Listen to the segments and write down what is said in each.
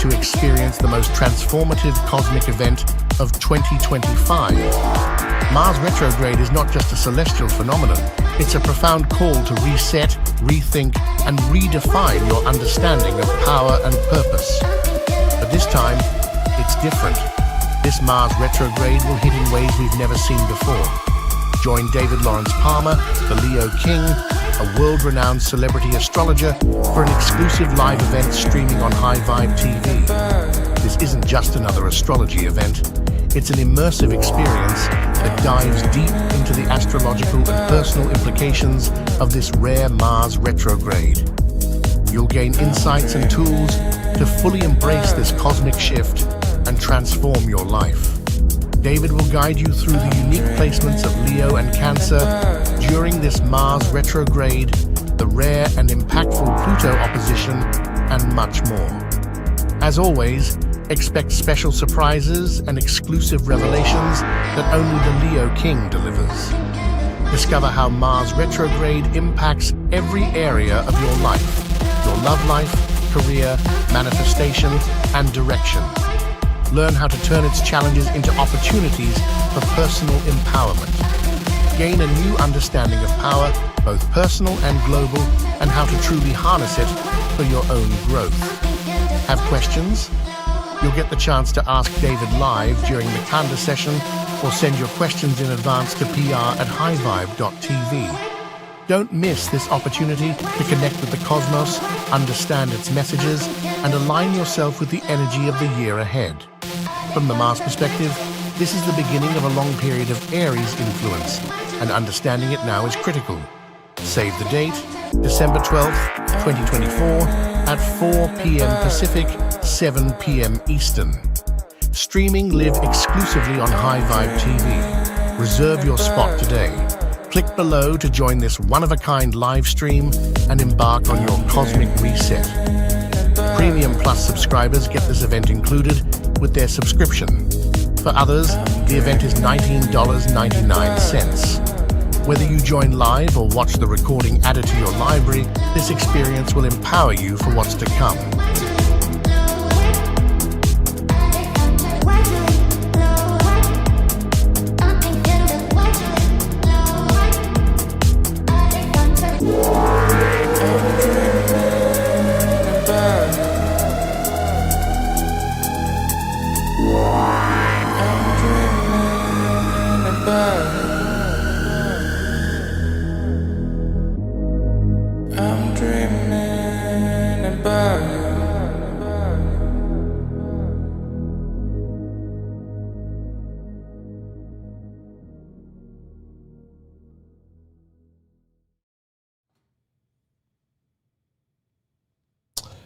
to experience the most transformative cosmic event of 2025. Mars Retrograde is not just a celestial phenomenon, it's a profound call to reset, rethink, and redefine your understanding of power and purpose. But this time, it's different. This Mars Retrograde will hit in ways we've never seen before. Join David Lawrence Palmer, the Leo King, a world-renowned celebrity astrologer, for an exclusive live event streaming on High Vibe TV. This isn't just another astrology event. It's an immersive experience that dives deep into the astrological and personal implications of this rare Mars retrograde. You'll gain insights and tools to fully embrace this cosmic shift and transform your life. David will guide you through the unique placements of Leo and Cancer during this Mars retrograde, the rare and impactful Pluto opposition, and much more. As always, expect special surprises and exclusive revelations that only the Leo King delivers. Discover how Mars retrograde impacts every area of your life, your love life, career, manifestation, and direction. Learn how to turn its challenges into opportunities for personal empowerment. Gain a new understanding of power, both personal and global, and how to truly harness it for your own growth. Have questions? You'll get the chance to ask David live during the Kanda session, or send your questions in advance to pr@highvibe.tv. Don't miss this opportunity to connect with the cosmos, understand its messages, and align yourself with the energy of the year ahead. From the Mars perspective, this is the beginning of a long period of Aries influence, and understanding it now is critical. Save the date, December 12th, 2024, at 4 p.m. Pacific, 7 p.m. Eastern. Streaming live exclusively on High Vibe TV. Reserve your spot today. Click below to join this one-of-a-kind live stream and embark on your cosmic reset. Premium Plus subscribers get this event included with their subscription. For others, the event is $19.99. Whether you join live or watch the recording added to your library, this experience will empower you for what's to come.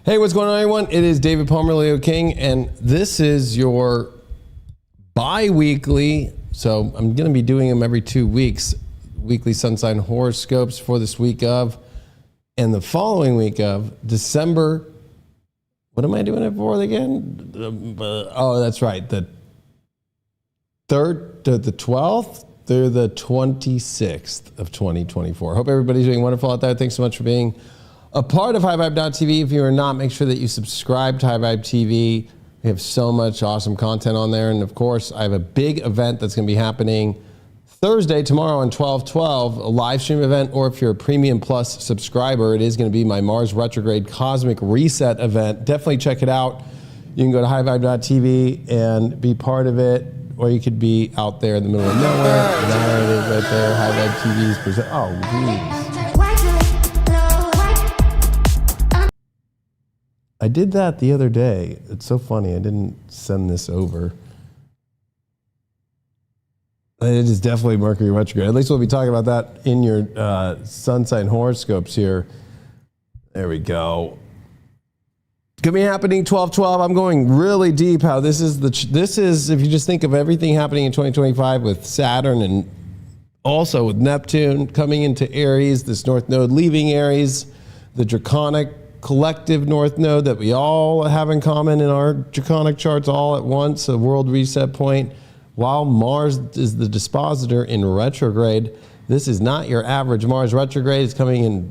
Hey, what's going on, everyone? It is David Palmer, Leo King, and this is your bi-weekly, so I'm going to be doing them every 2 weeks, weekly sun sign horoscopes for this week of, and the following week of December. What am I doing it for again? Oh, that's right. The 3rd to the 12th through the 26th of 2024. Hope everybody's doing wonderful out there. Thanks so much for being a part of highvibe.tv. If you are not, make sure that you subscribe to High Vibe TV. We have so much awesome content on there. And of course, I have a big event that's going to be happening Thursday, tomorrow on 12/12, a live stream event. Or if you're a Premium Plus subscriber, it is going to be my Mars Retrograde Cosmic Reset event. Definitely check it out. You can go to highvibe.tv and be part of it. Or you could be out there in the middle of nowhere. And there it is right there. High Vibe TV's present. Oh, geez. I did that the other day. It's so funny. I didn't send this over. It is definitely Mercury retrograde. At least we'll be talking about that in your sun sign horoscopes here. There we go. It's going to be happening 12/12. I'm going really deep how this is, if you just think of everything happening in 2025 with Saturn and also with Neptune coming into Aries, this North Node leaving Aries, the draconic collective North Node that we all have in common in our draconic charts all at once, a world reset point, while Mars is the dispositor in retrograde. This is not your average Mars retrograde. It's coming in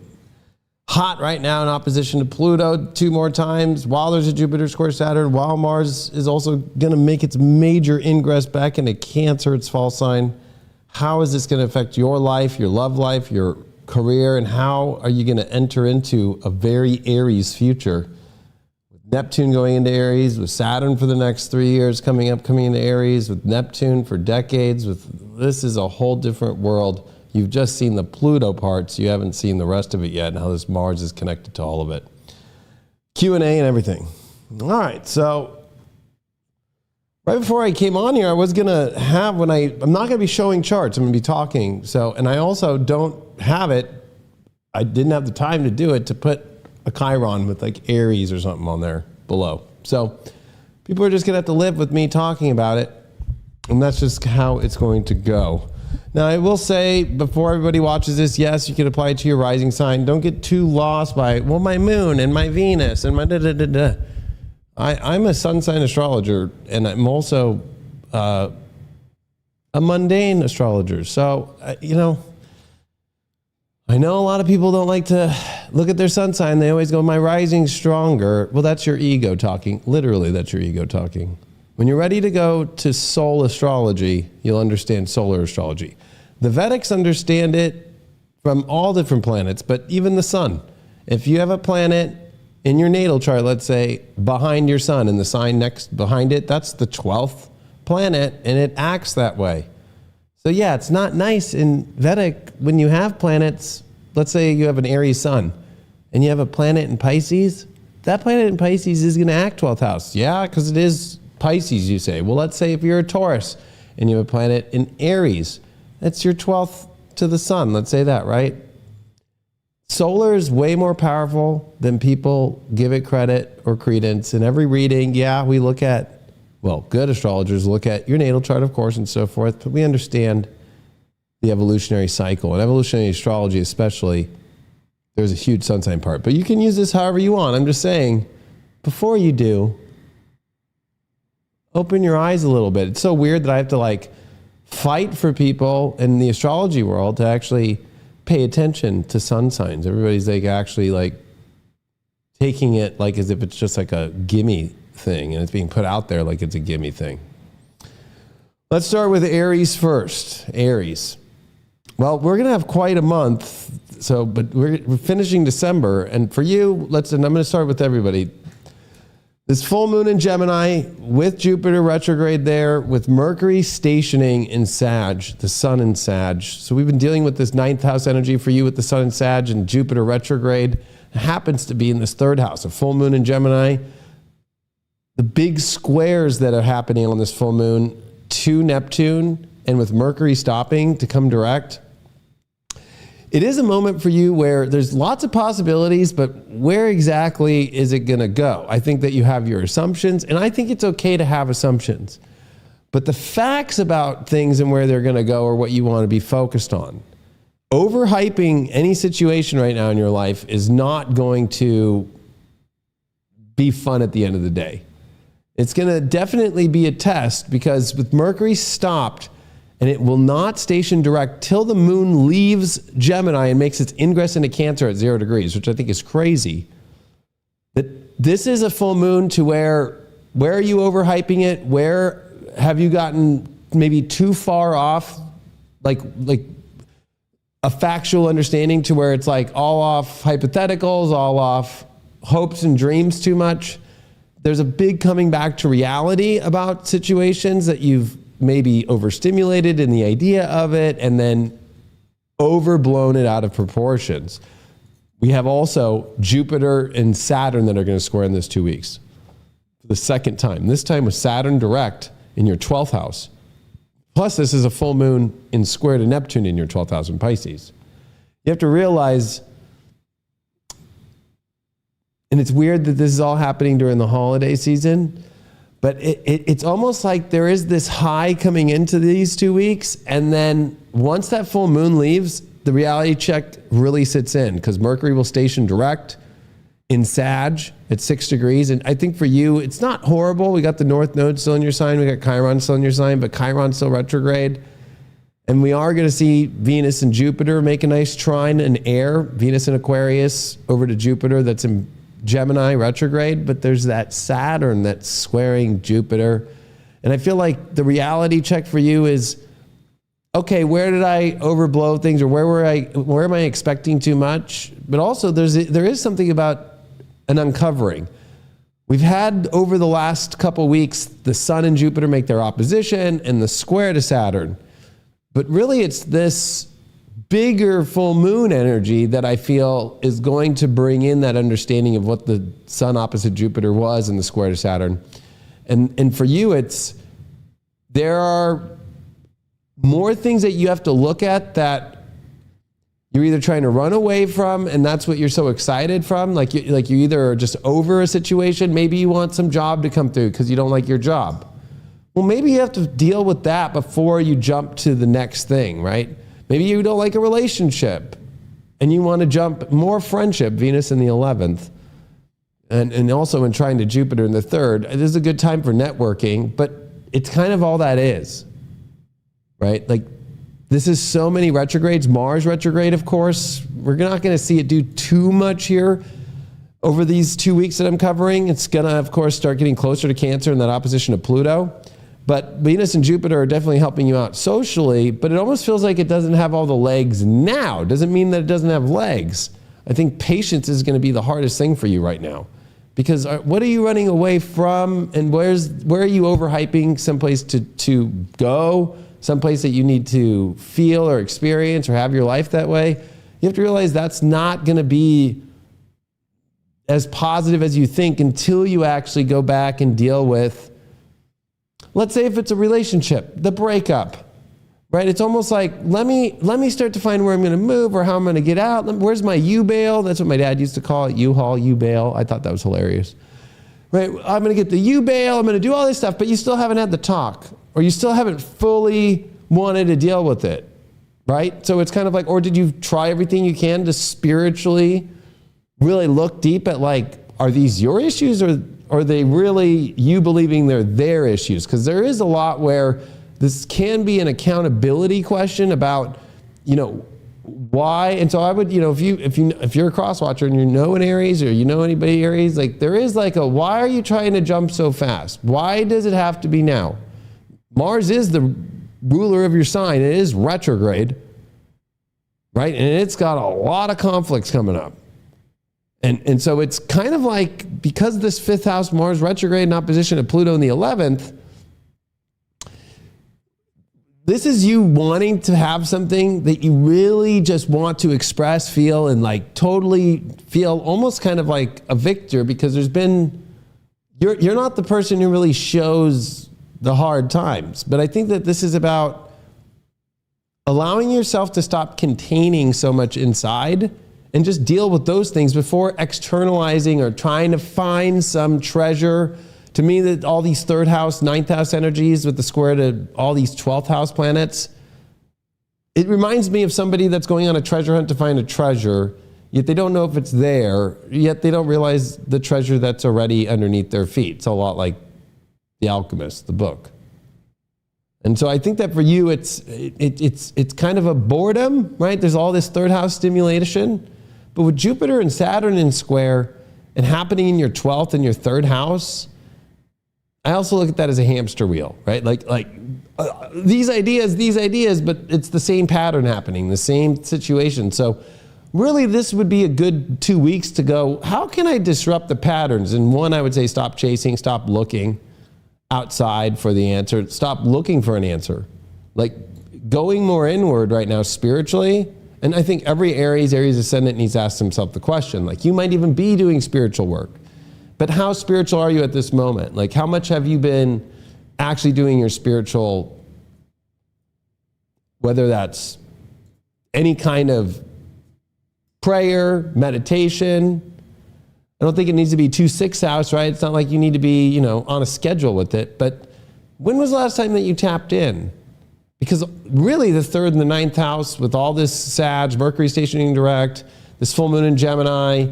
hot right now in opposition to Pluto 2 more times, while there's a Jupiter square Saturn, while Mars is also going to make its major ingress back into Cancer, its fall sign. How is this going to affect your life, your love life, your career, and how are you going to enter into a very Aries future? With Neptune going into Aries, with Saturn for the next 3 years coming into Aries, with Neptune for decades. This is a whole different world. You've just seen the Pluto parts. You haven't seen the rest of it yet and how this Mars is connected to all of it. Q&A and everything. All right, so right before I came on here, I was going to have, I'm not going to be showing charts. I'm going to be talking. And I also don't have it. I didn't have the time to do it, to put a Chiron with like Aries or something on there below. So people are just going to have to live with me talking about it. And that's just how it's going to go. Now, I will say, before everybody watches this, yes, you can apply it to your rising sign. Don't get too lost by, well, my moon and my Venus and my da-da-da-da. I'm a sun sign astrologer, and I'm also a mundane astrologer. So, I know a lot of people don't like to look at their sun sign. They always go, my rising stronger. Well, that's your ego talking. Literally, that's your ego talking. When you're ready to go to soul astrology, you'll understand solar astrology. The Vedics understand it from all different planets, but even the sun. If you have a planet in your natal chart, let's say, behind your sun and the sign next behind it, that's the 12th planet, and it acts that way. So yeah, it's not nice in Vedic when you have planets. Let's say you have an Aries sun and you have a planet in Pisces. That planet in Pisces is going to act 12th house. Yeah, because it is Pisces, you say. Well, let's say if you're a Taurus and you have a planet in Aries, that's your 12th to the sun. Let's say that, right? Solar is way more powerful than people give it credit or credence. In every reading, yeah, we look at, well, good astrologers look at your natal chart, of course, and so forth, but we understand the evolutionary cycle. And evolutionary astrology especially, there's a huge sun sign part. But you can use this however you want. I'm just saying, before you do, open your eyes a little bit. It's so weird that I have to fight for people in the astrology world to actually pay attention to sun signs. Everybody's actually taking it as if it's just a gimme thing, and it's being put out there like it's a gimme thing. Let's start with Aries first. Aries. Well, we're going to have quite a month, but we're finishing December, and for you, and I'm going to start with everybody. This full moon in Gemini with Jupiter retrograde there, with Mercury stationing in Sag, the sun in Sag. So we've been dealing with this 9th house energy for you with the sun in Sag, and Jupiter retrograde. It happens to be in this 3rd house, a full moon in Gemini. The big squares that are happening on this full moon to Neptune, and with Mercury stopping to come direct, it is a moment for you where there's lots of possibilities, but where exactly is it going to go? I think that you have your assumptions, and I think it's okay to have assumptions. But the facts about things and where they're going to go are what you want to be focused on. Overhyping any situation right now in your life is not going to be fun at the end of the day. It's going to definitely be a test, because with Mercury stopped, and it will not station direct till the moon leaves Gemini and makes its ingress into Cancer at 0 degrees, which I think is crazy. That this is a full moon to where are you overhyping it? Where have you gotten maybe too far off, like a factual understanding to where it's all off hypotheticals, all off hopes and dreams too much? There's a big coming back to reality about situations that you've maybe overstimulated in the idea of it and then overblown it out of proportions. We have also Jupiter and Saturn that are going to square in this 2 weeks for the second time. This time with Saturn direct in your 12th house. Plus, this is a full moon in square to Neptune in your 12th house in Pisces. You have to realize, and it's weird that this is all happening during the holiday season, but it's almost like there is this high coming into these 2 weeks, and then once that full moon leaves, the reality check really sits in, because Mercury will station direct in Sag at 6 degrees. And I think for you, it's not horrible. We got the North Node still in your sign. We got Chiron still in your sign, but Chiron's still retrograde. And we are going to see Venus and Jupiter make a nice trine in air, Venus in Aquarius over to Jupiter that's in Gemini retrograde, but there's that Saturn that's squaring Jupiter. And I feel like the reality check for you is, okay, where did I overblow things, or where am I expecting too much? But also there is something about an uncovering. We've had over the last couple weeks, the Sun and Jupiter make their opposition and the square to Saturn. But really it's this bigger full moon energy that I feel is going to bring in that understanding of what the Sun opposite Jupiter was in the square to Saturn. And for you, there are more things that you have to look at that you're either trying to run away from, and that's what you're so excited from. Like you either are just over a situation. Maybe you want some job to come through because you don't like your job. Well, maybe you have to deal with that before you jump to the next thing, right? Maybe you don't like a relationship and you want to jump more friendship, Venus in the 11th, and also in trine to Jupiter in the 3rd. It is a good time for networking, but it's kind of all that is, right? Like, this is so many retrogrades. Mars retrograde, of course. We're not going to see it do too much here over these 2 weeks that I'm covering. It's going to, of course, start getting closer to Cancer in that opposition to Pluto. But Venus and Jupiter are definitely helping you out socially, but it almost feels like it doesn't have all the legs now. Doesn't mean that it doesn't have legs. I think patience is going to be the hardest thing for you right now. Because what are you running away from, and where are you overhyping someplace to go, someplace that you need to feel or experience or have your life that way? You have to realize that's not going to be as positive as you think until you actually go back and deal with, let's say if it's a relationship, the breakup, right? It's almost like, let me start to find where I'm going to move or how I'm going to get out. Where's my U-bail? That's what my dad used to call it, U-Haul, U-bail. I thought that was hilarious, right? I'm going to get the U-bail. I'm going to do all this stuff, but you still haven't had the talk, or you still haven't fully wanted to deal with it, right? So it's kind of like, or did you try everything you can to spiritually really look deep at, like, are these your issues, or are they really you believing they're their issues? Because there is a lot where this can be an accountability question about, why. And so I would, if you're a cross watcher and you know an Aries, or you know anybody Aries, like, there is like a, why are you trying to jump so fast? Why does it have to be now? Mars is the ruler of your sign. It is retrograde, right? And it's got a lot of conflicts coming up. And so it's kind of like, because this 5th house Mars retrograde in opposition to Pluto in the 11th, this is you wanting to have something that you really just want to express, feel, and like totally feel almost kind of like a victor, because you're not the person who really shows the hard times. But I think that this is about allowing yourself to stop containing so much inside and just deal with those things before externalizing or trying to find some treasure. To me, that all these 3rd house, 9th house energies with the square to all these 12th house planets, it reminds me of somebody that's going on a treasure hunt to find a treasure, yet they don't know if it's there, yet they don't realize the treasure that's already underneath their feet. It's a lot like The Alchemist, the book. And so I think that for you, it's kind of a boredom, right? There's all this 3rd house stimulation. But with Jupiter and Saturn in square and happening in your 12th and your 3rd house, I also look at that as a hamster wheel, right? These ideas, but it's the same pattern happening, the same situation. So really, this would be a good 2 weeks to go, how can I disrupt the patterns? And one, I would say, stop chasing, stop looking outside for the answer, stop looking for an answer. Like, going more inward right now spiritually. And I think every Aries ascendant needs to ask himself the question, like, you might even be doing spiritual work, but how spiritual are you at this moment? Like, how much have you been actually doing your spiritual, whether that's any kind of prayer, meditation? I don't think it needs to be 2/6 house, right? It's not like you need to be, on a schedule with it, but when was the last time that you tapped in? Because really, the 3rd and the 9th house, with all this Sag, Mercury stationing direct, this full moon in Gemini,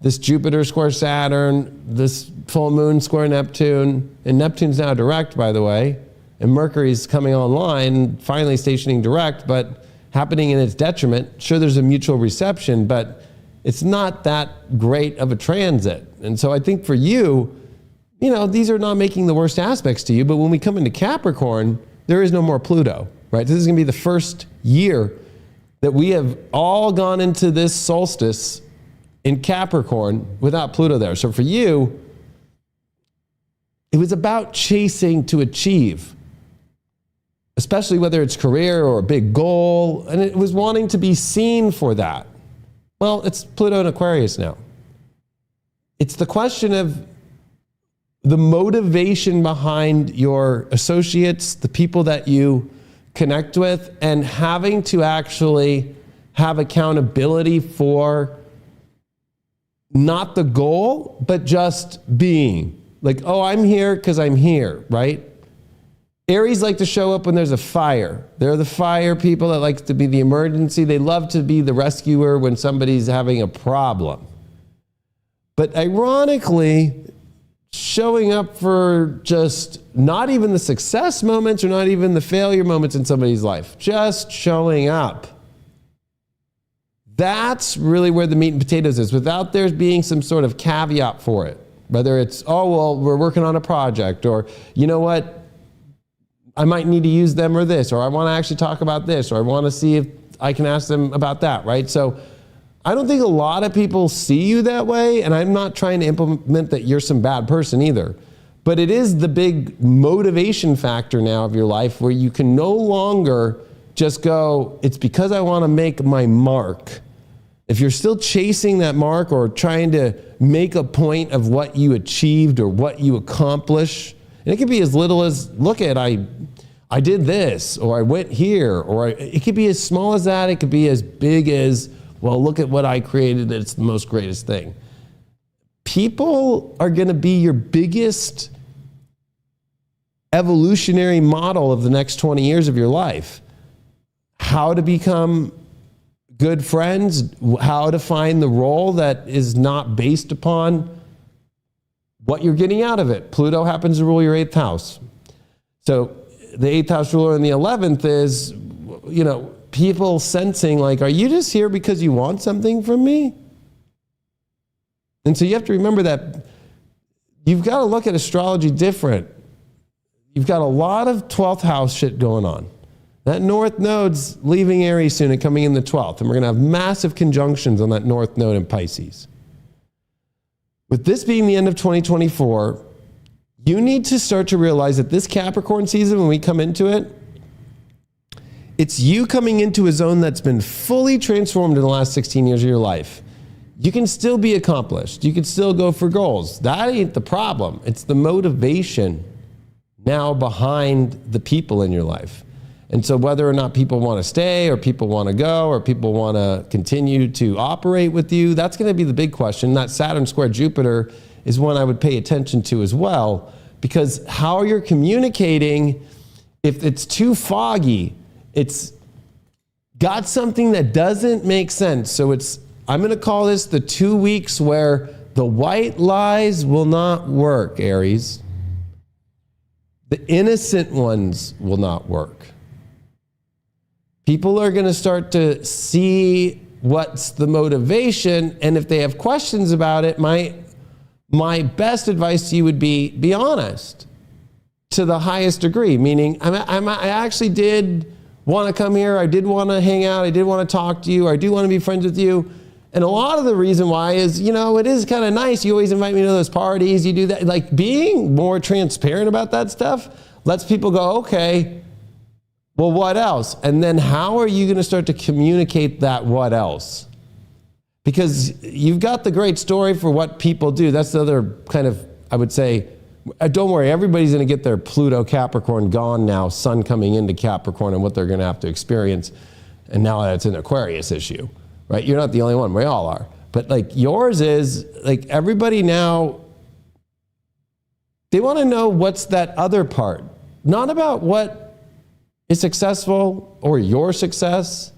this Jupiter square Saturn, this full moon square Neptune, and Neptune's now direct, by the way, and Mercury's coming online, finally stationing direct, but happening in its detriment. Sure, there's a mutual reception, but it's not that great of a transit. And so I think for you, these are not making the worst aspects to you, but when we come into Capricorn, there is no more Pluto, right? This is going to be the first year that we have all gone into this solstice in Capricorn without Pluto there. So for you, it was about chasing to achieve, especially whether it's career or a big goal, and it was wanting to be seen for that. Well, it's Pluto in Aquarius now. It's the question of the motivation behind your associates, the people that you connect with, and having to actually have accountability for not the goal, but just being. Like, oh, I'm here because I'm here, right? Aries like to show up when there's a fire. They're the fire people that like to be the emergency. They love to be the rescuer when somebody's having a problem. But ironically, showing up for just not even the success moments or not even the failure moments in somebody's life, just showing up. That's really where the meat and potatoes is, without there being some sort of caveat for it. Whether it's, oh, well, we're working on a project, or you know what, I might need to use them or this, or I want to actually talk about this, or I want to see if I can ask them about that, right? So I don't think a lot of people see you that way, and I'm not trying to implement that you're some bad person either. But it is the big motivation factor now of your life where you can no longer just go, it's because I want to make my mark. If you're still chasing that mark or trying to make a point of what you achieved or what you accomplish, and it could be as little as, look at, I did this, or I went here, or it could be as small as that. It could be as big as, well, look at what I created. It's the most greatest thing. People are going to be your biggest evolutionary model of the next 20 years of your life. How to become good friends, how to find the role that is not based upon what you're getting out of it. Pluto happens to rule your 8th house. So the 8th house ruler in the 11th is, people sensing like, are you just here because you want something from me? And so you have to remember that you've got to look at astrology different. You've got a lot of 12th house shit going on. That North Node's leaving Aries soon and coming in the 12th. And we're going to have massive conjunctions on that North Node in Pisces. With this being the end of 2024, you need to start to realize that this Capricorn season, when we come into it, it's you coming into a zone that's been fully transformed in the last 16 years of your life. You can still be accomplished. You can still go for goals. That ain't the problem. It's the motivation now behind the people in your life. And so whether or not people want to stay or people want to go or people want to continue to operate with you, that's going to be the big question. That Saturn square Jupiter is one I would pay attention to as well, because how you're communicating, if it's too foggy, it's got something that doesn't make sense. So I'm going to call this the 2 weeks where the white lies will not work, Aries. The innocent ones will not work. People are going to start to see what's the motivation, and if they have questions about it, my best advice to you would be honest to the highest degree, meaning I actually did want to come here, I did want to hang out, I did want to talk to you, I do want to be friends with you. And a lot of the reason why is, it is kind of nice. You always invite me to those parties, you do that. Like, being more transparent about that stuff lets people go, okay, well, what else? And then how are you going to start to communicate that what else? Because you've got the great story for what people do. That's the other kind of, I would say, don't worry, everybody's going to get their Pluto Capricorn gone now, Sun coming into Capricorn and what they're going to have to experience. And now that's an Aquarius issue, right? You're not the only one. We all are. But like yours is, like, everybody now, they want to know what's that other part. Not about what is successful or your success,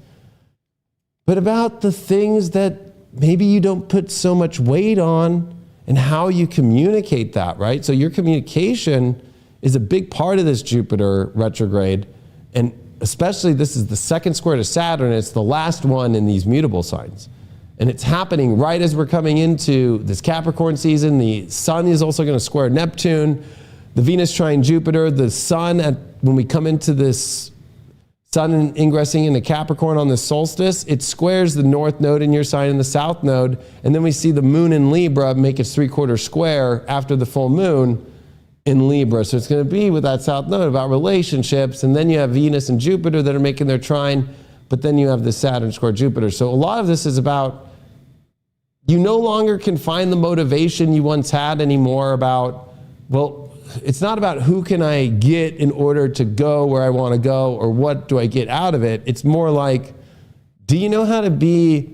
but about the things that maybe you don't put so much weight on and how you communicate that, right? So your communication is a big part of this Jupiter retrograde. And especially this is the second square to Saturn. It's the last one in these mutable signs. And it's happening right as we're coming into this Capricorn season. The Sun is also going to square Neptune. The Venus trine Jupiter. The Sun, when we come into this Sun ingressing into Capricorn on the solstice, it squares the North node in your sign and the South node. And then we see the Moon in Libra make its 3/4 square after the full moon in Libra. So it's going to be with that South node about relationships. And then you have Venus and Jupiter that are making their trine. But then you have the Saturn square Jupiter. So a lot of this is about, you no longer can find the motivation you once had anymore about, well, it's not about who can I get in order to go where I want to go or what do I get out of it. It's more like, do you know how to be,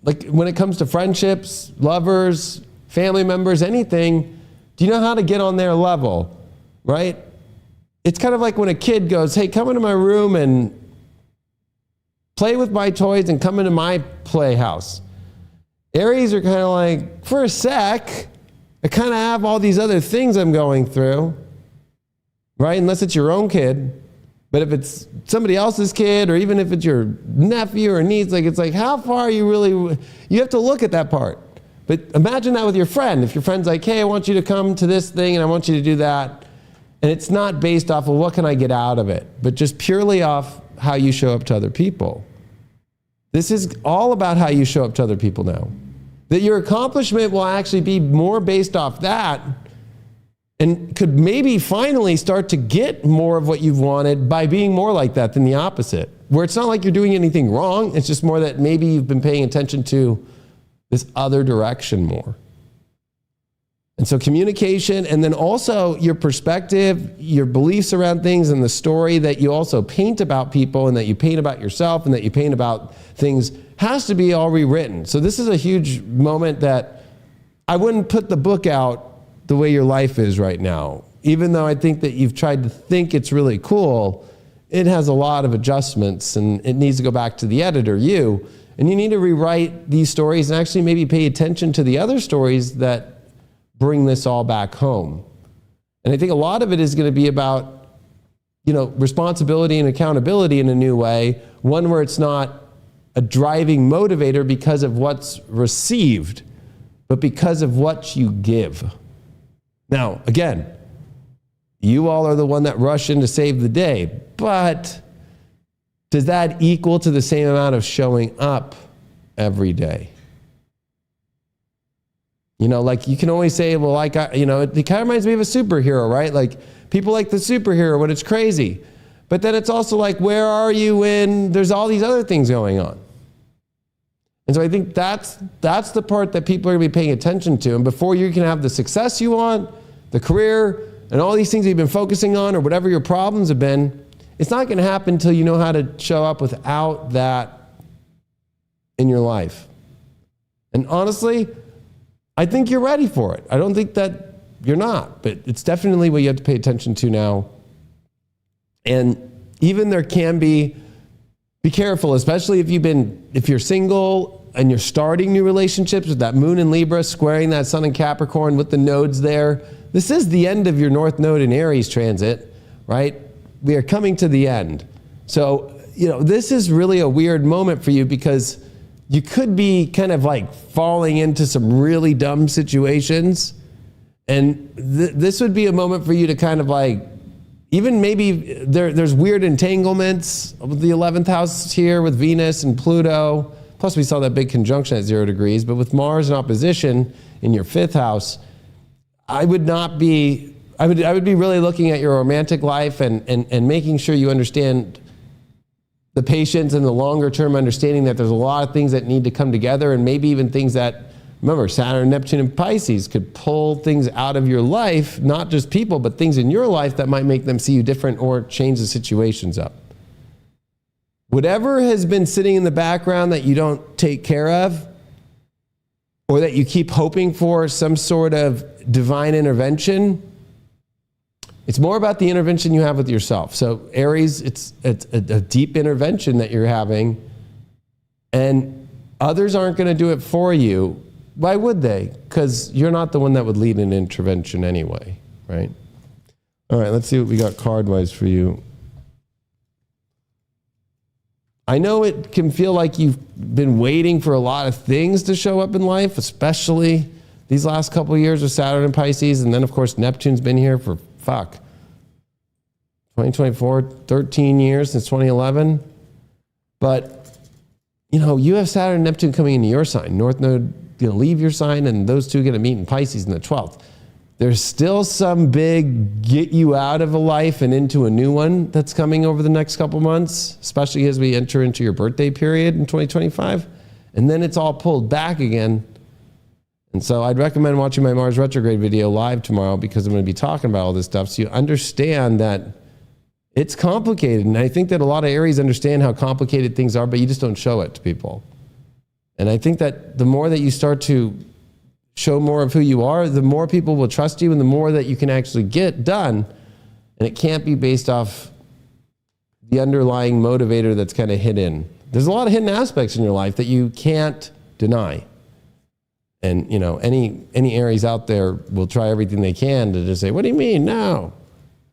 like when it comes to friendships, lovers, family members, anything, do you know how to get on their level, right? It's kind of like when a kid goes, hey, come into my room and play with my toys and come into my playhouse. Aries are kind of like, for a sec, I kind of have all these other things I'm going through, right? Unless it's your own kid. But if it's somebody else's kid, or even if it's your nephew or niece, it's like, how far are you really, you have to look at that part. But imagine that with your friend. If your friend's like, hey, I want you to come to this thing and I want you to do that. And it's not based off of what can I get out of it, but just purely off how you show up to other people. This is all about how you show up to other people now. That your accomplishment will actually be more based off that and could maybe finally start to get more of what you've wanted by being more like that than the opposite. Where it's not like you're doing anything wrong, it's just more that maybe you've been paying attention to this other direction more. And so communication, and then also your perspective, your beliefs around things, and the story that you also paint about people and that you paint about yourself and that you paint about things has to be all rewritten. So this is a huge moment that I wouldn't put the book out the way your life is right now. Even though I think that you've tried to think it's really cool, it has a lot of adjustments and it needs to go back to the editor, you. And you need to rewrite these stories and actually maybe pay attention to the other stories that bring this all back home. And I think a lot of it is going to be about, responsibility and accountability in a new way, one where it's not a driving motivator because of what's received, but because of what you give. Now, again, you all are the one that rush in to save the day, but does that equal to the same amount of showing up every day? You can always say, well, it kind of reminds me of a superhero, right? Like, people like the superhero when it's crazy. But then it's also like, where are you when there's all these other things going on? And so I think that's the part that people are going to be paying attention to. And before you can have the success you want, the career, and all these things that you've been focusing on, or whatever your problems have been, it's not going to happen until you know how to show up without that in your life. And honestly, I think you're ready for it. I don't think that you're not, but it's definitely what you have to pay attention to now. And even there can be careful, especially if you're single and you're starting new relationships with that Moon in Libra, squaring that Sun in Capricorn with the nodes there. This is the end of your North Node in Aries transit, right? We are coming to the end. So, this is really a weird moment for you because you could be kind of like falling into some really dumb situations. And this would be a moment for you to kind of like, even maybe there's weird entanglements with the 11th house here with Venus and Pluto. Plus we saw that big conjunction at 0 degrees, but with Mars in opposition in your 5th house, I would be really looking at your romantic life and making sure you understand the patience and the longer term understanding that there's a lot of things that need to come together, and maybe even things that, remember, Saturn, Neptune, and Pisces could pull things out of your life, not just people, but things in your life that might make them see you different or change the situations up. Whatever has been sitting in the background that you don't take care of, or that you keep hoping for some sort of divine intervention, it's more about the intervention you have with yourself. So Aries, it's a deep intervention that you're having, and others aren't going to do it for you. why would they? Because you're not the one that would lead an intervention anyway, right? All right, let's see what we got card-wise for you. I know it can feel like you've been waiting for a lot of things to show up in life, especially these last couple of years with Saturn and Pisces. And then, of course, Neptune's been here for, 2024, 13 years since 2011. But, you have Saturn and Neptune coming into your sign. North Node going to leave your sign, and those two are going to meet in Pisces in the 12th. There's still some big get you out of a life and into a new one that's coming over the next couple months, especially as we enter into your birthday period in 2025. And then it's all pulled back again. And so I'd recommend watching my Mars Retrograde video live tomorrow, because I'm going to be talking about all this stuff so you understand that it's complicated. And I think that a lot of Aries understand how complicated things are, but you just don't show it to people. And I think that the more that you start to show more of who you are, the more people will trust you and the more that you can actually get done. And it can't be based off the underlying motivator that's kind of hidden. There's a lot of hidden aspects in your life that you can't deny. And, any Aries out there will try everything they can to just say, what do you mean? No.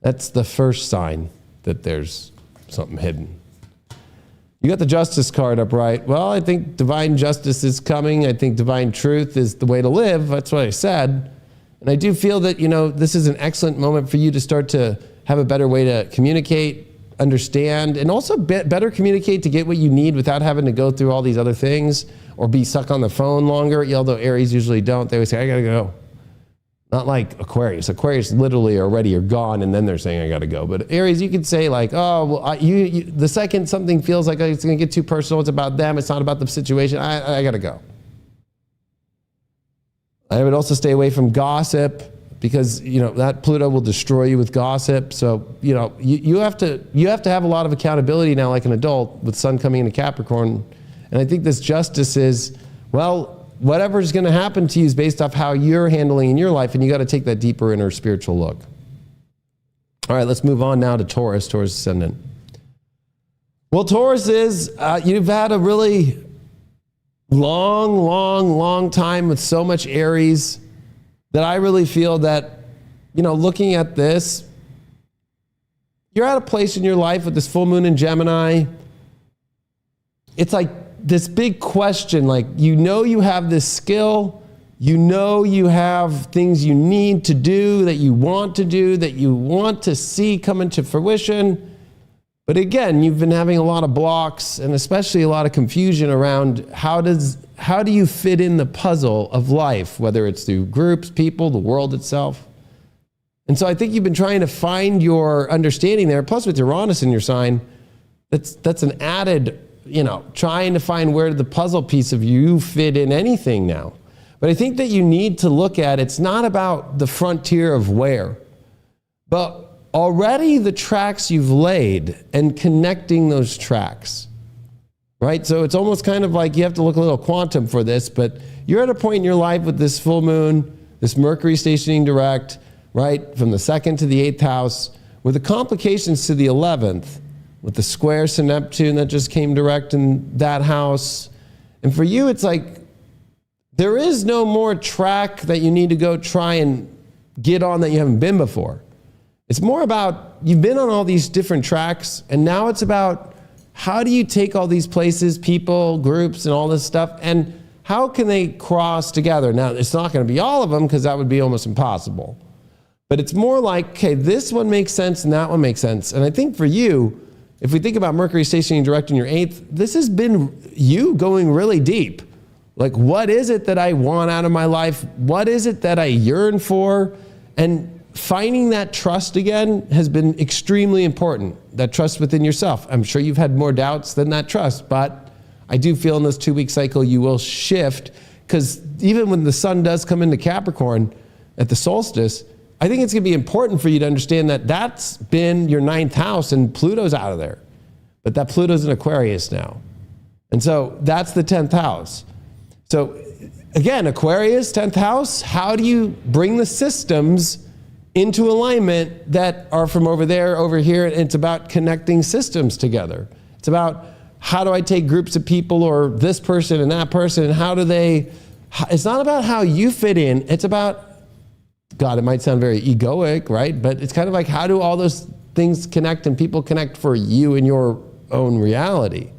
That's the first sign that there's something hidden. You got the Justice card up right. Well, I think divine justice is coming. I think divine truth is the way to live. That's what I said. And I do feel that, this is an excellent moment for you to start to have a better way to communicate, understand, and also better communicate to get what you need without having to go through all these other things or be stuck on the phone longer. Although Aries usually don't. They always say, I got to go. Not like Aquarius. Aquarius literally already are gone, and then they're saying, I got to go. But Aries, you could say like, oh, well, the second something feels like it's going to get too personal, it's about them, it's not about the situation, I got to go. I would also stay away from gossip, because, that Pluto will destroy you with gossip. So, you have to have a lot of accountability now, like an adult, with Sun coming into Capricorn. And I think this justice is, well, whatever's going to happen to you is based off how you're handling in your life, and you got to take that deeper inner spiritual look. All right, let's move on now to Taurus, Taurus ascendant. Well, Taurus is, you've had a really long time with so much Aries that I really feel that, looking at this, you're at a place in your life with this full moon in Gemini. It's like this big question, like, you have this skill, you have things you need to do, that you want to see come into fruition. But again, you've been having a lot of blocks and especially a lot of confusion around how do you fit in the puzzle of life, whether it's through groups, people, the world itself. And so I think you've been trying to find your understanding there. Plus with Uranus in your sign, that's an added, trying to find where the puzzle piece of you fit in anything now. But I think that you need to look at, it's not about the frontier of where, but already the tracks you've laid and connecting those tracks, right? So it's almost kind of like you have to look a little quantum for this, but you're at a point in your life with this full moon, this Mercury stationing direct, right? From the 2nd to the 8th house, with the complications to the 11th, with the squares to Neptune that just came direct in that house. And for you, it's like, there is no more track that you need to go try and get on that you haven't been before. It's more about, you've been on all these different tracks, and now it's about, how do you take all these places, people, groups, and all this stuff, and how can they cross together? Now, it's not going to be all of them, because that would be almost impossible. But it's more like, okay, this one makes sense, and that one makes sense. And I think for you, if we think about Mercury stationing direct in your 8th, this has been you going really deep. Like, what is it that I want out of my life? What is it that I yearn for? And finding that trust again has been extremely important. That trust within yourself. I'm sure you've had more doubts than that trust, but I do feel in this 2-week cycle you will shift, because even when the sun does come into Capricorn at the solstice, I think it's going to be important for you to understand that that's been your 9th house and Pluto's out of there. But that Pluto's in Aquarius now. And so that's the 10th house. So again, Aquarius, 10th house, how do you bring the systems into alignment that are from over there, over here? And it's about connecting systems together. It's about, how do I take groups of people or this person and that person, and how do they It's not about how you fit in. It's about, God, it might sound very egoic, right? But it's kind of like, how do all those things connect and people connect for you in your own reality?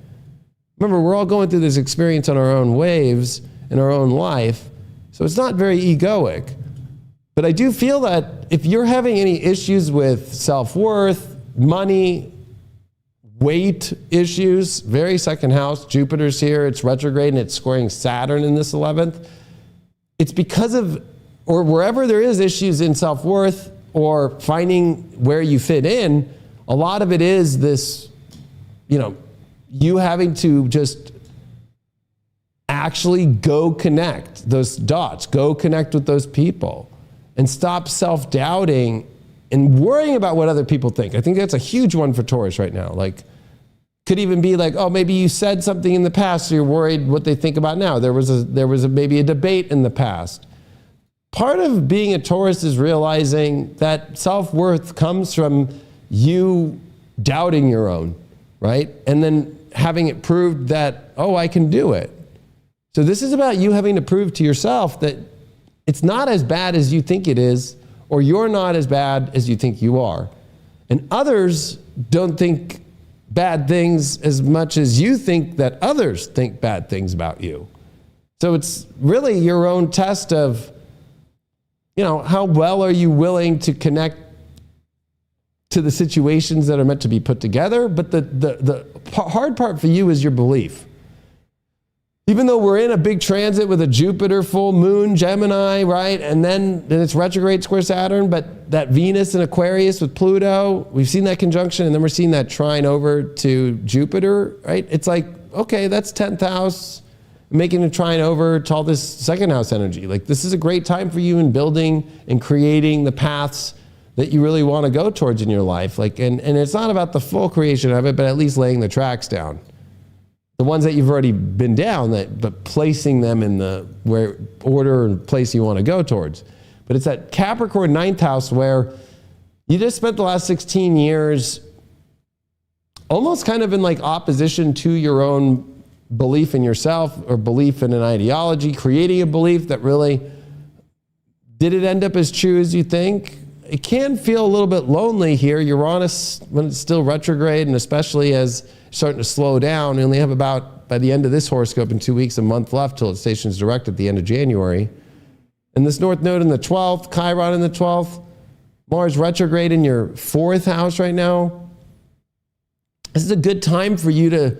Remember, we're all going through this experience on our own waves in our own life. So it's not very egoic. But I do feel that if you're having any issues with self-worth, money, weight issues, very second house, Jupiter's here, it's retrograde and it's squaring Saturn in this 11th. It's because of, or wherever there is issues in self-worth or finding where you fit in, a lot of it is this, you having to just actually go connect those dots, go connect with those people and stop self-doubting and worrying about what other people think. I think that's a huge one for Taurus right now. Like, could even be like, oh, maybe you said something in the past, so you're worried what they think about now. There was maybe a debate in the past. Part of being a Taurus is realizing that self-worth comes from you doubting your own, right? And then having it proved that, oh, I can do it. So this is about you having to prove to yourself that it's not as bad as you think it is, or you're not as bad as you think you are. And others don't think bad things as much as you think that others think bad things about you. So it's really your own test of, how well are you willing to connect to the situations that are meant to be put together? But the hard part for you is your belief. Even though we're in a big transit with a Jupiter full moon, Gemini, right? And then it's retrograde square Saturn, but that Venus in Aquarius with Pluto, we've seen that conjunction, and then we're seeing that trine over to Jupiter, right? It's like, okay, that's 10th house, making a trine over to all this second house energy. Like, this is a great time for you in building and creating the paths that you really want to go towards in your life. Like, and it's not about the full creation of it, but at least laying the tracks down. The ones that you've already been down, but placing them in the order and place you want to go towards. But it's that Capricorn 9th house where you just spent the last 16 years almost kind of in like opposition to your own belief in yourself or belief in an ideology, creating a belief that really, did it end up as true as you think? It can feel a little bit lonely here. Uranus, when it's still retrograde, and especially as it's starting to slow down, we only have about, by the end of this horoscope in 2 weeks, a month left till it stations direct at the end of January. And this North Node in the 12th, Chiron in the 12th, Mars retrograde in your 4th house right now. This is a good time for you to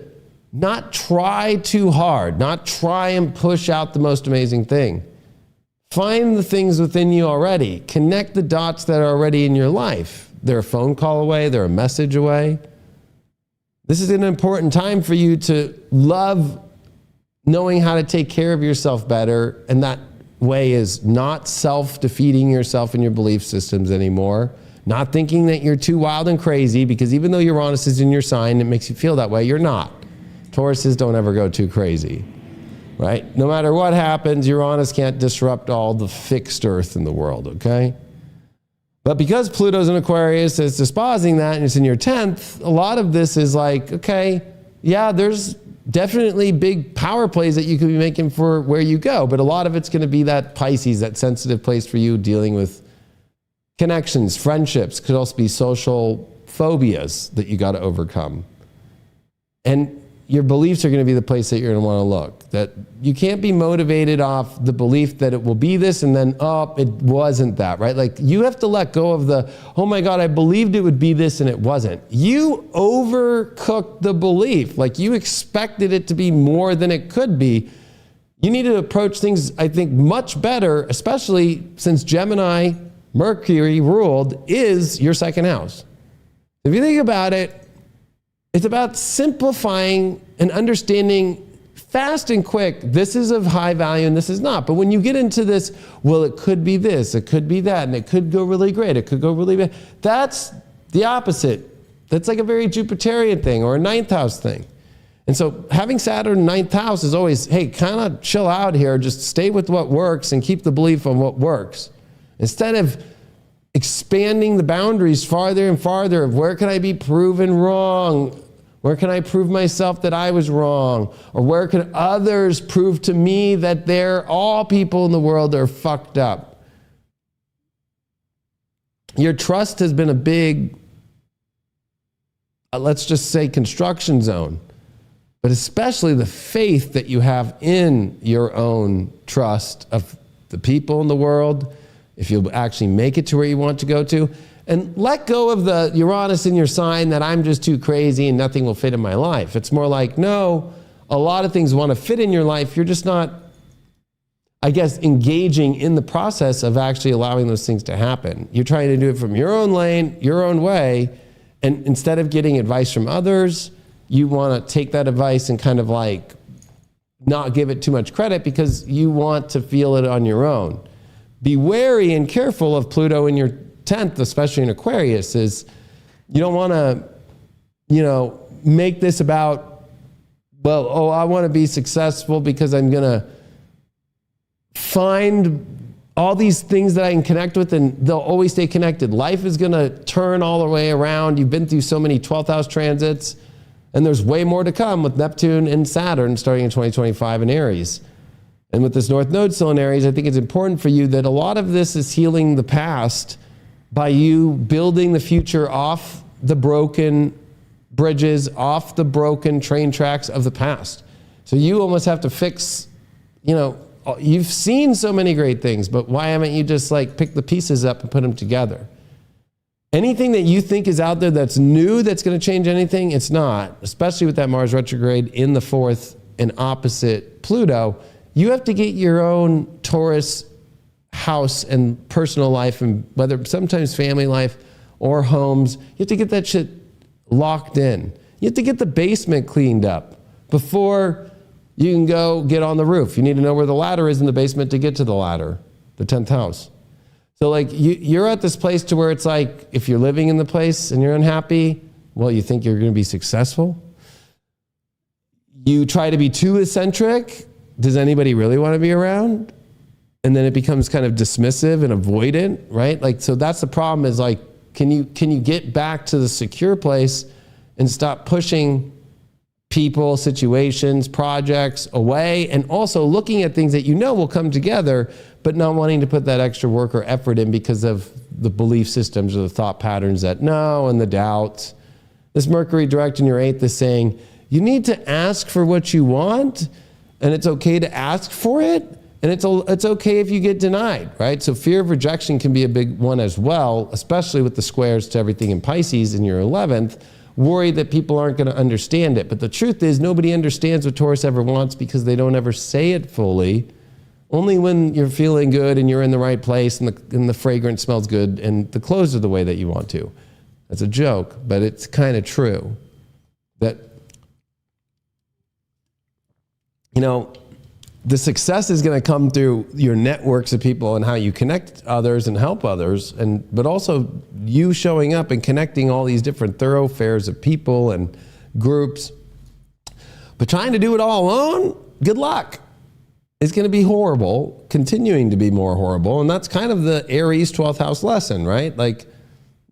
not try too hard, not try and push out the most amazing thing. Find the things within you already. Connect the dots that are already in your life. They're a phone call away. They're a message away. This is an important time for you to love knowing how to take care of yourself better. And that way is not self-defeating yourself in your belief systems anymore. Not thinking that you're too wild and crazy, because even though Uranus is in your sign, it makes you feel that way. You're not. Tauruses don't ever go too crazy. Right? No matter what happens, Uranus can't disrupt all the fixed earth in the world, okay? But because Pluto's in Aquarius, it's espousing that, and it's in your 10th, a lot of this is like, okay, yeah, there's definitely big power plays that you could be making for where you go, but a lot of it's going to be that Pisces, that sensitive place for you dealing with connections, friendships, could also be social phobias that you got to overcome. And your beliefs are going to be the place that you're going to want to look. That you can't be motivated off the belief that it will be this and then, oh, it wasn't that, right? Like, you have to let go of the, oh my God, I believed it would be this and it wasn't. You overcooked the belief. Like, you expected it to be more than it could be. You need to approach things, I think, much better, especially since Gemini, Mercury ruled, is your second house. If you think about it, it's about simplifying and understanding fast and quick, this is of high value and this is not. But when you get into this, well, it could be this, it could be that, and it could go really great, it could go really bad. That's the opposite. That's like a very Jupiterian thing or a 9th house thing. And so having Saturn in 9th house is always, hey, kind of chill out here, just stay with what works and keep the belief on what works. Instead of expanding the boundaries farther and farther of where can I be proven wrong? Where can I prove myself that I was wrong? Or where can others prove to me that all people in the world are fucked up? Your trust has been a big, let's just say, construction zone. But especially the faith that you have in your own trust of the people in the world, if you'll actually make it to where you want to go to. And let go of the Uranus in your sign that I'm just too crazy and nothing will fit in my life. It's more like, no, a lot of things want to fit in your life. You're just not, I guess, engaging in the process of actually allowing those things to happen. You're trying to do it from your own lane, your own way. And instead of getting advice from others, you want to take that advice and kind of like not give it too much credit because you want to feel it on your own. Be wary and careful of Pluto in your 10th, especially in Aquarius, is you don't want to, make this about, well, I want to be successful because I'm going to find all these things that I can connect with and they'll always stay connected. Life is going to turn all the way around. You've been through so many 12th house transits and there's way more to come with Neptune and Saturn starting in 2025 in Aries. And with this North Node still in Aries, I think it's important for you that a lot of this is healing the past by you building the future off the broken bridges, off the broken train tracks of the past. So you almost have to fix, you've seen so many great things, but why haven't you just like picked the pieces up and put them together? Anything that you think is out there that's new, that's going to change anything, it's not. Especially with that Mars retrograde in the 4th and opposite Pluto. You have to get your own Taurus house and personal life, and whether sometimes family life or homes, you have to get that shit locked in. You have to get the basement cleaned up before you can go get on the roof. You need to know where the ladder is in the basement to get to the ladder, the 10th house. So like you're at this place to where it's like, if you're living in the place and you're unhappy, well, you think you're going to be successful. You try to be too eccentric. Does anybody really want to be around? And then it becomes kind of dismissive and avoidant, right? Like, so that's the problem is like, can you get back to the secure place and stop pushing people, situations, projects away, and also looking at things that will come together, but not wanting to put that extra work or effort in because of the belief systems or the thought patterns that no, and the doubts. This Mercury direct in your 8th is saying, you need to ask for what you want, and it's okay to ask for it, and it's okay if you get denied, right? So fear of rejection can be a big one as well, especially with the squares to everything in Pisces in your 11th, worried that people aren't going to understand it. But the truth is nobody understands what Taurus ever wants because they don't ever say it fully. Only when you're feeling good and you're in the right place and the fragrance smells good and the clothes are the way that you want to. That's a joke, but it's kind of true. That, the success is going to come through your networks of people and how you connect others and help others, but also you showing up and connecting all these different thoroughfares of people and groups. But trying to do it all alone, good luck. It's going to be horrible, continuing to be more horrible. And that's kind of the Aries 12th house lesson, right? Like,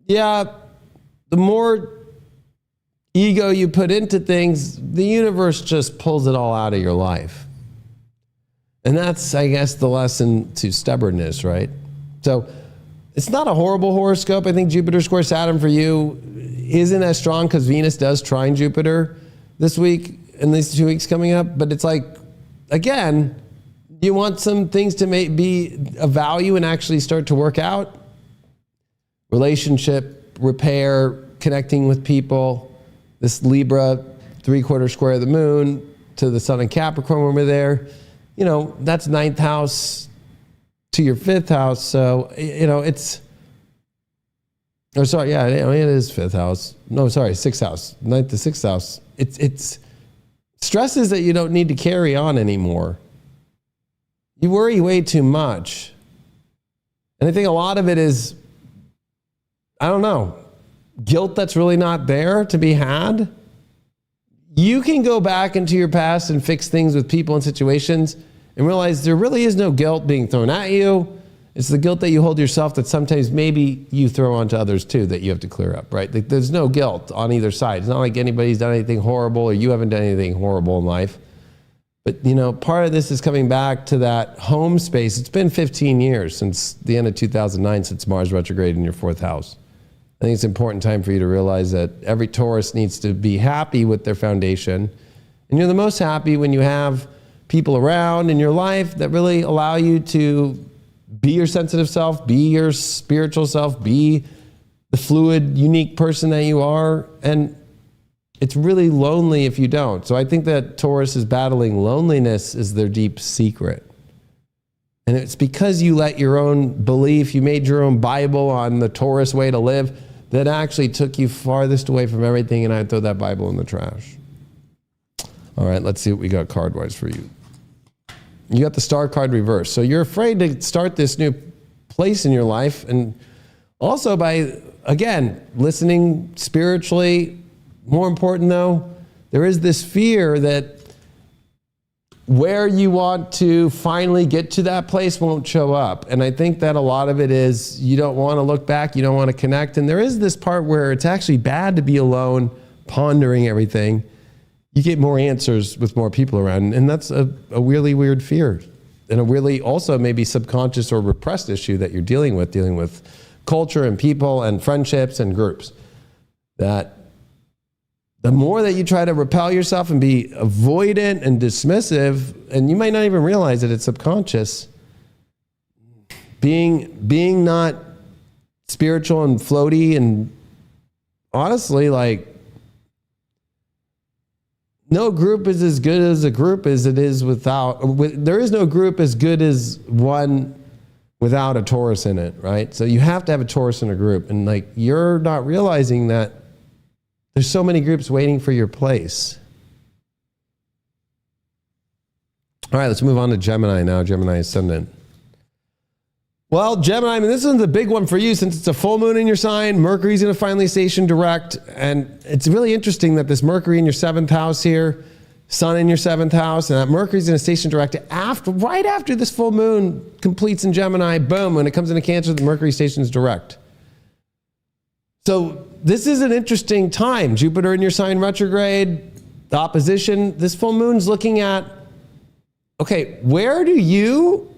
yeah, the more ego you put into things, the universe just pulls it all out of your life. And that's, I guess, the lesson to stubbornness, right? So it's not a horrible horoscope. I think Jupiter square Saturn for you isn't as strong because Venus does trine Jupiter this week and these 2 weeks coming up. But it's like, again, you want some things to be of value and actually start to work out. Relationship, repair, connecting with people. This Libra 3/4 square of the moon to the sun in Capricorn when we're there. That's 9th house to your 5th house. So, it is 5th house. No, sorry, 6th house, 9th to 6th house. It's stresses that you don't need to carry on anymore. You worry way too much. And I think a lot of it is, guilt that's really not there to be had. You can go back into your past and fix things with people and situations and realize there really is no guilt being thrown at you. It's the guilt that you hold yourself that sometimes maybe you throw onto others too that you have to clear up, right? Like, there's no guilt on either side. It's not like anybody's done anything horrible or you haven't done anything horrible in life. But, you know, part of this is coming back to that home space. It's been 15 years since the end of 2009, since Mars retrograde in your 4th house. I think it's an important time for you to realize that every Taurus needs to be happy with their foundation. And you're the most happy when you have people around in your life that really allow you to be your sensitive self, be your spiritual self, be the fluid, unique person that you are. And it's really lonely if you don't. So I think that Taurus is battling loneliness is their deep secret. And it's because you let your own belief, you made your own Bible on the Taurus way to live, that actually took you farthest away from everything, and I'd throw that Bible in the trash. All right, let's see what we got card-wise for you. You got the Star card reversed. So you're afraid to start this new place in your life, and also by, again, listening spiritually. More important though, there is this fear that where you want to finally get to that place won't show up. And I think that a lot of it is you don't want to look back, you don't want to connect. And there is this part where it's actually bad to be alone, pondering everything. You get more answers with more people around. And that's a really weird fear. And a really also maybe subconscious or repressed issue that you're dealing with culture and people and friendships and groups. That the more that you try to repel yourself and be avoidant and dismissive, and you might not even realize that it's subconscious, being not spiritual and floaty, and honestly, like, no group is as good as a group as it is without, there is no group as good as one without a Taurus in it, right? So you have to have a Taurus in a group, and like, you're not realizing that there's so many groups waiting for your place. All right, let's move on to Gemini now, Gemini ascendant. Well, Gemini, I mean, this is the big one for you since it's a full moon in your sign. Mercury's going to finally station direct. And it's really interesting that this Mercury in your 7th house here, Sun in your 7th house, and that Mercury's going to station direct right after this full moon completes in Gemini. Boom, when it comes into Cancer, the Mercury stations direct. So this is an interesting time. Jupiter in your sign retrograde, the opposition. This full moon's looking at, okay, where do you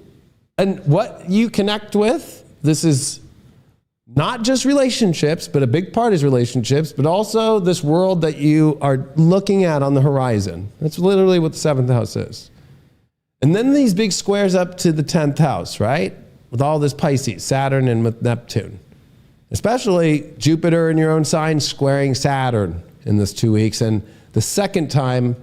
and what you connect with? This is not just relationships, but a big part is relationships, but also this world that you are looking at on the horizon. That's literally what the 7th house is. And then these big squares up to the 10th house, right? With all this Pisces, Saturn, and with Neptune. Especially Jupiter in your own sign squaring Saturn in this 2 weeks. And the second time,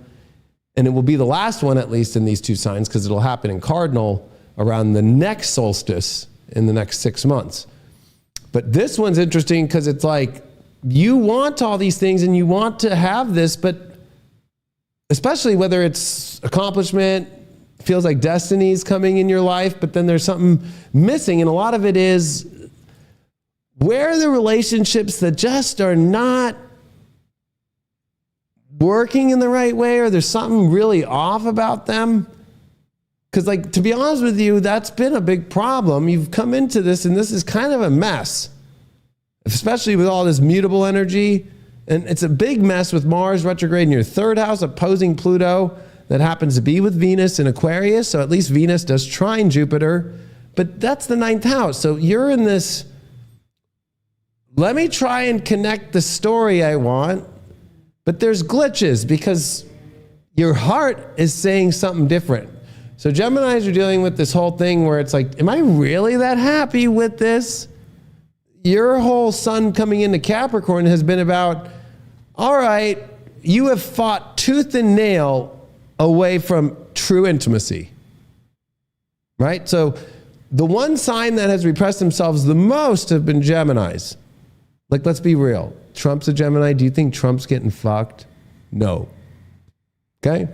and it will be the last one at least in these 2 signs, because it'll happen in Cardinal around the next solstice in the next 6 months. But this one's interesting because it's like, you want all these things and you want to have this, but especially whether it's accomplishment, feels like destiny's coming in your life, but then there's something missing. And a lot of it is, where are the relationships that just are not working in the right way, or there's something really off about them? Because, like, to be honest with you, that's been a big problem. You've come into this, and this is kind of a mess, especially with all this mutable energy. And it's a big mess with Mars retrograde in your 3rd house, opposing Pluto, that happens to be with Venus in Aquarius. So at least Venus does trine Jupiter, but that's the 9th house. So you're in this, let me try and connect the story I want, but there's glitches because your heart is saying something different. So Geminis are dealing with this whole thing where it's like, am I really that happy with this? Your whole sun coming into Capricorn has been about, all right, you have fought tooth and nail away from true intimacy, right? So the one sign that has repressed themselves the most have been Geminis. Like, let's be real. Trump's a Gemini. Do you think Trump's getting fucked? No. Okay?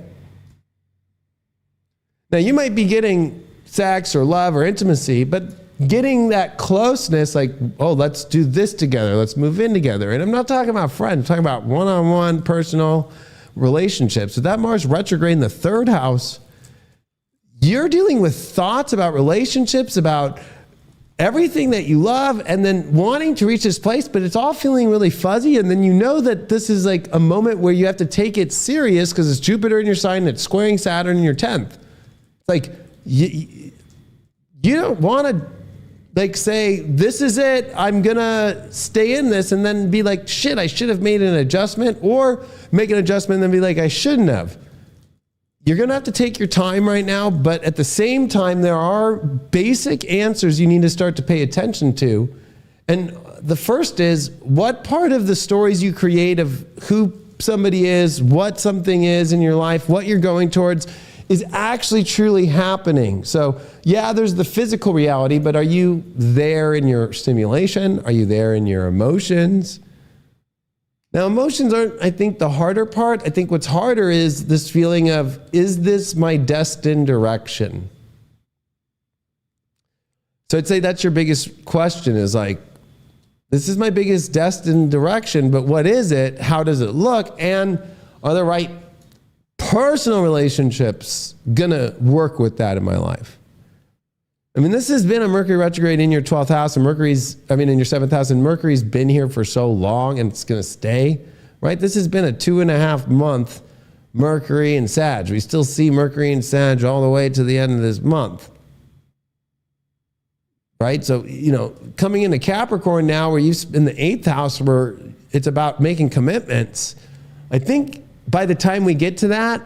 Now, you might be getting sex or love or intimacy, but getting that closeness, like, oh, let's do this together. Let's move in together. And I'm not talking about friends. I'm talking about one-on-one personal relationships. With that Mars retrograde in the 3rd house, you're dealing with thoughts about relationships, about everything that you love and then wanting to reach this place, but it's all feeling really fuzzy. And then you know that this is like a moment where you have to take it serious because it's Jupiter in your sign and it's squaring Saturn in your 10th. Like you don't want to like say, this is it, I'm gonna stay in this, and then be like, shit, I should have made an adjustment, or make an adjustment and then be like, I shouldn't have. You're gonna have to take your time right now, but at the same time, there are basic answers you need to start to pay attention to. And the first is, what part of the stories you create of who somebody is, what something is in your life, what you're going towards, is actually truly happening. So yeah, there's the physical reality, but are you there in your stimulation? Are you there in your emotions? Now, emotions aren't, I think, the harder part. I think what's harder is this feeling of, is this my destined direction? So I'd say that's your biggest question, is like, this is my biggest destined direction, but what is it? How does it look? And are the right personal relationships gonna work with that in my life? I mean, this has been a Mercury retrograde in your 12th house, and in your 7th house, and Mercury's been here for so long, and it's gonna stay, right? This has been a 2.5 month Mercury and Sag. We still see Mercury and Sag all the way to the end of this month, right? So, coming into Capricorn now, where you're in the 8th house, where it's about making commitments, I think by the time we get to that,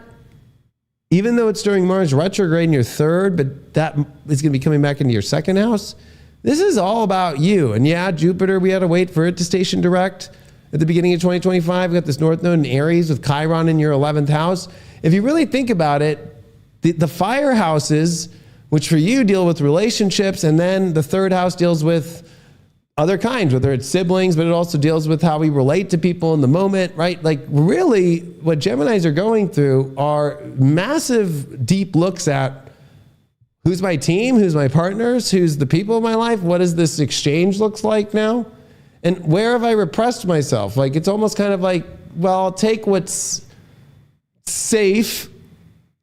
even though it's during Mars retrograde in your 3rd, but that is going to be coming back into your 2nd house, this is all about you. And yeah, Jupiter, we had to wait for it to station direct at the beginning of 2025. We got this North Node in Aries with Chiron in your 11th house. If you really think about it, the fire houses, which for you deal with relationships, and then the 3rd house deals with other kinds, whether it's siblings, but it also deals with how we relate to people in the moment, right? Like really what Geminis are going through are massive, deep looks at who's my team, who's my partners, who's the people in my life, what does this exchange looks like now? And where have I repressed myself? Like it's almost kind of like, well, I'll take what's safe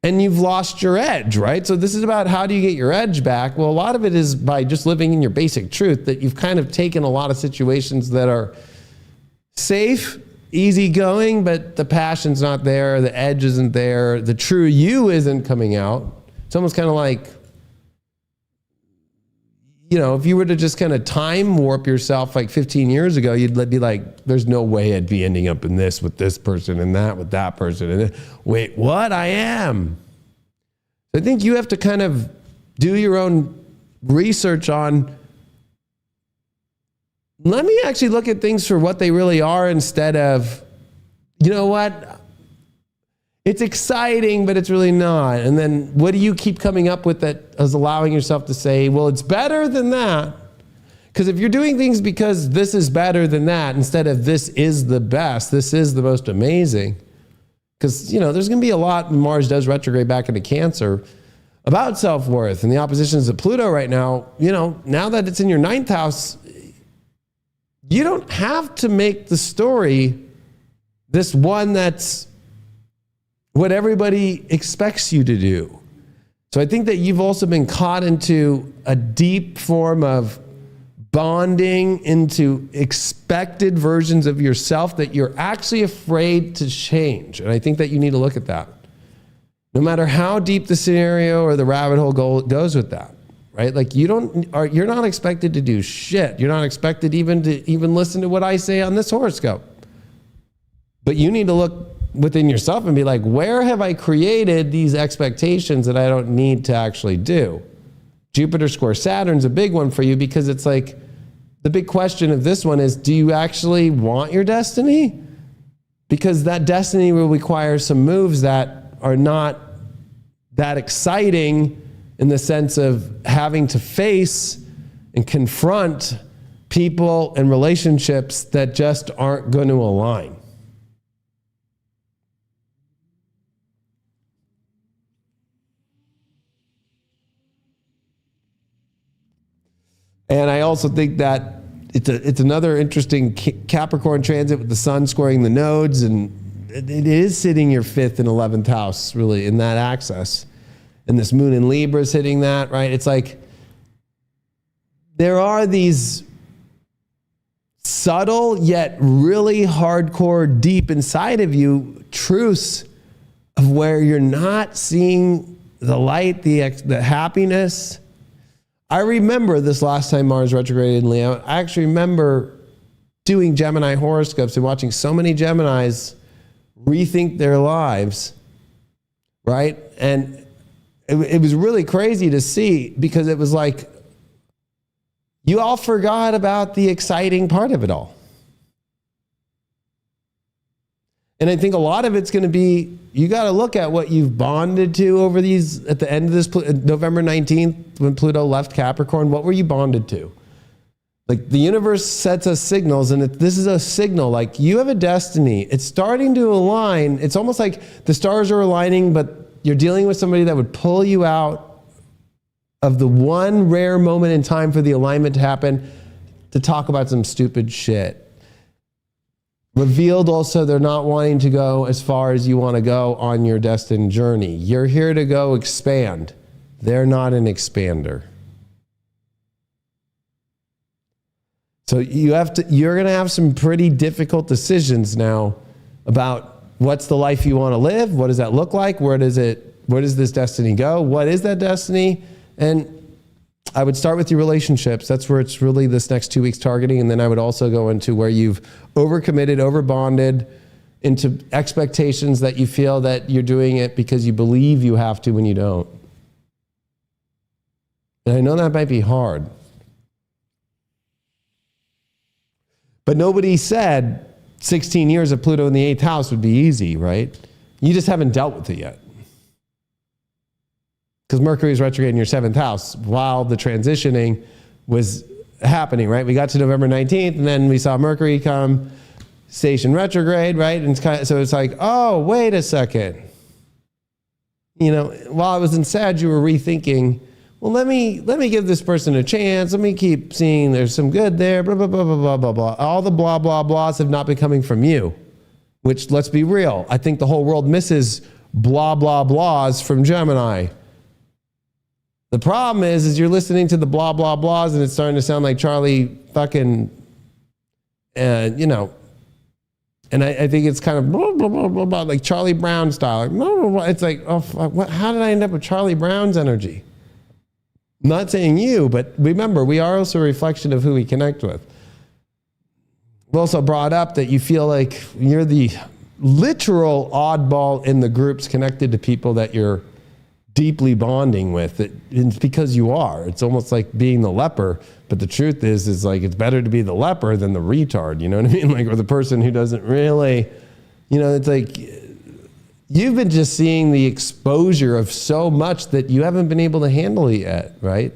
and you've lost your edge, right? So this is about how do you get your edge back? Well, a lot of it is by just living in your basic truth, that you've kind of taken a lot of situations that are safe, easygoing, but the passion's not there, the edge isn't there, the true you isn't coming out. It's almost kind of like, if you were to just kind of time warp yourself like 15 years ago, you'd be like, there's no way I'd be ending up in this with this person and that with that person. And wait, what? I am. I think you have to kind of do your own research on, let me actually look at things for what they really are instead of, you know what? It's exciting, but it's really not. And then what do you keep coming up with that is allowing yourself to say, well, it's better than that? Because if you're doing things because this is better than that, instead of this is the best, this is the most amazing. Because, there's going to be a lot when Mars does retrograde back into Cancer about self-worth, and the oppositions of Pluto right now, now that it's in your 9th house, you don't have to make the story this one that's what everybody expects you to do. So I think that you've also been caught into a deep form of bonding into expected versions of yourself that you're actually afraid to change. And I think that you need to look at that. No matter how deep the scenario or the rabbit hole goes with that, right? Like you're not expected to do shit. You're not expected even listen to what I say on this horoscope. But you need to look within yourself and be like, where have I created these expectations that I don't need to actually do? Jupiter square Saturn's a big one for you, because it's like, the big question of this one is, do you actually want your destiny? Because that destiny will require some moves that are not that exciting in the sense of having to face and confront people and relationships that just aren't going to align. And I also think that it's another interesting Capricorn transit with the sun squaring the nodes, and it is sitting your 5th and 11th house really in that axis. And this moon in Libra is hitting that, right? It's like, there are these subtle yet really hardcore deep inside of you truths of where you're not seeing the light, the happiness. I remember this last time Mars retrograded in Leo. I actually remember doing Gemini horoscopes and watching so many Geminis rethink their lives, right? And it was really crazy to see, because it was like, you all forgot about the exciting part of it all. And I think a lot of it's going to be, you got to look at what you've bonded to over these, at the end of this, November 19th, when Pluto left Capricorn, what were you bonded to? Like, the universe sets us signals, and this is a signal, like, you have a destiny. It's starting to align. It's almost like the stars are aligning, but you're dealing with somebody that would pull you out of the one rare moment in time for the alignment to happen, to talk about some stupid shit. Revealed also, they're not wanting to go as far as you want to go on your destined journey. You're here to go expand. They're not an expander. So you're going to have some pretty difficult decisions now about what's the life you want to live. What does that look like? Where does this destiny go? What is that destiny? And I would start with your relationships. That's where it's really this next 2 weeks targeting. And then I would also go into where you've overcommitted, overbonded, into expectations that you feel that you're doing it because you believe you have to when you don't. And I know that might be hard. But nobody said 16 years of Pluto in the 8th house would be easy, right? You just haven't dealt with it yet. Because Mercury is retrograde in your 7th house while the transitioning was happening, right? We got to November 19th, and then we saw Mercury come station retrograde, right? And so it's like, oh, wait a second. You know, while I was in Sag, you were rethinking, well, let me give this person a chance. Let me keep seeing there's some good there, blah, blah, blah, blah, blah, blah, blah. All the blah, blah, blahs have not been coming from you, which, let's be real, I think the whole world misses blah, blah, blahs from Gemini. The problem is you're listening to the blah, blah, blahs, and it's starting to sound like Charlie fucking, you know, and I think it's kind of blah, blah, blah, blah, blah, like Charlie Brown style. Like, blah, blah, blah. It's like, oh, fuck, how did I end up with Charlie Brown's energy? I'm not saying you, but remember, we are also a reflection of who we connect with. We also brought up that you feel like you're the literal oddball in the groups connected to people that you're deeply bonding with. It's because you are. It's almost like being the leper, but the truth is like, it's better to be the leper than the retard, you know what I mean? Like, or the person who doesn't really, you know, it's like, you've been just seeing the exposure of so much that you haven't been able to handle it yet, right?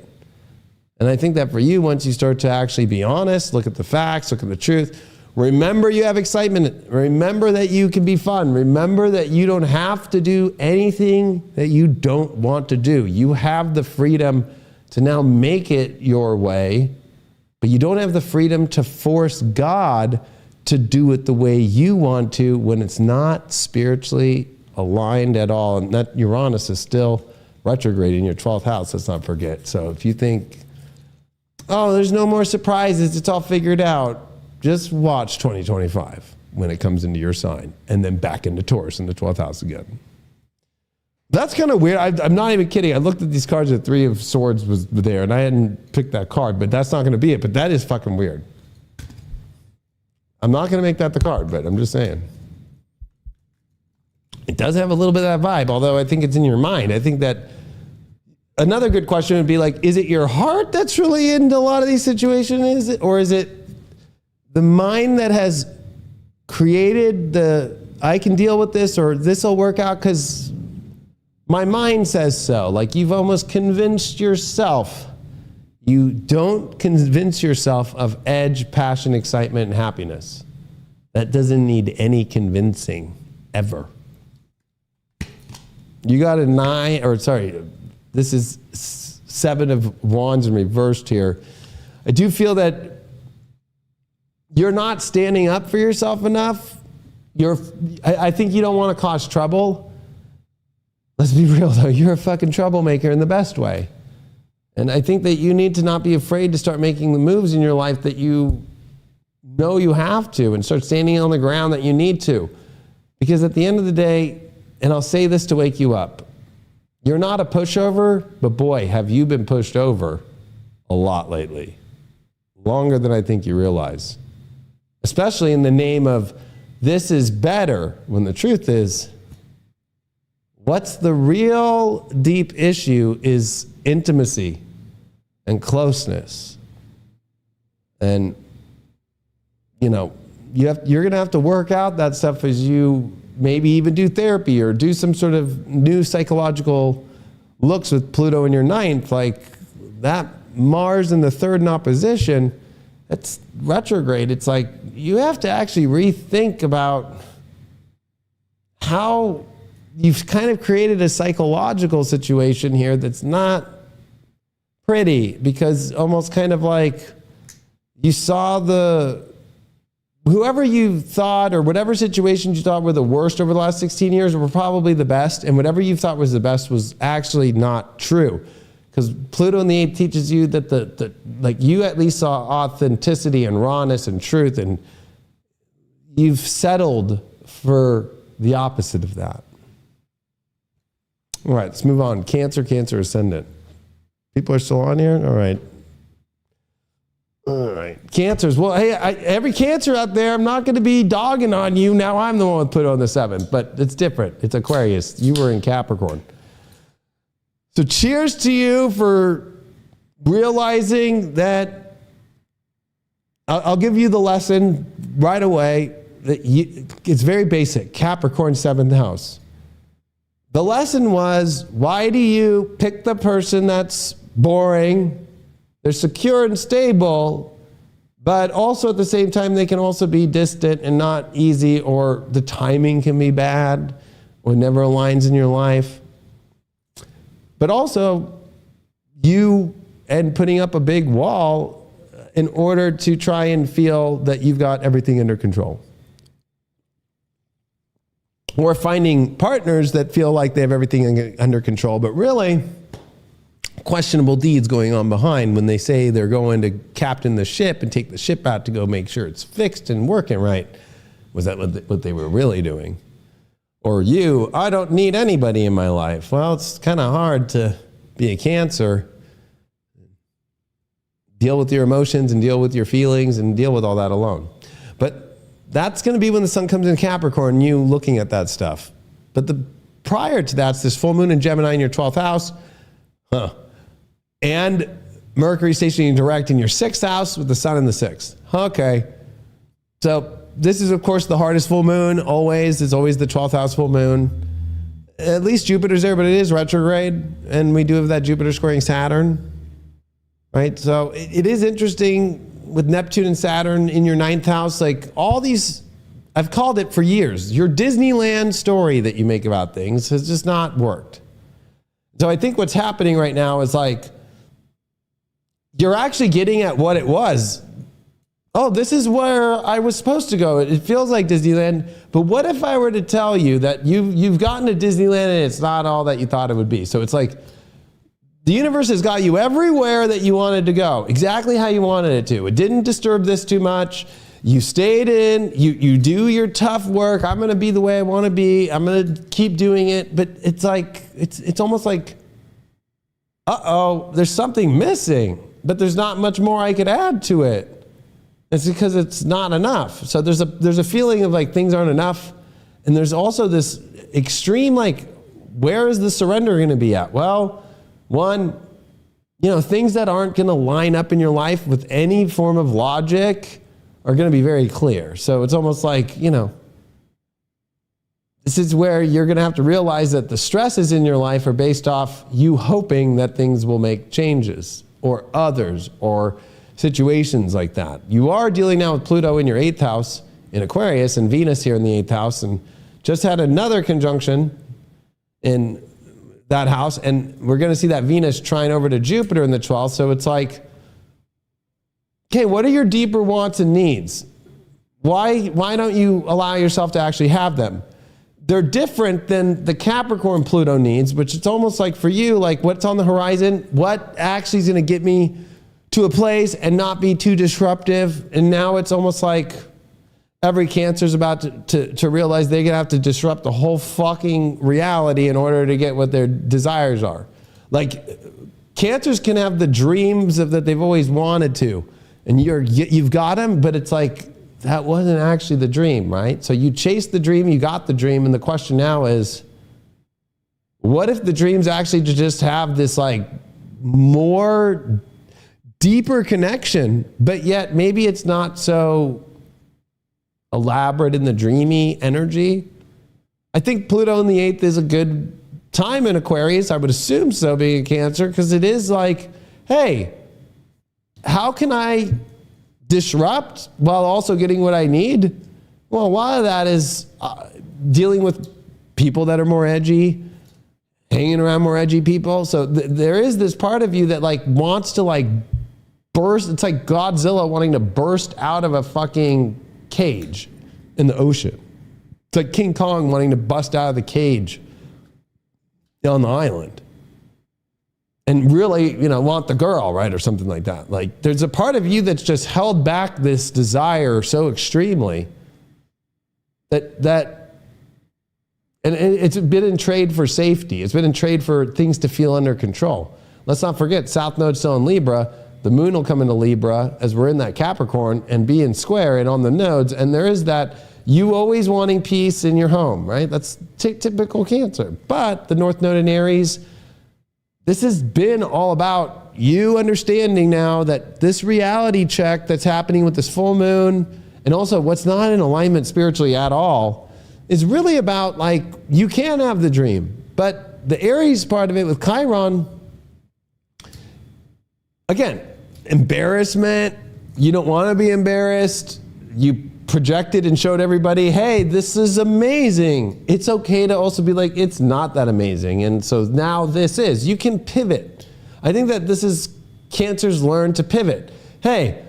And I think that for you, once you start to actually be honest, look at the facts, look at the truth, remember you have excitement. Remember that you can be fun. Remember that you don't have to do anything that you don't want to do. You have the freedom to now make it your way, but you don't have the freedom to force God to do it the way you want to when it's not spiritually aligned at all. And that Uranus is still retrograde in your 12th house, let's not forget. So if you think, oh, there's no more surprises, it's all figured out, just watch 2025 when it comes into your sign, and then back into Taurus in the 12th house again. That's kind of weird. I'm not even kidding. I looked at these cards, the 3 of Swords was there, and I hadn't picked that card, but that's not going to be it. But that is fucking weird. I'm not going to make that the card, but I'm just saying. It does have a little bit of that vibe, although I think it's in your mind. I think that another good question would be like, is it your heart that's really into a lot of these situations? Or is it the mind that has created I can deal with this, or this will work out because my mind says so? Like, you've almost convinced yourself. You don't convince yourself of edge, passion, excitement, and happiness. That doesn't need any convincing, ever. You got a 9, or sorry, this is 7 of Wands in reversed here. I do feel that you're not standing up for yourself enough. I think you don't want to cause trouble. Let's be real though, you're a fucking troublemaker in the best way. And I think that you need to not be afraid to start making the moves in your life that you know you have to, and start standing on the ground that you need to. Because at the end of the day, and I'll say this to wake you up, you're not a pushover, but boy, have you been pushed over a lot lately. Longer than I think you realize. Especially in the name of this is better, when the truth is, what's the real deep issue is intimacy and closeness. And, you're going to have to work out that stuff as you maybe even do therapy or do some sort of new psychological looks with Pluto in your ninth. Like that Mars in the third in opposition, that's retrograde. It's like you have to actually rethink about how you've kind of created a psychological situation here that's not pretty, because almost kind of like you saw whoever you thought or whatever situations you thought were the worst over the last 16 years were probably the best, and whatever you thought was the best was actually not true. Because Pluto in the 8th teaches you that like you at least saw authenticity and rawness and truth, and you've settled for the opposite of that. All right, let's move on. Cancer ascendant. People are still on here? All right. All right. Cancers. Well, hey, every Cancer out there, I'm not going to be dogging on you. Now I'm the one with Pluto on the 7th, but it's different. It's Aquarius. You were in Capricorn. So cheers to you for realizing that. I'll give you the lesson right away. It's very basic. Capricorn, 7th house. The lesson was, why do you pick the person that's boring? They're secure and stable, but also at the same time, they can also be distant and not easy, or the timing can be bad, or never aligns in your life. But also, you and putting up a big wall in order to try and feel that you've got everything under control. Or finding partners that feel like they have everything under control, but really questionable deeds going on behind when they say they're going to captain the ship and take the ship out to go make sure it's fixed and working right. Was that what they were really doing? Or I don't need anybody in my life. Well, it's kind of hard to be a Cancer, deal with your emotions and deal with your feelings and deal with all that alone. But that's going to be when the sun comes in Capricorn, you looking at that stuff. But prior to that's this full moon in Gemini in your 12th house. And Mercury stationing direct in your 6th house with the sun in the 6th. Okay. So this is, of course, the hardest full moon always. It's always the 12th house full moon. At least Jupiter's there, but it is retrograde. And we do have that Jupiter squaring Saturn. Right? So it is interesting with Neptune and Saturn in your 9th house. Like all these, I've called it for years, your Disneyland story that you make about things has just not worked. So I think what's happening right now is like, you're actually getting at what it was. Oh, this is where I was supposed to go. It feels like Disneyland, but what if I were to tell you that you've gotten to Disneyland and it's not all that you thought it would be? So it's like, the universe has got you everywhere that you wanted to go, exactly how you wanted it to. It didn't disturb this too much. You stayed in, you do your tough work. I'm going to be the way I want to be. I'm going to keep doing it. But it's like, it's almost like, there's something missing, but there's not much more I could add to it. It's because it's not enough. So there's a feeling of like things aren't enough. And there's also this extreme, like, where is the surrender going to be at? Well, one, things that aren't going to line up in your life with any form of logic are going to be very clear. So it's almost like, this is where you're going to have to realize that the stresses in your life are based off you hoping that things will make changes, or others, or situations like that. You are dealing now with Pluto in your 8th house in Aquarius and Venus here in the 8th house, and just had another conjunction in that house, and we're going to see that Venus trine over to Jupiter in the 12th. So it's like, okay, what are your deeper wants and needs? Why don't you allow yourself to actually have them? they're different than the Capricorn Pluto needs, which it's almost like for you, like what's on the horizon, what actually is going to get me to a place and not be too disruptive. And now it's almost like every Cancer's about to realize they're going to have to disrupt the whole fucking reality in order to get what their desires are. Like Cancers can have the dreams that they've always wanted to, and you've got them, but it's like, that wasn't actually the dream, right? So you chased the dream, you got the dream, and the question now is, what if the dreams actually to just have this like more deeper connection, but yet maybe it's not so elaborate in the dreamy energy? I think Pluto in the 8th is a good time in Aquarius. I would assume so, being a Cancer, because it is like, hey, how can I disrupt while also getting what I need? Well, a lot of that is dealing with people that are more edgy, hanging around more edgy people. So there is this part of you that like wants to like burst. It's like Godzilla wanting to burst out of a fucking cage in the ocean. It's like King Kong wanting to bust out of the cage on the island and really, want the girl, right? Or something like that. Like there's a part of you that's just held back this desire so extremely that and it's been in trade for safety. It's been in trade for things to feel under control. Let's not forget, South Node's still in Libra. The moon will come into Libra as we're in that Capricorn and be in square and on the nodes. And there is that you always wanting peace in your home, right? That's typical Cancer. But the North Node in Aries, this has been all about you understanding now that this reality check that's happening with this full moon and also what's not in alignment spiritually at all is really about like, you can have the dream, but the Aries part of it with Chiron, again, embarrassment. You don't want to be embarrassed. You projected and showed everybody, hey, this is amazing. It's okay to also be like, it's not that amazing. And so now this is, you can pivot. I think that this is Cancers learn to pivot. Hey,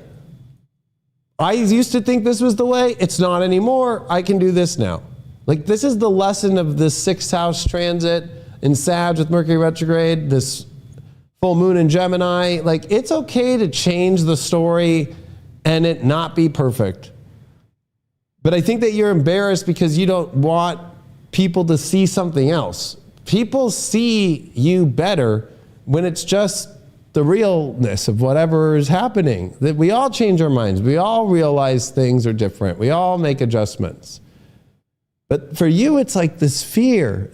I used to think this was the way. It's not anymore. I can do this now. Like this is the lesson of this 6th house transit in Sag with Mercury retrograde, this full moon in Gemini. Like it's okay to change the story and it not be perfect. But I think that you're embarrassed because you don't want people to see something else. People see you better when it's just the realness of whatever is happening. That we all change our minds. We all realize things are different. We all make adjustments. But for you, it's like this fear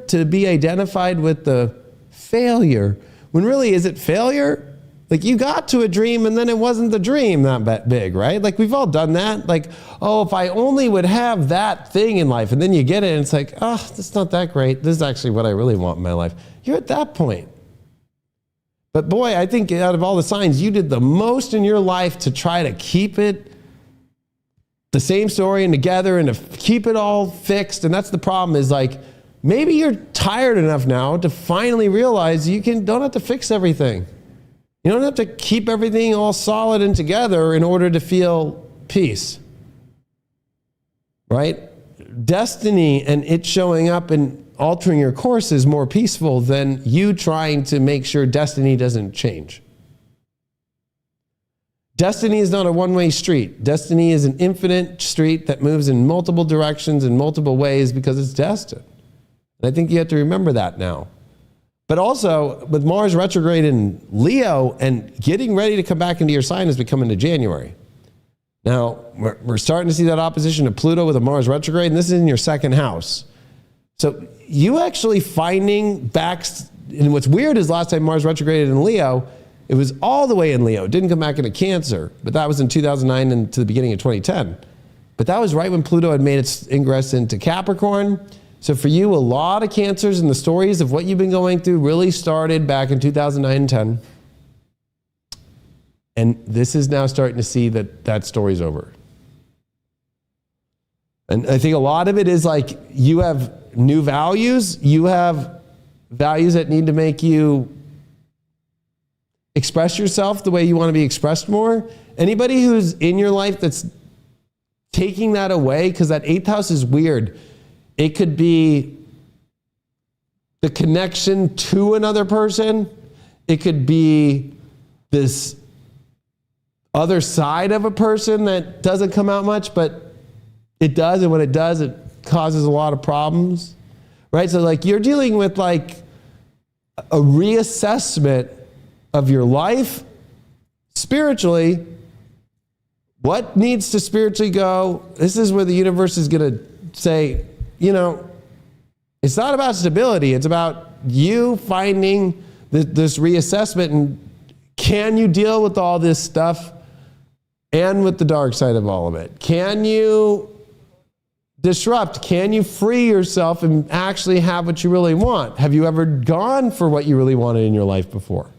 to be identified with the failure. When really, is it failure? Like you got to a dream and then it wasn't the dream that big, right? Like we've all done that. Like, oh, if I only would have that thing in life, and then you get it and it's like, oh, that's not that great. This is actually what I really want in my life. You're at that point. But boy, I think out of all the signs, you did the most in your life to try to keep it the same story and together and to keep it all fixed. And that's the problem is like, maybe you're tired enough now to finally realize you don't have to fix everything. You don't have to keep everything all solid and together in order to feel peace, right? Destiny and it showing up and altering your course is more peaceful than you trying to make sure destiny doesn't change. Destiny is not a one-way street. Destiny is an infinite street that moves in multiple directions in multiple ways because it's destined. And I think you have to remember that now. But also, with Mars retrograde in Leo and getting ready to come back into your sign as we come into January. Now, we're starting to see that opposition to Pluto with a Mars retrograde, and this is in your 2nd house. So you actually finding back, and what's weird is last time Mars retrograded in Leo, it was all the way in Leo. It didn't come back into Cancer, but that was in 2009 and to the beginning of 2010. But that was right when Pluto had made its ingress into Capricorn. So for you, a lot of Cancers and the stories of what you've been going through really started back in 2009 and 10. And this is now starting to see that story's over. And I think a lot of it is like you have new values. You have values that need to make you express yourself the way you want to be expressed more. Anybody who's in your life that's taking that away, because that 8th house is weird. It could be the connection to another person. It could be this other side of a person that doesn't come out much, but it does. And when it does, it causes a lot of problems, right? So like you're dealing with like a reassessment of your life spiritually. What needs to spiritually go? This is where the universe is going to say, you know, it's not about stability. It's about you finding this reassessment, and can you deal with all this stuff and with the dark side of all of it? Can you disrupt? Can you free yourself and actually have what you really want? Have you ever gone for what you really wanted in your life before?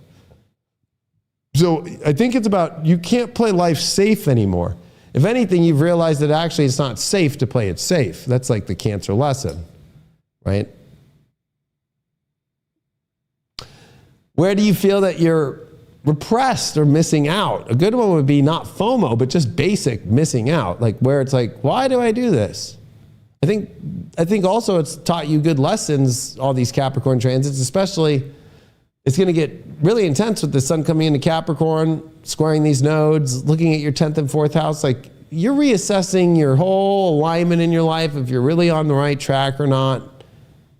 So I think it's about, you can't play life safe anymore. If anything, you've realized that actually it's not safe to play it safe. That's like the Cancer lesson, right? Where do you feel that you're repressed or missing out? A good one would be not FOMO, but just basic missing out. Like where it's like, why do I do this? I think also it's taught you good lessons, all these Capricorn transits, especially it's going to get really intense with the sun coming into Capricorn, squaring these nodes, looking at your 10th and 4th house. Like you're reassessing your whole alignment in your life, if you're really on the right track or not.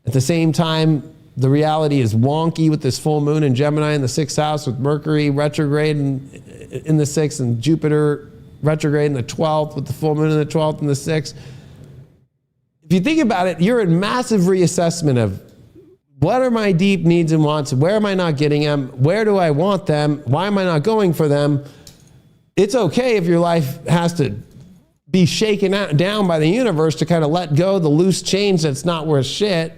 At the same time, the reality is wonky with this full moon in Gemini in the 6th house, with Mercury retrograde in the 6th and Jupiter retrograde in the 12th, with the full moon in the 12th and the 6th. If you think about it, you're in massive reassessment of what are my deep needs and wants? Where am I not getting them? Where do I want them? Why am I not going for them? It's okay if your life has to be shaken down by the universe to kind of let go the loose change that's not worth shit.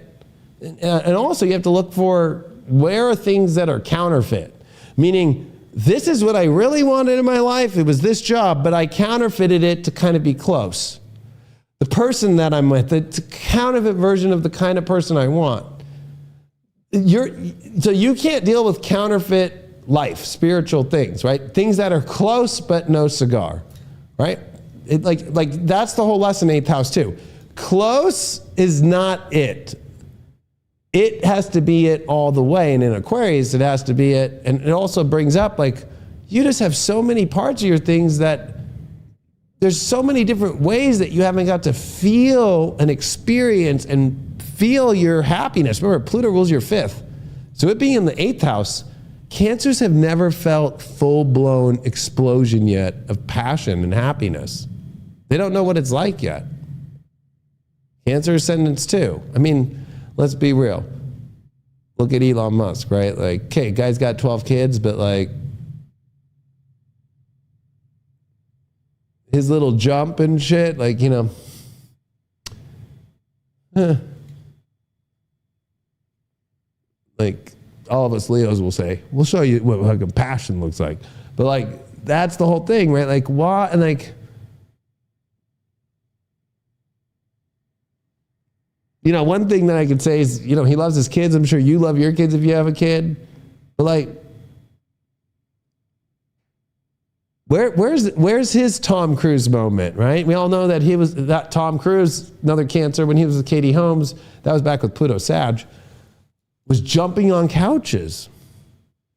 And also you have to look for where are things that are counterfeit. Meaning, this is what I really wanted in my life. It was this job, but I counterfeited it to kind of be close. The person that I'm with, it's a counterfeit version of the kind of person I want. So you can't deal with counterfeit life, spiritual things, right? Things that are close but no cigar, right? Like that's the whole lesson, 8th house too. Close is not it. It has to be it all the way. And in Aquarius, it has to be it. And it also brings up like, you just have so many parts of your things that there's so many different ways that you haven't got to feel and experience and feel your happiness. Remember, Pluto rules your 5th. So it being in the 8th house, Cancers have never felt full-blown explosion yet of passion and happiness. They don't know what it's like yet. Cancer ascendants too. I mean, let's be real. Look at Elon Musk, right? Like, okay, guy's got 12 kids, but like, his little jump and shit, like, you know, like all of us Leos will say, we'll show you what compassion looks like. But like, that's the whole thing, right? Like, why? And like, you know, one thing that I could say is, you know, he loves his kids. I'm sure you love your kids if you have a kid. But like, where's his Tom Cruise moment, right? We all know that he was that Tom Cruise, another Cancer, when he was with Katie Holmes, that was back with Pluto Sag, was jumping on couches.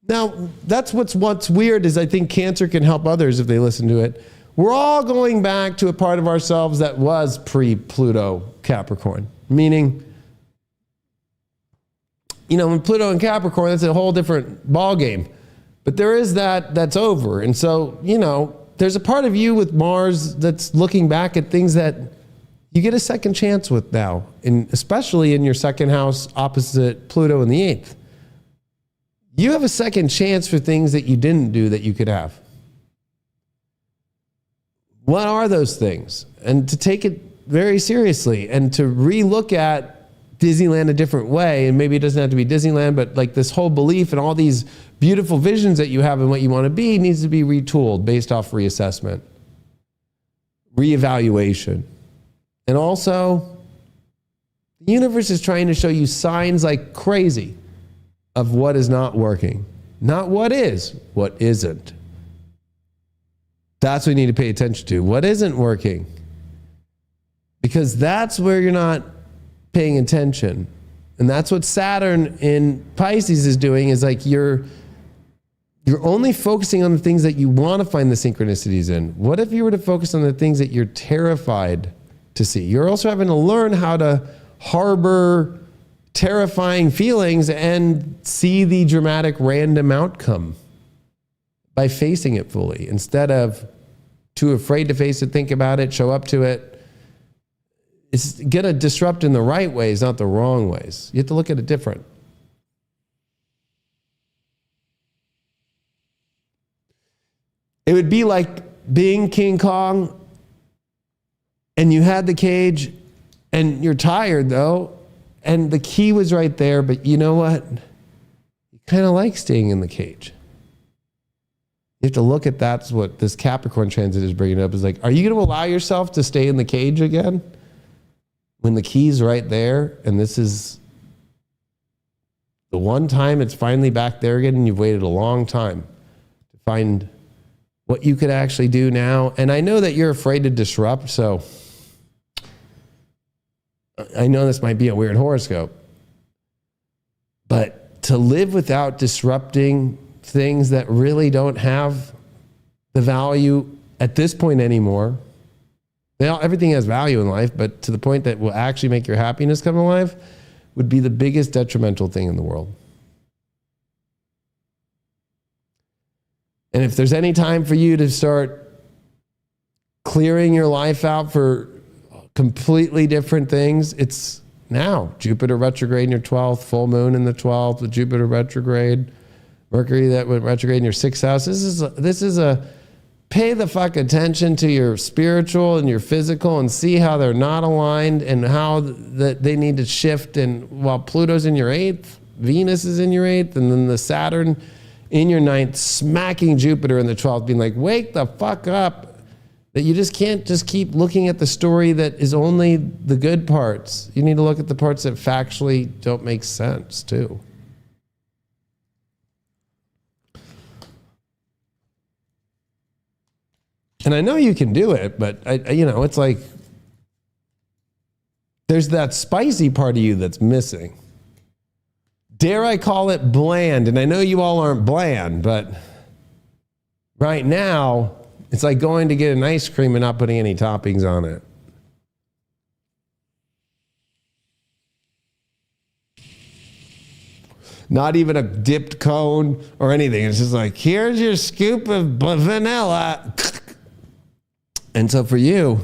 Now, that's what's weird is I think Cancer can help others if they listen to it. We're all going back to a part of ourselves that was pre-Pluto Capricorn, meaning, you know, when Pluto and Capricorn, that's a whole different ball game. But there is that's over. And so, you know, there's a part of you with Mars that's looking back at things that you get a second chance with now, and especially in your 2nd house opposite Pluto in the 8th. You have a second chance for things that you didn't do that you could have. What are those things? And to take it very seriously and to relook at Disneyland a different way, and maybe it doesn't have to be Disneyland, but like this whole belief and all these beautiful visions that you have and what you want to be needs to be retooled based off reassessment, reevaluation. And also, the universe is trying to show you signs like crazy of what is not working. Not what is, what isn't. That's what we need to pay attention to. What isn't working? Because that's where you're not paying attention. And that's what Saturn in Pisces is doing, is like you're only focusing on the things that you want to find the synchronicities in. What if you were to focus on the things that you're terrified to see? You're also having to learn how to harbor terrifying feelings and see the dramatic random outcome by facing it fully, instead of too afraid to face it, think about it, show up to it. It's going to disrupt in the right ways, not the wrong ways. You have to look at it different. It would be like being King Kong and you had the cage and you're tired though, and the key was right there, but you know what? You kind of like staying in the cage. You have to look at that's what this Capricorn transit is bringing up, is like, are you going to allow yourself to stay in the cage again? When the key's right there, and this is the one time it's finally back there again, and you've waited a long time to find what you could actually do now. And I know that you're afraid to disrupt, so I know this might be a weird horoscope, but to live without disrupting things that really don't have the value at this point anymore. Everything has value in life, but to the point that will actually make your happiness come alive would be the biggest detrimental thing in the world. And if there's any time for you to start clearing your life out for completely different things, it's now. Jupiter retrograde in your 12th, full moon in the 12th, the Jupiter retrograde, Mercury that went retrograde in your 6th house. This is a pay the fuck attention to your spiritual and your physical and see how they're not aligned and how that they need to shift. And while Pluto's in your 8th, Venus is in your 8th, and then the Saturn in your 9th, smacking Jupiter in the 12th, being like, wake the fuck up. That you just can't just keep looking at the story that is only the good parts. You need to look at the parts that factually don't make sense too. And I know you can do it, but it's like there's that spicy part of you that's missing. Dare I call it bland? And I know you all aren't bland, but right now it's like going to get an ice cream and not putting any toppings on it. Not even a dipped cone or anything. It's just like, here's your scoop of vanilla. And so for you,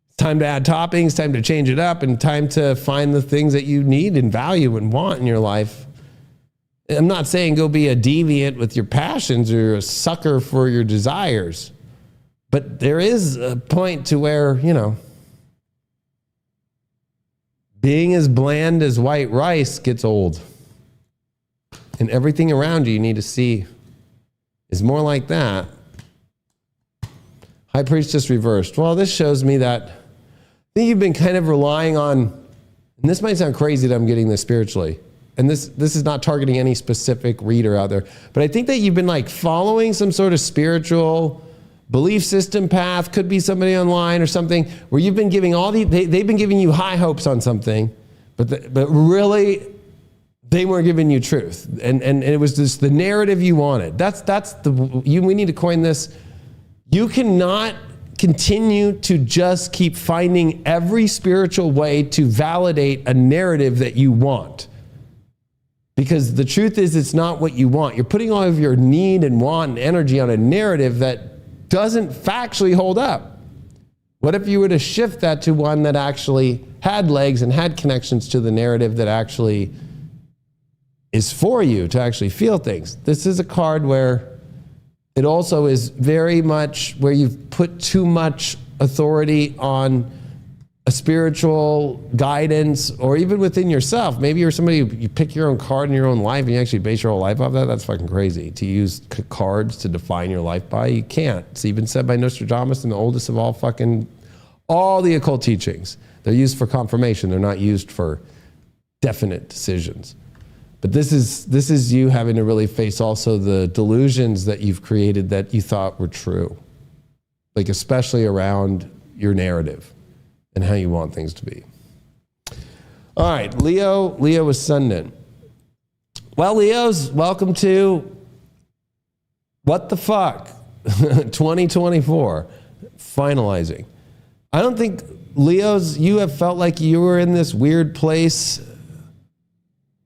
it's time to add toppings, time to change it up, and time to find the things that you need and value and want in your life. I'm not saying go be a deviant with your passions or a sucker for your desires, but there is a point to where, being as bland as white rice gets old. And everything around you need to see is more like that. High Priestess reversed. Well, this shows me that I think you've been kind of relying on, and this might sound crazy that I'm getting this spiritually, and this is not targeting any specific reader out there, but I think that you've been like following some sort of spiritual belief system path, could be somebody online or something, where you've been giving they've been giving you high hopes on something, but really they weren't giving you truth. And it was just the narrative you wanted. We need to coin this. You cannot continue to just keep finding every spiritual way to validate a narrative that you want. Because the truth is, it's not what you want. You're putting all of your need and want and energy on a narrative that doesn't factually hold up. What if you were to shift that to one that actually had legs and had connections to the narrative that actually is for you to actually feel things? This is a card where it also is very much where you've put too much authority on a spiritual guidance, or even within yourself. Maybe you're somebody, you pick your own card in your own life and you actually base your whole life off that. That's fucking crazy. To use cards to define your life by, you can't. It's even said by Nostradamus, and the oldest of all the occult teachings. They're used for confirmation. They're not used for definite decisions. But this is you having to really face also the delusions that you've created that you thought were true. Like especially around your narrative and how you want things to be. All right, Leo ascendant. Well, Leos, welcome to what the fuck 2024 finalizing. I don't think Leos, you have felt like you were in this weird place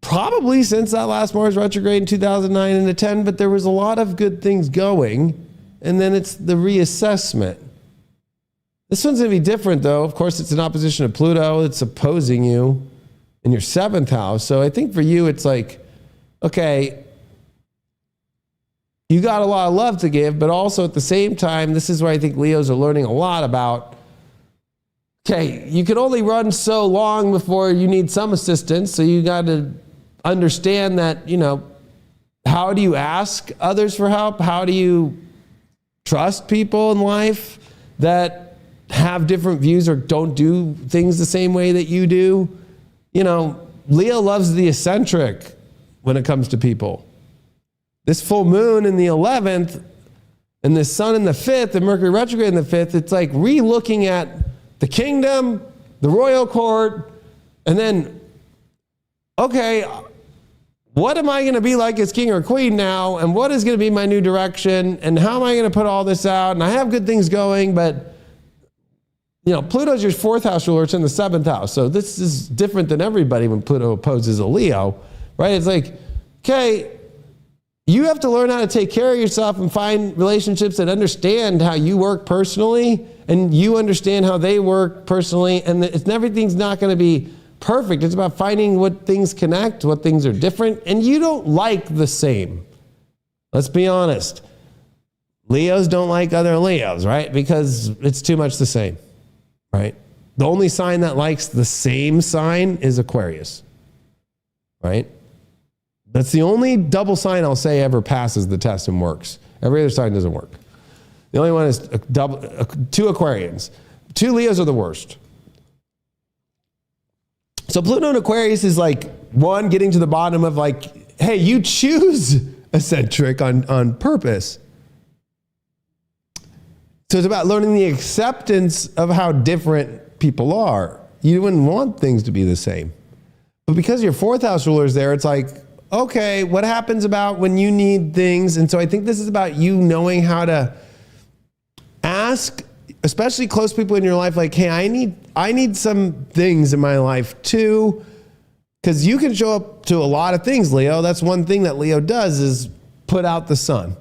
probably since that last Mars retrograde in 2009 and 10, but there was a lot of good things going, and then it's the reassessment. This one's going to be different, though. Of course, it's in opposition to Pluto. It's opposing you in your 7th house. So I think for you, it's like, okay, you got a lot of love to give, but also at the same time, this is where I think Leos are learning a lot about, okay, you can only run so long before you need some assistance. So you got to understand that, how do you ask others for help? How do you trust people in life that have different views or don't do things the same way that you do? Leo loves the eccentric when it comes to people. This full moon in the 11th and the sun in the 5th and Mercury retrograde in the 5th, it's like re-looking at the kingdom, the royal court, and then, okay, what am I going to be like as king or queen now? And what is going to be my new direction? And how am I going to put all this out? And I have good things going, but Pluto's your 4th house ruler. It's in the 7th house. So this is different than everybody when Pluto opposes a Leo, right? It's like, okay, you have to learn how to take care of yourself and find relationships that understand how you work personally and you understand how they work personally. And everything's not going to be perfect. It's about finding what things connect, what things are different. And you don't like the same. Let's be honest. Leos don't like other Leos, right? Because it's too much the same, right? The only sign that likes the same sign is Aquarius, right? That's the only double sign I'll say ever passes the test and works. Every other sign doesn't work. The only one is 2 Aquarians. 2 Leos are the worst. So Pluto and Aquarius is like, one, getting to the bottom of like, hey, you choose eccentric on purpose. So it's about learning the acceptance of how different people are. You wouldn't want things to be the same. But because your 4th house ruler is there, it's like, okay, what happens about when you need things? And so I think this is about you knowing how to ask, especially close people in your life, like, hey, I need some things in my life too. Because you can show up to a lot of things, Leo. That's one thing that Leo does is put out the sun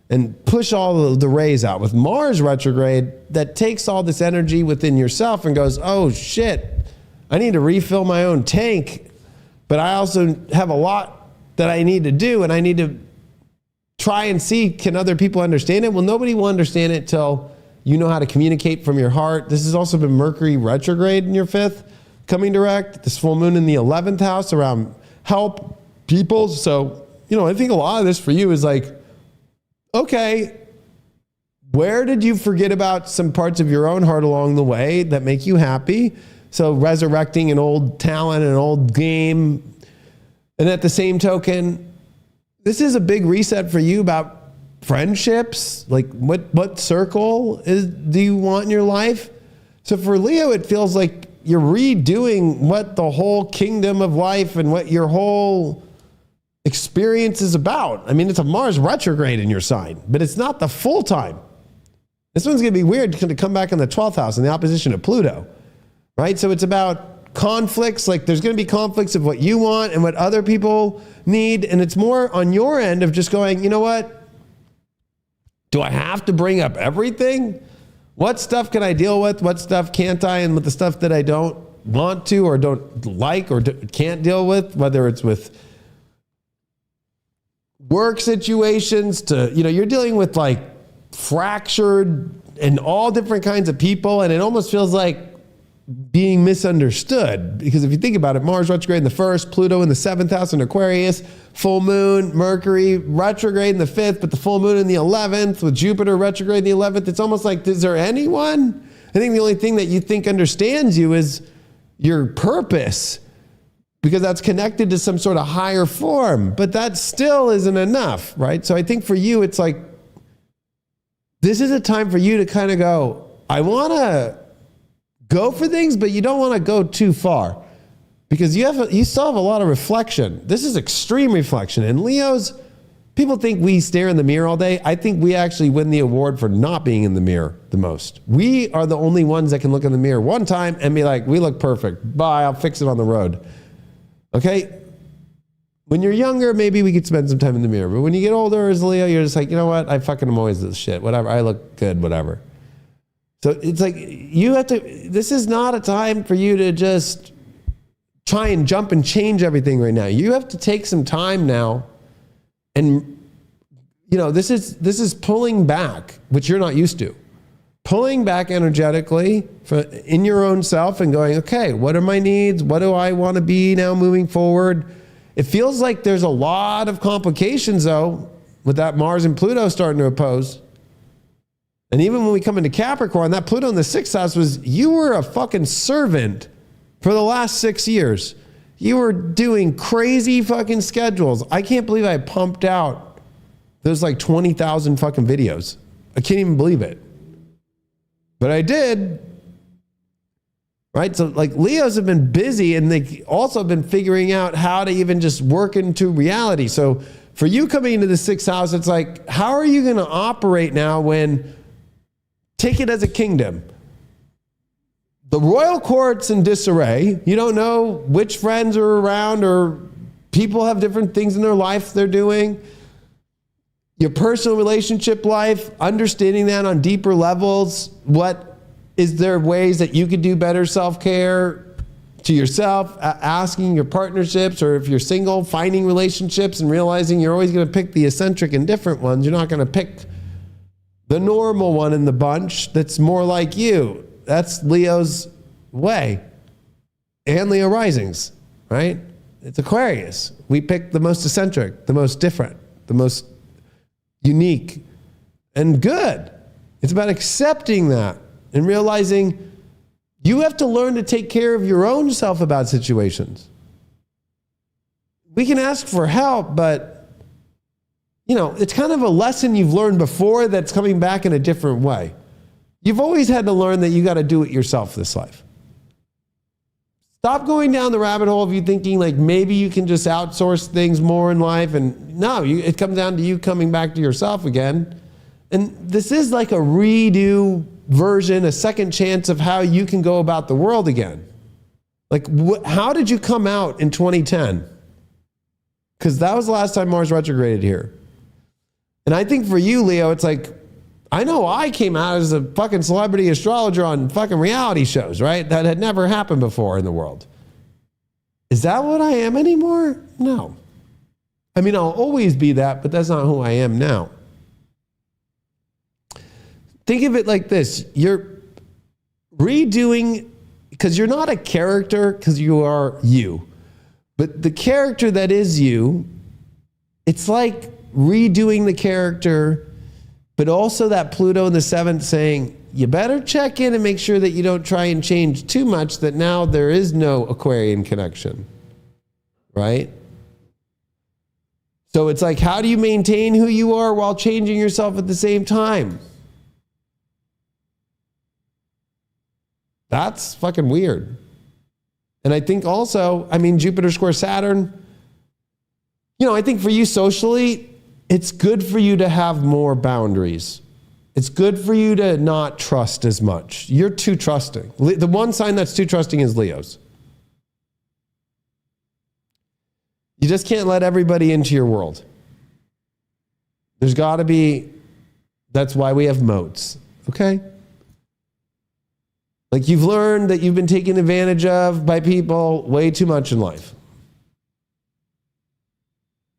and push all the rays out. With Mars retrograde, that takes all this energy within yourself and goes, oh shit, I need to refill my own tank, but I also have a lot that I need to do, and I need to try and see, can other people understand it? Well, nobody will understand it till you know how to communicate from your heart. This has also been Mercury retrograde in your 5th, coming direct. This full moon in the 11th house around help people. So, I think a lot of this for you is like, okay, where did you forget about some parts of your own heart along the way that make you happy? So resurrecting an old talent, an old game. And at the same token, this is a big reset for you about friendships. Like what circle do you want in your life? So for Leo, it feels like you're redoing what the whole kingdom of life and what your whole experience is about. I mean, it's a Mars retrograde in your sign, but it's not the full time. This one's going to be weird. It's going to come back in the 12th house in the opposition to Pluto, right? So it's about conflicts, like there's going to be conflicts of what you want and what other people need. And it's more on your end of just going, you know what? Do I have to bring up everything? What stuff can I deal with? What stuff can't I? And with the stuff that I don't want to or don't like or can't deal with, whether it's with work situations to, you're dealing with like fractured and all different kinds of people. And it almost feels like being misunderstood, because if you think about it, Mars retrograde in the 1st, Pluto in the 7th house in Aquarius, full moon, Mercury retrograde in the 5th, but the full moon in the 11th with Jupiter retrograde in the 11th. It's almost like, is there anyone? I think the only thing that you think understands you is your purpose, because that's connected to some sort of higher form, but that still isn't enough, right? So I think for you, it's like, this is a time for you to kind of go, I want to go for things, but you don't want to go too far. because you still have a lot of reflection. This is extreme reflection. And Leos, people think we stare in the mirror all day. I think we actually win the award for not being in the mirror the most. We are the only ones that can look in the mirror one time and be like, we look perfect. Bye, I'll fix it on the road. Okay? When you're younger, maybe we could spend some time in the mirror. But when you get older as a Leo, you're just like, you know what? I fucking am always this shit. Whatever. I look good, whatever. So it's like, this is not a time for you to just try and jump and change everything right now. You have to take some time now. And, this is pulling back, which you're not used to. Pulling back energetically in your own self and going, okay, what are my needs? What do I want to be now moving forward? It feels like there's a lot of complications, though, with that Mars and Pluto starting to oppose. And even when we come into Capricorn, that Pluto in the 6th house you were a fucking servant for the last 6 years. You were doing crazy fucking schedules. I can't believe I pumped out those like 20,000 fucking videos. I can't even believe it. But I did. Right? So like Leos have been busy, and they also been figuring out how to even just work into reality. So for you coming into the 6th house, it's like, how are you going to operate now when, take it as a kingdom, the royal court's in disarray. You don't know which friends are around, or people have different things in their life they're doing. Your personal relationship life, understanding that on deeper levels. Is there ways that you could do better self-care to yourself, asking your partnerships, or if you're single, finding relationships and realizing you're always going to pick the eccentric and different ones. You're not going to pick the normal one in the bunch that's more like you. That's Leo's way. And Leo risings, right? It's Aquarius. We pick the most eccentric, the most different, the most unique and good. It's about accepting that and realizing you have to learn to take care of your own self about situations. We can ask for help, but it's kind of a lesson you've learned before that's coming back in a different way. You've always had to learn that you got to do it yourself this life. Stop going down the rabbit hole of you thinking like maybe you can just outsource things more in life. And no, it comes down to you coming back to yourself again. And this is like a redo version, a second chance of how you can go about the world again. Like, how did you come out in 2010? Because that was the last time Mars retrograded here. And I think for you, Leo, it's like, I know I came out as a fucking celebrity astrologer on fucking reality shows, right? That had never happened before in the world. Is that what I am anymore? No. I mean, I'll always be that, but that's not who I am now. Think of it like this. You're redoing, because you're not a character, because you are you. But the character that is you, it's like redoing the character, but also that Pluto in the 7th saying, you better check in and make sure that you don't try and change too much, that now there is no Aquarian connection, right? So it's like, how do you maintain who you are while changing yourself at the same time? That's fucking weird. And I think also, Jupiter square Saturn, I think for you socially, it's good for you to have more boundaries. It's good for you to not trust as much. You're too trusting. The one sign that's too trusting is Leos. You just can't let everybody into your world. There's got to be, that's why we have moats, okay? Like, you've learned that you've been taken advantage of by people way too much in life.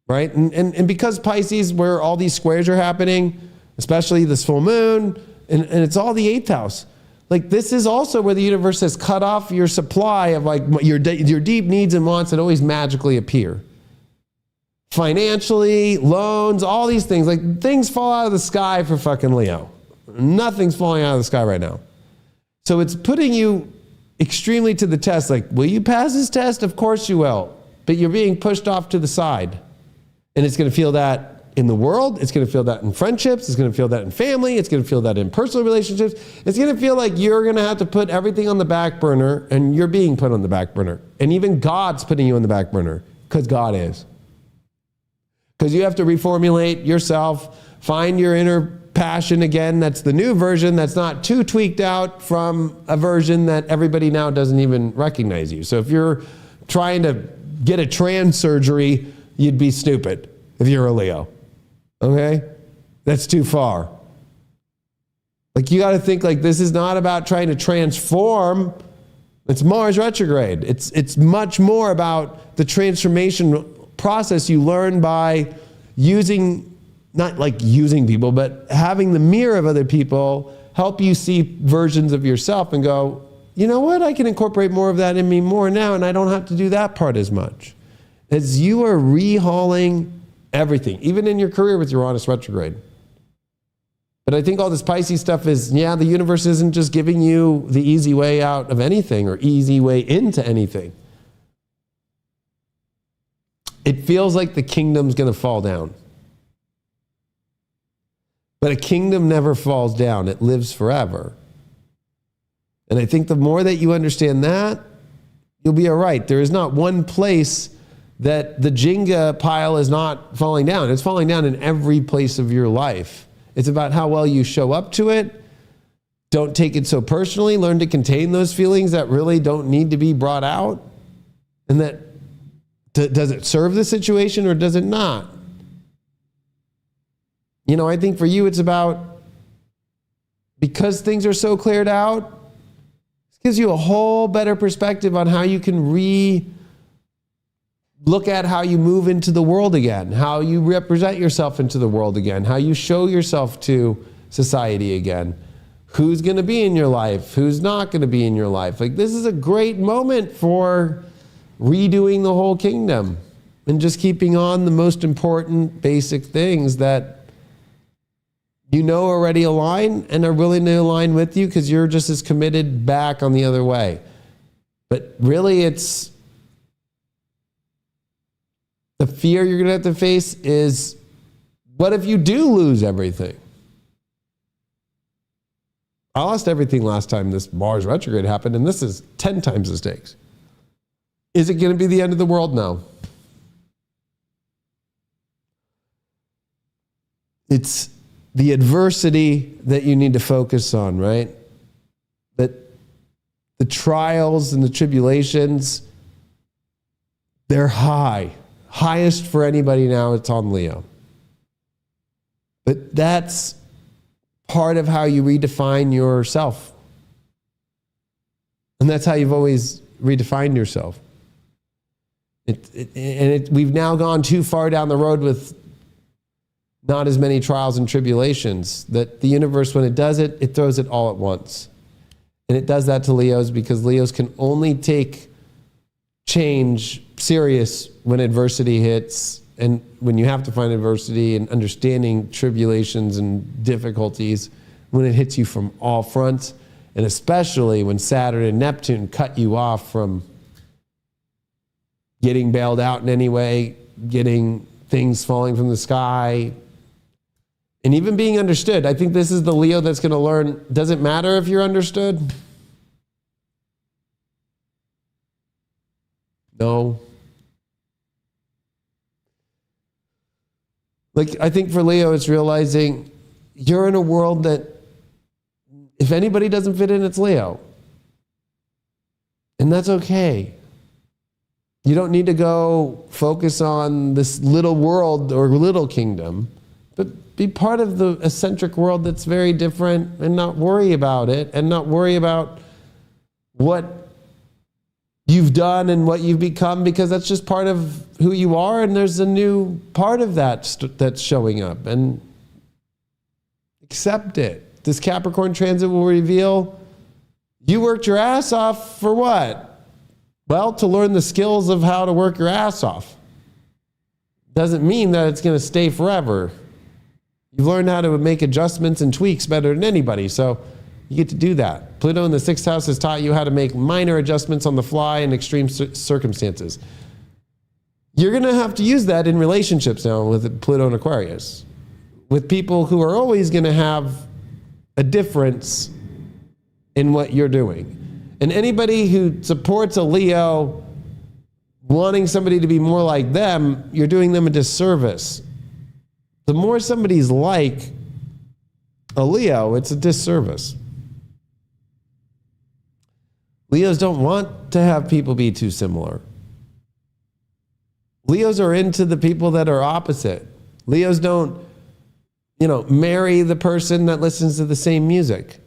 Right? And because Pisces, where all these squares are happening, especially this full moon, and it's all the 8th house. Like, this is also where the universe has cut off your supply of like your deep needs and wants that always magically appear. Financially, loans, all these things. Like, things fall out of the sky for fucking Leo. Nothing's falling out of the sky right now. So it's putting you extremely to the test. Like, will you pass this test? Of course you will. But you're being pushed off to the side. And it's going to feel that in the world. It's going to feel that in friendships. It's going to feel that in family. It's going to feel that in personal relationships. It's going to feel like you're going to have to put everything on the back burner, and you're being put on the back burner. And even God's putting you on the back burner, because God is. Because you have to reformulate yourself, find your inner passion again. That's the new version that's not too tweaked out from a version that everybody now doesn't even recognize you. So if you're trying to get a trans surgery, you'd be stupid if you're a Leo. Okay? That's too far. Like, you got to think like this is not about trying to transform. It's Mars retrograde. It's much more about the transformation process you learn by using, not like using people, but having the mirror of other people help you see versions of yourself and go, you know what? I can incorporate more of that in me more now, and I don't have to do that part as much. As you are rehauling everything, even in your career with Uranus retrograde. But I think all this Pisces stuff is, the universe isn't just giving you the easy way out of anything or easy way into anything. It feels like the kingdom's going to fall down. But a kingdom never falls down. It lives forever. And I think the more that you understand that, you'll be all right. There is not one place that the Jenga pile is not falling down. It's falling down in every place of your life. It's about how well you show up to it. Don't take it so personally. Learn to contain those feelings that really don't need to be brought out. And that, does it serve the situation or does it not? I think for you it's about, because things are so cleared out, it gives you a whole better perspective on how you can look at how you move into the world again, how you represent yourself into the world again, how you show yourself to society again, who's going to be in your life, who's not going to be in your life. Like, this is a great moment for redoing the whole kingdom and just keeping on the most important basic things that already align and are willing to align with you, because you're just as committed back on the other way. But really, it's the fear you're going to have to face is, what if you do lose everything? I lost everything last time this Mars retrograde happened, and this is 10 times the stakes. Is it going to be the end of the world? No. It's the adversity that you need to focus on, right? That the trials and the tribulations, they're highest for anybody now. It's on Leo. But that's part of how you redefine yourself. And that's how you've always redefined yourself. We've now gone too far down the road with not as many trials and tribulations, that the universe, when it does it, it throws it all at once. And it does that to Leos because Leos can only take change serious when adversity hits, and when you have to find adversity and understanding tribulations and difficulties when it hits you from all fronts, and especially when Saturn and Neptune cut you off from getting bailed out in any way, getting things falling from the sky, and even being understood. I think this is the Leo that's going to learn, doesn't matter if you're understood. No. Like, I think for Leo, it's realizing you're in a world that if anybody doesn't fit in, it's Leo. And that's okay. You don't need to go focus on this little world or little kingdom, but be part of the eccentric world that's very different, and not worry about it, and not worry about what you've done and what you've become, because that's just part of who you are, and there's a new part of that that's showing up, and accept it. This Capricorn transit will reveal you worked your ass off for what? Well, to learn the skills of how to work your ass off. Doesn't mean that it's going to stay forever. You've learned how to make adjustments and tweaks better than anybody, so you get to do that. Pluto in the 6th house has taught you how to make minor adjustments on the fly in extreme circumstances. You're going to have to use that in relationships now with Pluto and Aquarius, with people who are always going to have a difference in what you're doing. And anybody who supports a Leo wanting somebody to be more like them, you're doing them a disservice. The more somebody's like a Leo, it's a disservice. Leos don't want to have people be too similar. Leos are into the people that are opposite. Leos don't, marry the person that listens to the same music.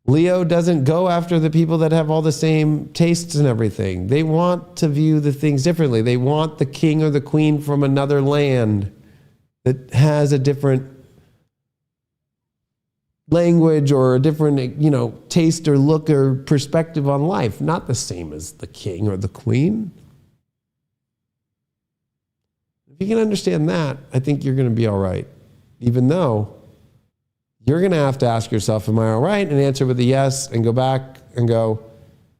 Leo doesn't go after the people that have all the same tastes and everything. They want to view the things differently. They want the king or the queen from another land that has a different language or a different, taste or look or perspective on life. Not the same as the king or the queen. If you can understand that, I think you're going to be all right. Even though you're going to have to ask yourself, am I all right? And answer with a yes and go back and go,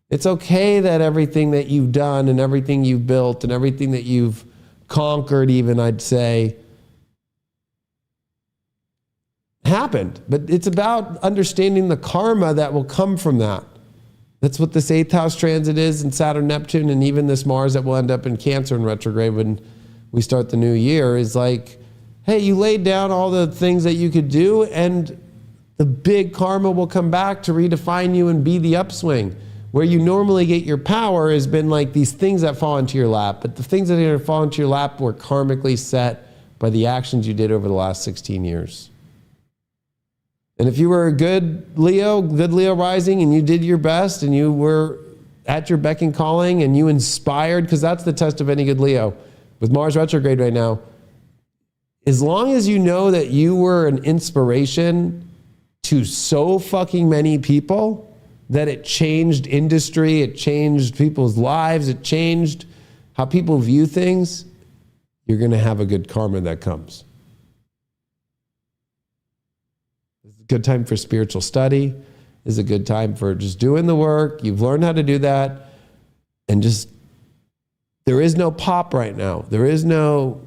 it's okay that everything that you've done and everything you've built and everything that you've conquered, even I'd say, happened. But it's about understanding the karma that will come from that. That's what this 8th house transit is in Saturn, Neptune, and even this Mars that will end up in Cancer in retrograde when we start the new year is like, hey, you laid down all the things that you could do, and the big karma will come back to redefine you and be the upswing. Where you normally get your power has been like these things that fall into your lap, but the things that are going to fall into your lap were karmically set by the actions you did over the last 16 years. And if you were a good Leo rising, and you did your best, and you were at your beck and calling, and you inspired, because that's the test of any good Leo. With Mars retrograde right now, as long as you know that you were an inspiration to so fucking many people that it changed industry, it changed people's lives, it changed how people view things, you're going to have a good karma that comes. It's a good time for spiritual study. It's a good time for just doing the work. You've learned how to do that. And just, there is no pop right now. There is no,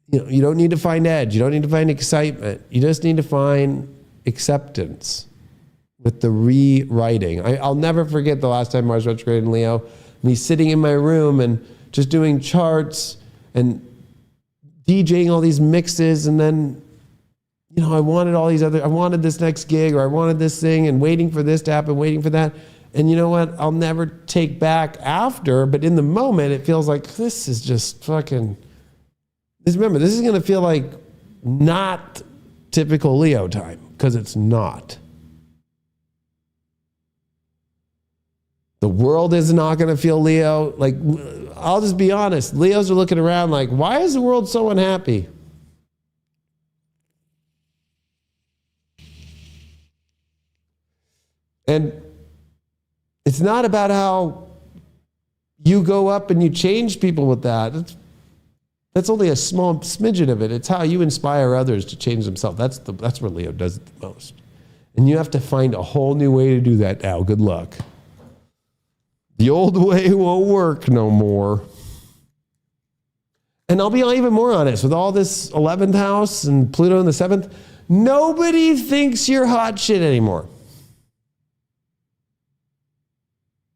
you don't need to find edge. You don't need to find excitement. You just need to find acceptance with the rewriting. I'll never forget the last time Mars retrograde in Leo, me sitting in my room and just doing charts and DJing all these mixes, and then, I wanted this next gig, or I wanted this thing, and waiting for this to happen, waiting for that. And you know what? I'll never take back after, but in the moment, it feels like this is just fucking... Remember, this is going to feel like not typical Leo time, because it's not. The world is not going to feel Leo. Like, I'll just be honest. Leos are looking around like, why is the world so unhappy? And it's not about how you go up and you change people with that. That's only a small smidgen of it. It's how you inspire others to change themselves. That's where Leo does it the most. And you have to find a whole new way to do that now. Good luck. The old way won't work no more. And I'll be even more honest, with all this 11th house and Pluto in the 7th, nobody thinks you're hot shit anymore.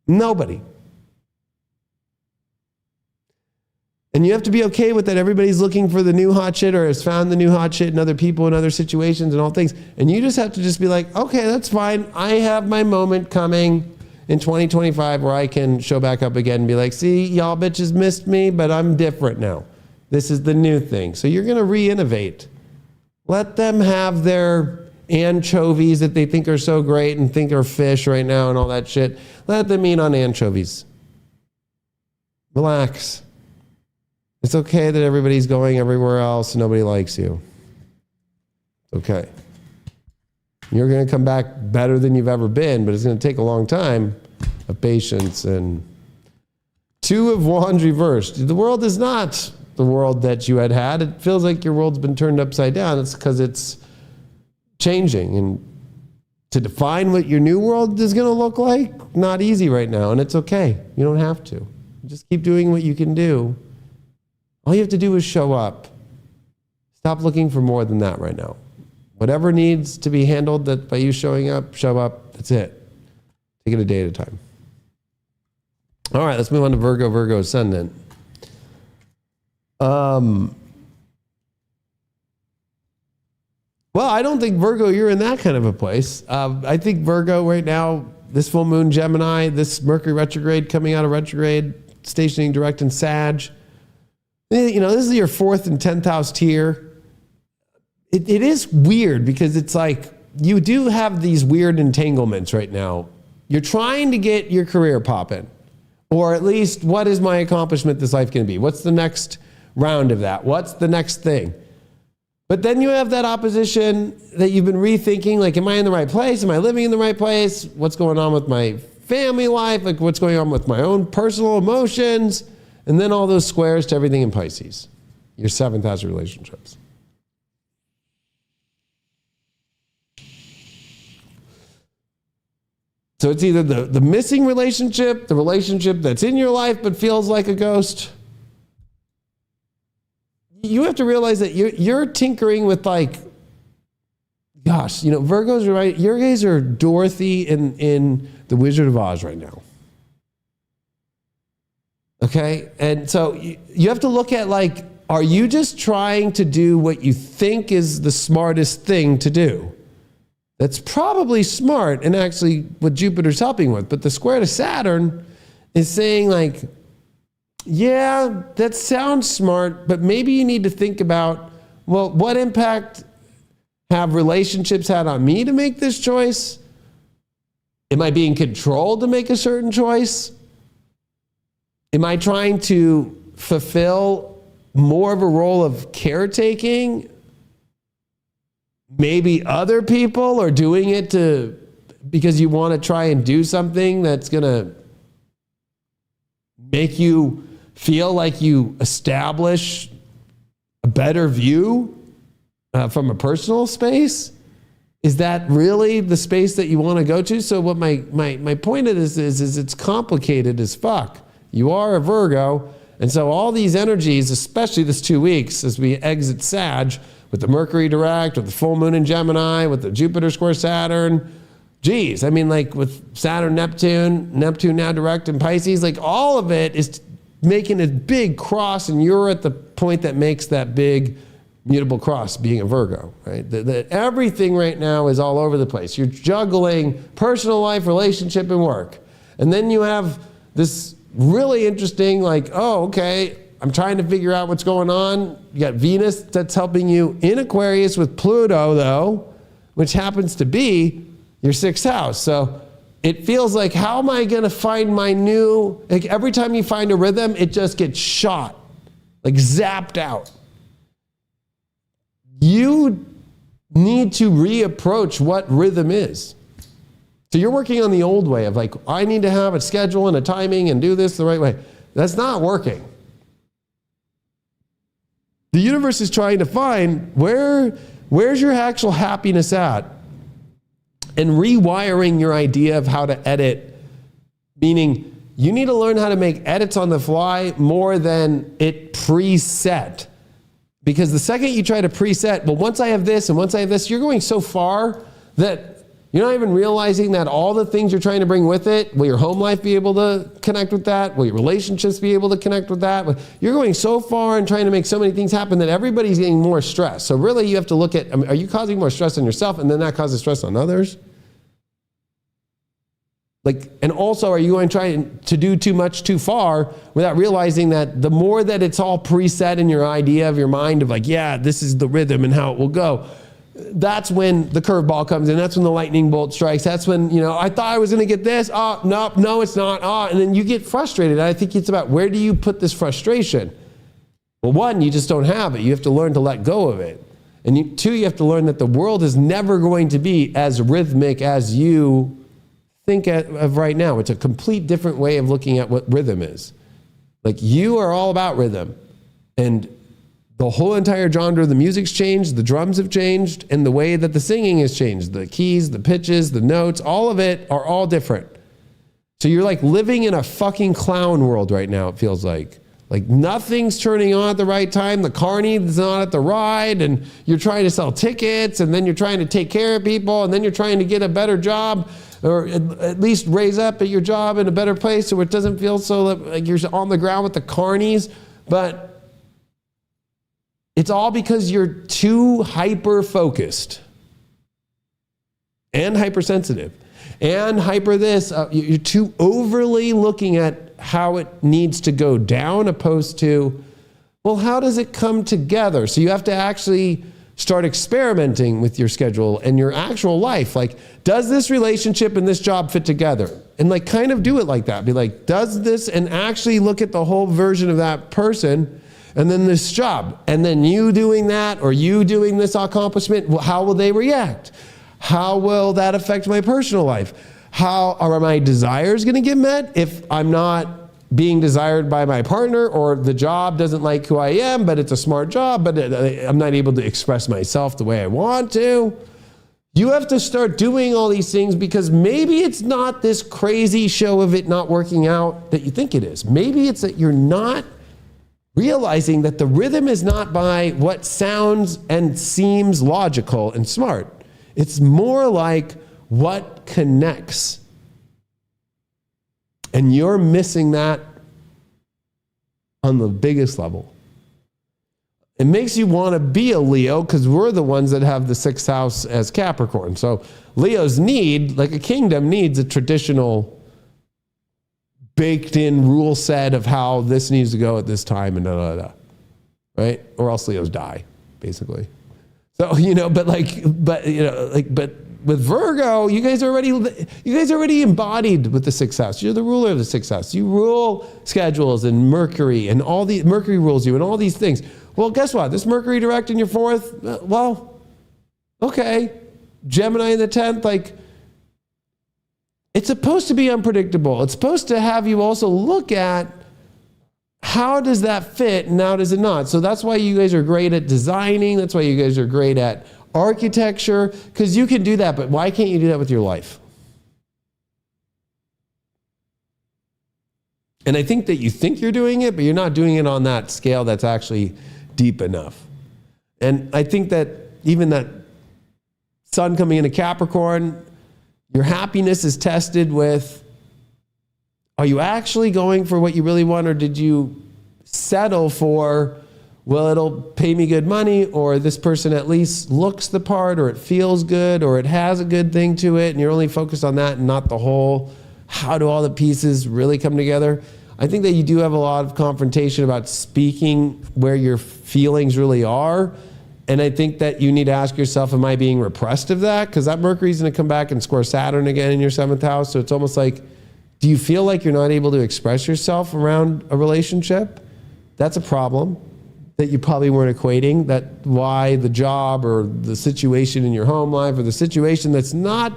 Nobody. And you have to be okay with that. Everybody's looking for the new hot shit, or has found the new hot shit in other people and other situations and all things. And you just have to just be like, okay, that's fine. I have my moment coming in 2025 where I can show back up again and be like, see, y'all bitches missed me, but I'm different now. This is the new thing. So you're going to re-innovate. Let them have their anchovies that they think are so great and think are fish right now and all that shit. Let them eat on anchovies. Relax. It's okay that everybody's going everywhere else and nobody likes you. It's okay. You're going to come back better than you've ever been, but it's going to take a long time of patience. And 2 of Wands reversed. The world is not the world that you had had. It feels like your world's been turned upside down. It's because it's changing. And to define what your new world is going to look like, not easy right now. And it's okay. You don't have to. Just keep doing what you can do. All you have to do is show up. Stop looking for more than that right now. Whatever needs to be handled that by you showing up, show up. That's it. Take it a day at a time. All right, let's move on to Virgo ascendant. Well, I don't think Virgo, you're in that kind of a place. I think Virgo right now, this full moon Gemini, this Mercury retrograde coming out of retrograde, stationing direct in Sag. You know, this is your 4th and 10th house tier. It is weird because it's like you do have these weird entanglements right now. You're trying to get your career popping, or at least what is my accomplishment this life going to be? What's the next round of that? What's the next thing? But then you have that opposition that you've been rethinking, like, am I in the right place? Am I living in the right place? What's going on with my family life? Like, what's going on with my own personal emotions? And then all those squares to everything in Pisces, your 7th house of relationships. So it's either the missing relationship, the relationship that's in your life but feels like a ghost. You have to realize that you're tinkering with, like, gosh, you know, Virgos are right. Your guys are Dorothy in The Wizard of Oz right now. Okay? And so you have to look at, like, are you just trying to do what you think is the smartest thing to do? That's probably smart and actually what Jupiter's helping with. But the square to Saturn is saying, like, yeah, that sounds smart, but maybe you need to think about, well, what impact have relationships had on me to make this choice? Am I being controlled to make a certain choice? Am I trying to fulfill more of a role of caretaking? Maybe other people are doing it because you want to try and do something that's going to make you feel like you establish a better view from a personal space. Is that really the space that you want to go to? So what my point of this is it's complicated as fuck. You are a Virgo, and so all these energies, especially this 2 weeks as we exit Sag, with the Mercury direct, with the full moon in Gemini, with the Jupiter square Saturn. Geez, I mean, like with Saturn, Neptune now direct in Pisces, like all of it is making a big cross, and you're at the point that makes that big mutable cross, being a Virgo, right? Everything right now is all over the place. You're juggling personal life, relationship, and work. And then you have this really interesting, like, oh, okay, I'm trying to figure out what's going on. You got Venus that's helping you in Aquarius with Pluto, though, which happens to be your 6th house. So it feels like, how am I going to find my new, like every time you find a rhythm, it just gets shot, like zapped out. You need to reapproach what rhythm is. So you're working on the old way of, like, I need to have a schedule and a timing and do this the right way. That's not working. The universe is trying to find where's your actual happiness at, and rewiring your idea of how to edit, meaning you need to learn how to make edits on the fly more than it preset. Because the second you try to preset, well, once I have this and once I have this, you're going so far that you're not even realizing that all the things you're trying to bring with it, will your home life be able to connect with that? Will your relationships be able to connect with that? You're going so far and trying to make so many things happen that everybody's getting more stress. So really you have to look at, are you causing more stress on yourself, and then that causes stress on others? Like, and also, are you going to try to do too much too far without realizing that the more that it's all preset in your idea of your mind of, like, yeah, this is the rhythm and how it will go, that's when the curveball comes in. That's when the lightning bolt strikes. That's when, you know, I thought I was going to get this. Oh, no, it's not. Oh, and then you get frustrated. I think it's about, where do you put this frustration? Well, one, you just don't have it. You have to learn to let go of it. And two, you have to learn that the world is never going to be as rhythmic as you think of right now. It's a complete different way of looking at what rhythm is. Like, you are all about rhythm. And the whole entire genre of the music's changed, the drums have changed, and the way that the singing has changed. The keys, the pitches, the notes, all of it are all different. So you're like living in a fucking clown world right now, it feels like. Like nothing's turning on at the right time. The carny's not at the ride, and you're trying to sell tickets, and then you're trying to take care of people, and then you're trying to get a better job, or at least raise up at your job in a better place so it doesn't feel so like you're on the ground with the carnies. But it's all because you're too hyper-focused and hypersensitive and hyper this. You're too overly looking at how it needs to go down opposed to, well, how does it come together? So you have to actually start experimenting with your schedule and your actual life. Like, does this relationship and this job fit together? And like kind of do it like that. Be like, does this, and actually look at the whole version of that person and then this job. And then you doing that or you doing this accomplishment, how will they react? How will that affect my personal life? How are my desires going to get met if I'm not being desired by my partner, or the job doesn't like who I am, but it's a smart job, but I'm not able to express myself the way I want to? You have to start doing all these things because maybe it's not this crazy show of it not working out that you think it is. Maybe it's that you're not realizing that the rhythm is not by what sounds and seems logical and smart. It's more like what connects. And you're missing that on the biggest level. It makes you want to be a Leo because we're the ones that have the 6th house as Capricorn. So Leos need, like a kingdom needs a traditional baked in rule set of how this needs to go at this time and right? Or else Leos die, basically. So, but with Virgo, you guys are already embodied with the 6th house. You're the ruler of the 6th house. You rule schedules and Mercury, and Mercury rules you and all these things. Well, guess what? This Mercury direct in your 4th, well, okay. Gemini in the 10th, like, it's supposed to be unpredictable. It's supposed to have you also look at how does that fit and how does it not? So that's why you guys are great at designing. That's why you guys are great at architecture, because you can do that, but why can't you do that with your life? And I think that you think you're doing it, but you're not doing it on that scale that's actually deep enough. And I think that even that sun coming into Capricorn, your happiness is tested with, are you actually going for what you really want, or did you settle for, well, it'll pay me good money, or this person at least looks the part, or it feels good, or it has a good thing to it, and you're only focused on that and not the whole, how do all the pieces really come together? I think that you do have a lot of confrontation about speaking where your feelings really are, and I think that you need to ask yourself, am I being repressed of that? Because that Mercury's going to come back and square Saturn again in your 7th house, so it's almost like, do you feel like you're not able to express yourself around a relationship? That's a problem that you probably weren't equating, that why the job or the situation in your home life or the situation that's not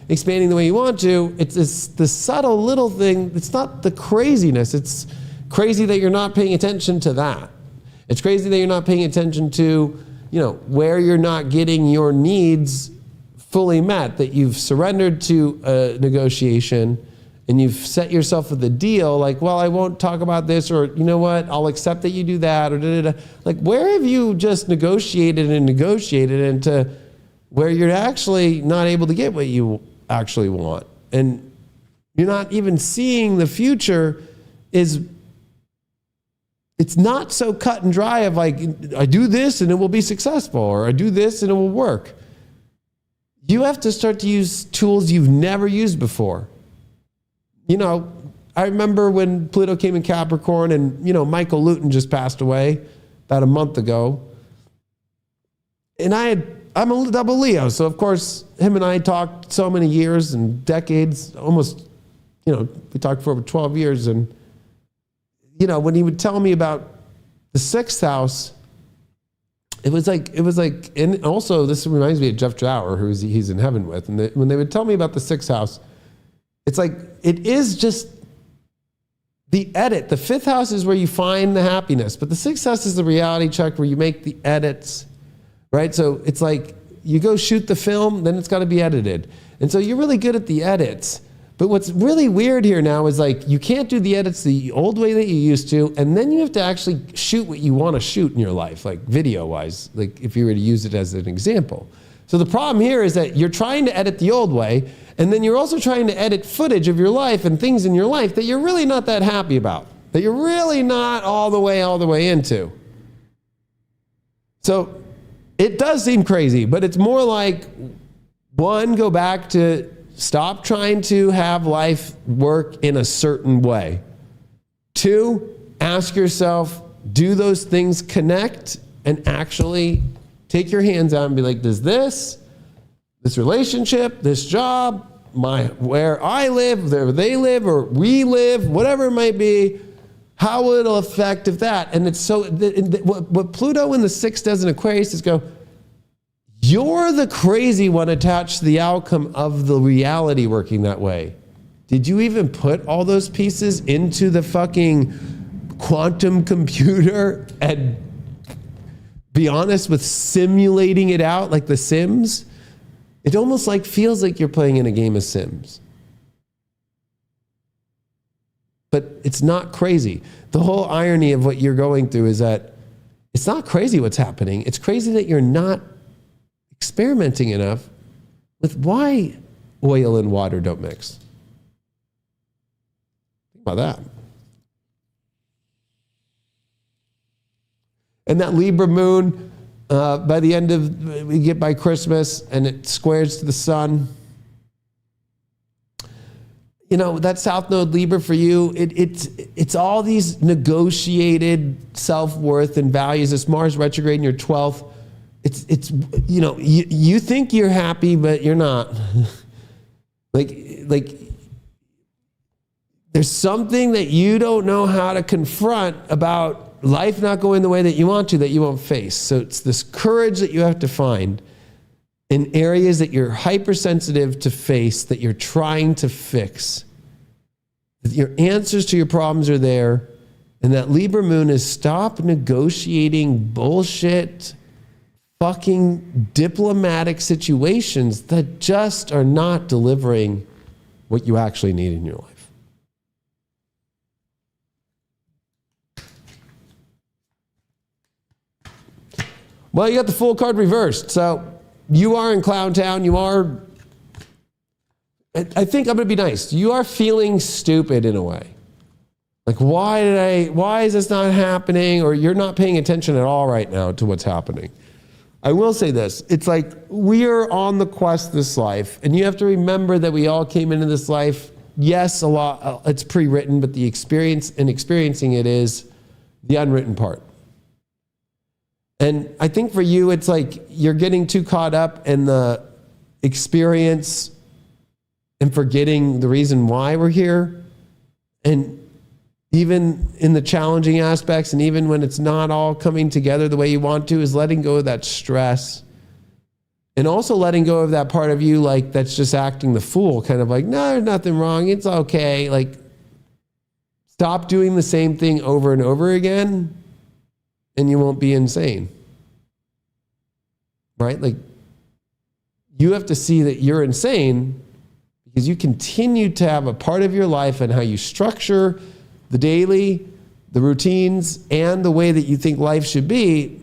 expanding the way you want to, it's the subtle little thing. It's not the craziness. It's crazy that you're not paying attention to that. It's crazy that you're not paying attention to, where you're not getting your needs fully met, that you've surrendered to a negotiation and you've set yourself with a deal, like, well, I won't talk about this, or you know what, I'll accept that you do that, or da-da-da. Like, where have you just negotiated into where you're actually not able to get what you actually want? And you're not even seeing the future it's not so cut and dry of like, I do this and it will be successful, or I do this and it will work. You have to start to use tools you've never used before. I remember when Pluto came in Capricorn and, Michael Luton just passed away about a month ago. And I'm a double Leo. So of course, him and I talked so many years and decades, almost, we talked for over 12 years. And, when he would tell me about the 6th house, it was like, and also this reminds me of Jeff Drower, who he's in heaven with. And when they would tell me about the 6th house, it's like, it is just the edit. The 5th house is where you find the happiness, but the 6th house is the reality check where you make the edits, right? So it's like, you go shoot the film, then it's got to be edited. And so you're really good at the edits, But what's really weird here now is like, you can't do the edits the old way that you used to, and then you have to actually shoot what you want to shoot in your life, like video-wise, like if you were to use it as an example. So the problem here is that you're trying to edit the old way, and then you're also trying to edit footage of your life and things in your life that you're really not that happy about, that you're really not all the way into. So it does seem crazy, but it's more like, one, go back to stop trying to have life work in a certain way. 2, ask yourself, do those things connect, and actually take your hands out and be like, does this relationship, this job, where I live, where they live, or we live, whatever it might be, how will it affect if that? And it's so, what Pluto in the 6th does in Aquarius is go, you're the crazy one attached to the outcome of the reality working that way. Did you even put all those pieces into the fucking quantum computer and be honest with simulating it out like The Sims? It almost like feels like you're playing in a game of Sims. But it's not crazy. The whole irony of what you're going through is that it's not crazy what's happening. It's crazy that you're not experimenting enough with why oil and water don't mix. Think about that. And that Libra moon, by the end of, we get by Christmas and it squares to the sun. You know, that South Node Libra for you, it's all these negotiated self-worth and values. It's Mars retrograde in your 12th. It's you know, you think you're happy, but you're not. like there's something that you don't know how to confront about life not going the way that you want to, that you won't face. So it's this courage that you have to find in areas that you're hypersensitive to face, that you're trying to fix. Your answers to your problems are there. And that Libra moon is stop negotiating bullshit, fucking diplomatic situations that just are not delivering what you actually need in your life. Well, you got the Fool card reversed. So you are in Clown Town. You are, I think I'm going to be nice. You are feeling stupid in a way. Like, why is this not happening? Or you're not paying attention at all right now to what's happening. I will say this. It's like we are on the quest this life. And you have to remember that we all came into this life. Yes, a lot, it's pre-written, but the experience and experiencing it is the unwritten part. And I think for you, it's like you're getting too caught up in the experience and forgetting the reason why we're here. And even in the challenging aspects, and even when it's not all coming together the way you want to, is letting go of that stress. And also letting go of that part of you like that's just acting the fool, kind of like, no, there's nothing wrong, it's okay. Like, stop doing the same thing over and over again, and you won't be insane. Right? Like, you have to see that you're insane because you continue to have a part of your life and how you structure the daily, the routines, and the way that you think life should be.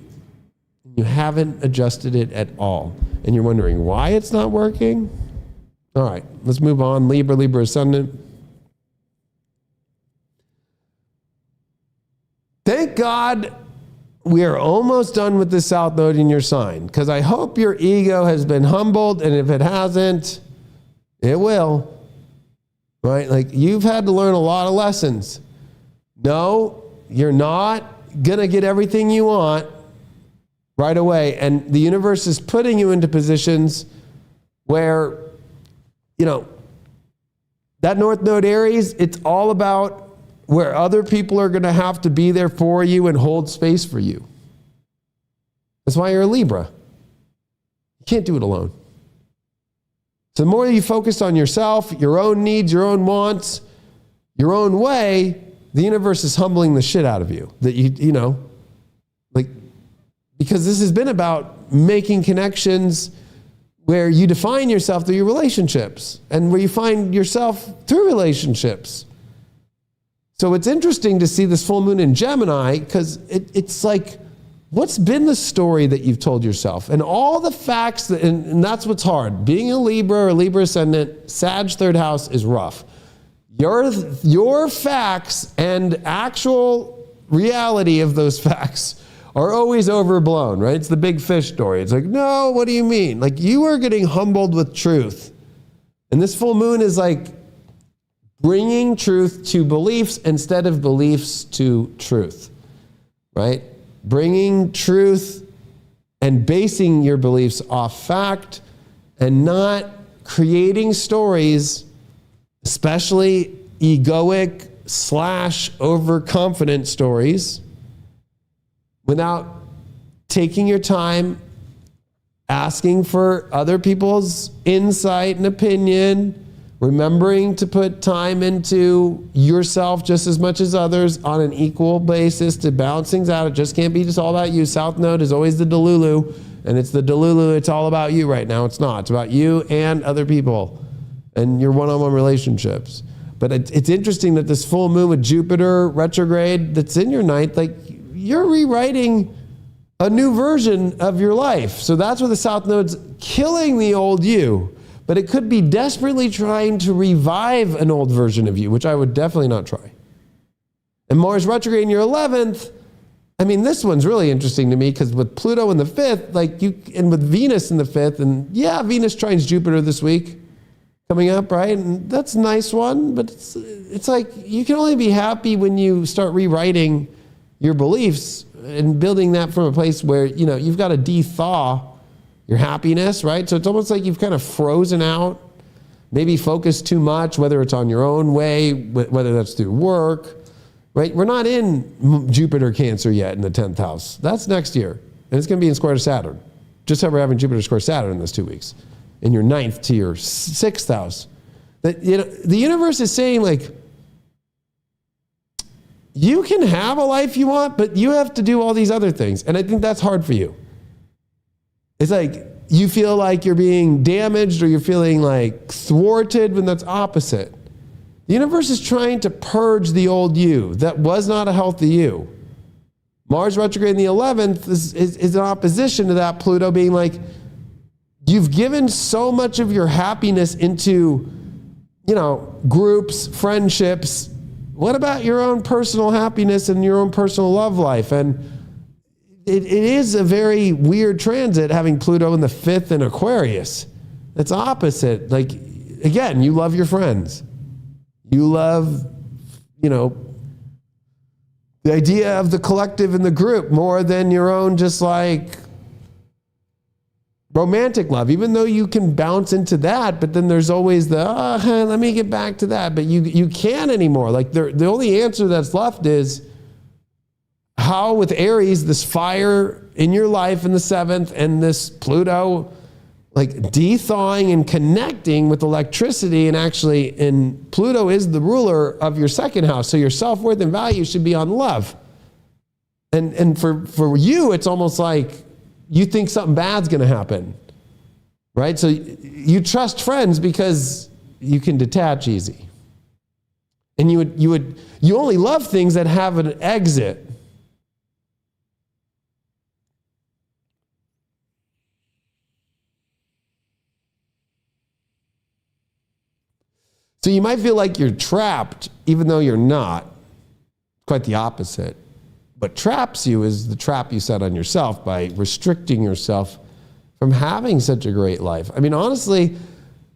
You haven't adjusted it at all. And you're wondering why it's not working? All right, let's move on. Libra ascendant. Thank God we are almost done with the South Node in your sign, because I hope your ego has been humbled, and if it hasn't, it will. Right? Like, you've had to learn a lot of lessons. No, you're not going to get everything you want right away. And the universe is putting you into positions where, you know, that North Node Aries, it's all about where other people are going to have to be there for you and hold space for you. That's why you're a Libra. You can't do it alone. So the more you focus on yourself, your own needs, your own wants, your own way, the universe is humbling the shit out of you. That you know, like, because this has been about making connections, where you define yourself through your relationships and where you find yourself through relationships. So it's interesting to see this full moon in Gemini because it's like, what's been the story that you've told yourself? And all the facts, and that's what's hard. Being a Libra or Libra ascendant, Sag third house is rough. Your facts and actual reality of those facts are always overblown, right? It's the big fish story. It's like, no, what do you mean? Like, you are getting humbled with truth. And this full moon is like bringing truth to beliefs instead of beliefs to truth, right? Bringing truth and basing your beliefs off fact and not creating stories, especially egoic / overconfident stories, without taking your time, asking for other people's insight and opinion, remembering to put time into yourself just as much as others on an equal basis to balance things out. It just can't be just all about you. South Node is always the Delulu, and it's the Delulu. It's all about you right now. It's not. It's about you and other people and your one-on-one relationships. But it's interesting that this full moon with Jupiter retrograde that's in your ninth, like, you're rewriting a new version of your life. So that's where the South Node's killing the old you. But it could be desperately trying to revive an old version of you, which I would definitely not try. And Mars retrograde in your 11th, I mean, this one's really interesting to me because with Pluto in the 5th, like and with Venus in the 5th, and yeah, Venus trines Jupiter this week coming up, right? And that's a nice one, but it's like you can only be happy when you start rewriting your beliefs and building that from a place where, you know, you've got to de-thaw your happiness, right? So it's almost like you've kind of frozen out, maybe focused too much, whether it's on your own way, whether that's through work, right? We're not in Jupiter Cancer yet in the 10th house. That's next year. And it's going to be in square to Saturn. Just how we're having Jupiter square Saturn in this 2 weeks. In your 9th to your 6th house. That, you know, the universe is saying, like, you can have a life you want, but you have to do all these other things. And I think that's hard for you. It's like you feel like you're being damaged or you're feeling like thwarted when that's opposite. The universe is trying to purge the old you that was not a healthy you. Mars retrograde in the 11th is in opposition to that, Pluto being like, you've given so much of your happiness into, you know, groups, friendships. What about your own personal happiness and your own personal love life? And it is a very weird transit having Pluto in the 5th in Aquarius. It's opposite. Like, again, you love your friends. You love, you know, the idea of the collective and the group more than your own just like romantic love, even though you can bounce into that, but then there's always the, let me get back to that. But you can't anymore. Like the only answer that's left is how with Aries, this fire in your life in the 7th and this Pluto, like de-thawing and connecting with electricity. And actually, Pluto is the ruler of your 2nd house. So your self-worth and value should be on love. And for you, it's almost like you think something bad's going to happen, right? So you trust friends because you can detach easy. And you only love things that have an exit. So you might feel like you're trapped, even though you're not. Quite the opposite. What traps you is the trap you set on yourself by restricting yourself from having such a great life. I mean, honestly,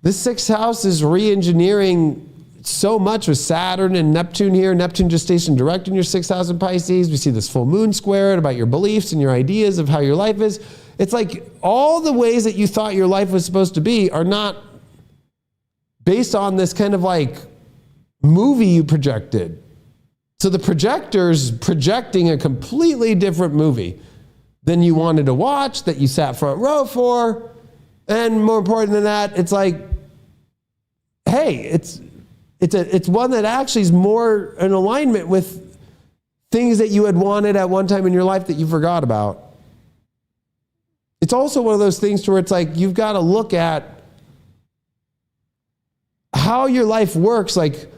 this 6th house is re-engineering so much with Saturn and Neptune here. Neptune just stationed direct in your 6th house in Pisces. We see this full moon squared about your beliefs and your ideas of how your life is. It's like all the ways that you thought your life was supposed to be are not based on this kind of like movie you projected. So the projector's projecting a completely different movie than you wanted to watch, that you sat front row for. And more important than that, it's like, hey, it's one that actually is more in alignment with things that you had wanted at one time in your life that you forgot about. it's also one of those things to where it's like, you've got to look at how your life works. Like,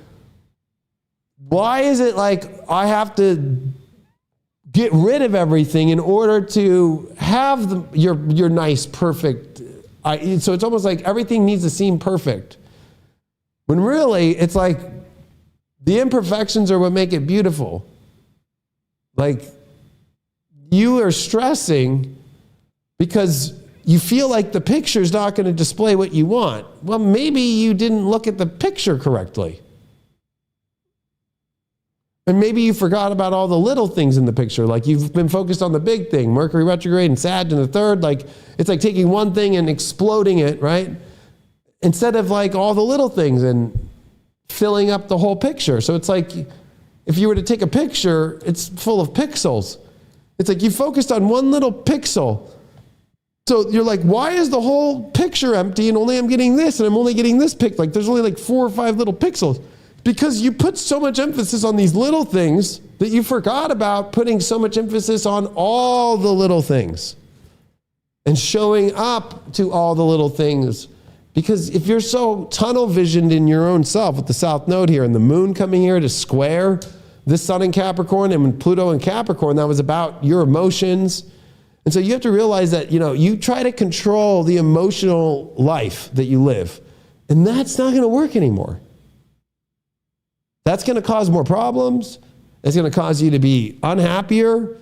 why is it like I have to get rid of everything in order to have your nice, perfect, so it's almost like everything needs to seem perfect. When really, it's like the imperfections are what make it beautiful. Like, you are stressing because you feel like the picture's not going to display what you want. Well, maybe you didn't look at the picture correctly. And maybe you forgot about all the little things in the picture. Like, you've been focused on the big thing, Mercury retrograde and Sag in the third. Like, it's like taking one thing and exploding it, right? Instead of like all the little things and filling up the whole picture. So it's like, if you were to take a picture, it's full of pixels. It's like you focused on one little pixel. So you're like, why is the whole picture empty and only I'm getting this and I'm only getting this pic? Like, there's only like 4 or 5 little pixels. Because you put so much emphasis on these little things that you forgot about putting so much emphasis on all the little things and showing up to all the little things. Because if you're so tunnel visioned in your own self with the South Node here and the moon coming here to square this sun in Capricorn and when Pluto in Capricorn, that was about your emotions. And so you have to realize that, you try to control the emotional life that you live, and that's not going to work anymore. That's going to cause more problems. It's going to cause you to be unhappier.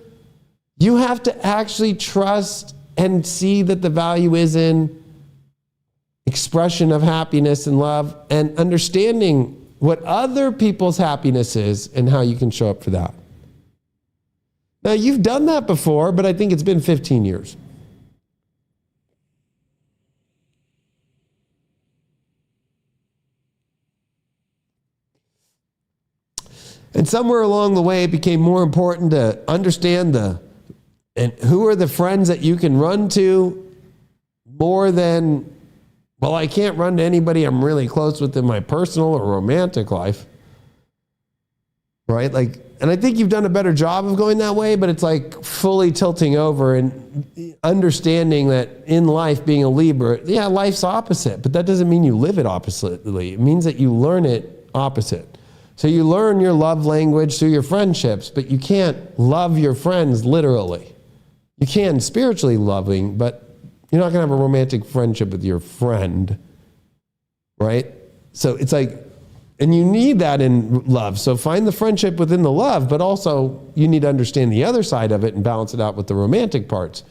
You have to actually trust and see that the value is in expression of happiness and love and understanding what other people's happiness is and how you can show up for that. Now, you've done that before, but I think it's been 15 years. And somewhere along the way, it became more important to understand and who are the friends that you can run to more than, well, I can't run to anybody I'm really close with in my personal or romantic life. Right? Like, and I think you've done a better job of going that way, but it's like fully tilting over and understanding that in life, being a Libra, yeah, life's opposite, but that doesn't mean you live it oppositely. It means that you learn it opposite. So you learn your love language through your friendships, but you can't love your friends literally. You can spiritually loving, but you're not going to have a romantic friendship with your friend, right? So it's like, and you need that in love. So find the friendship within the love, but also you need to understand the other side of it and balance it out with the romantic parts.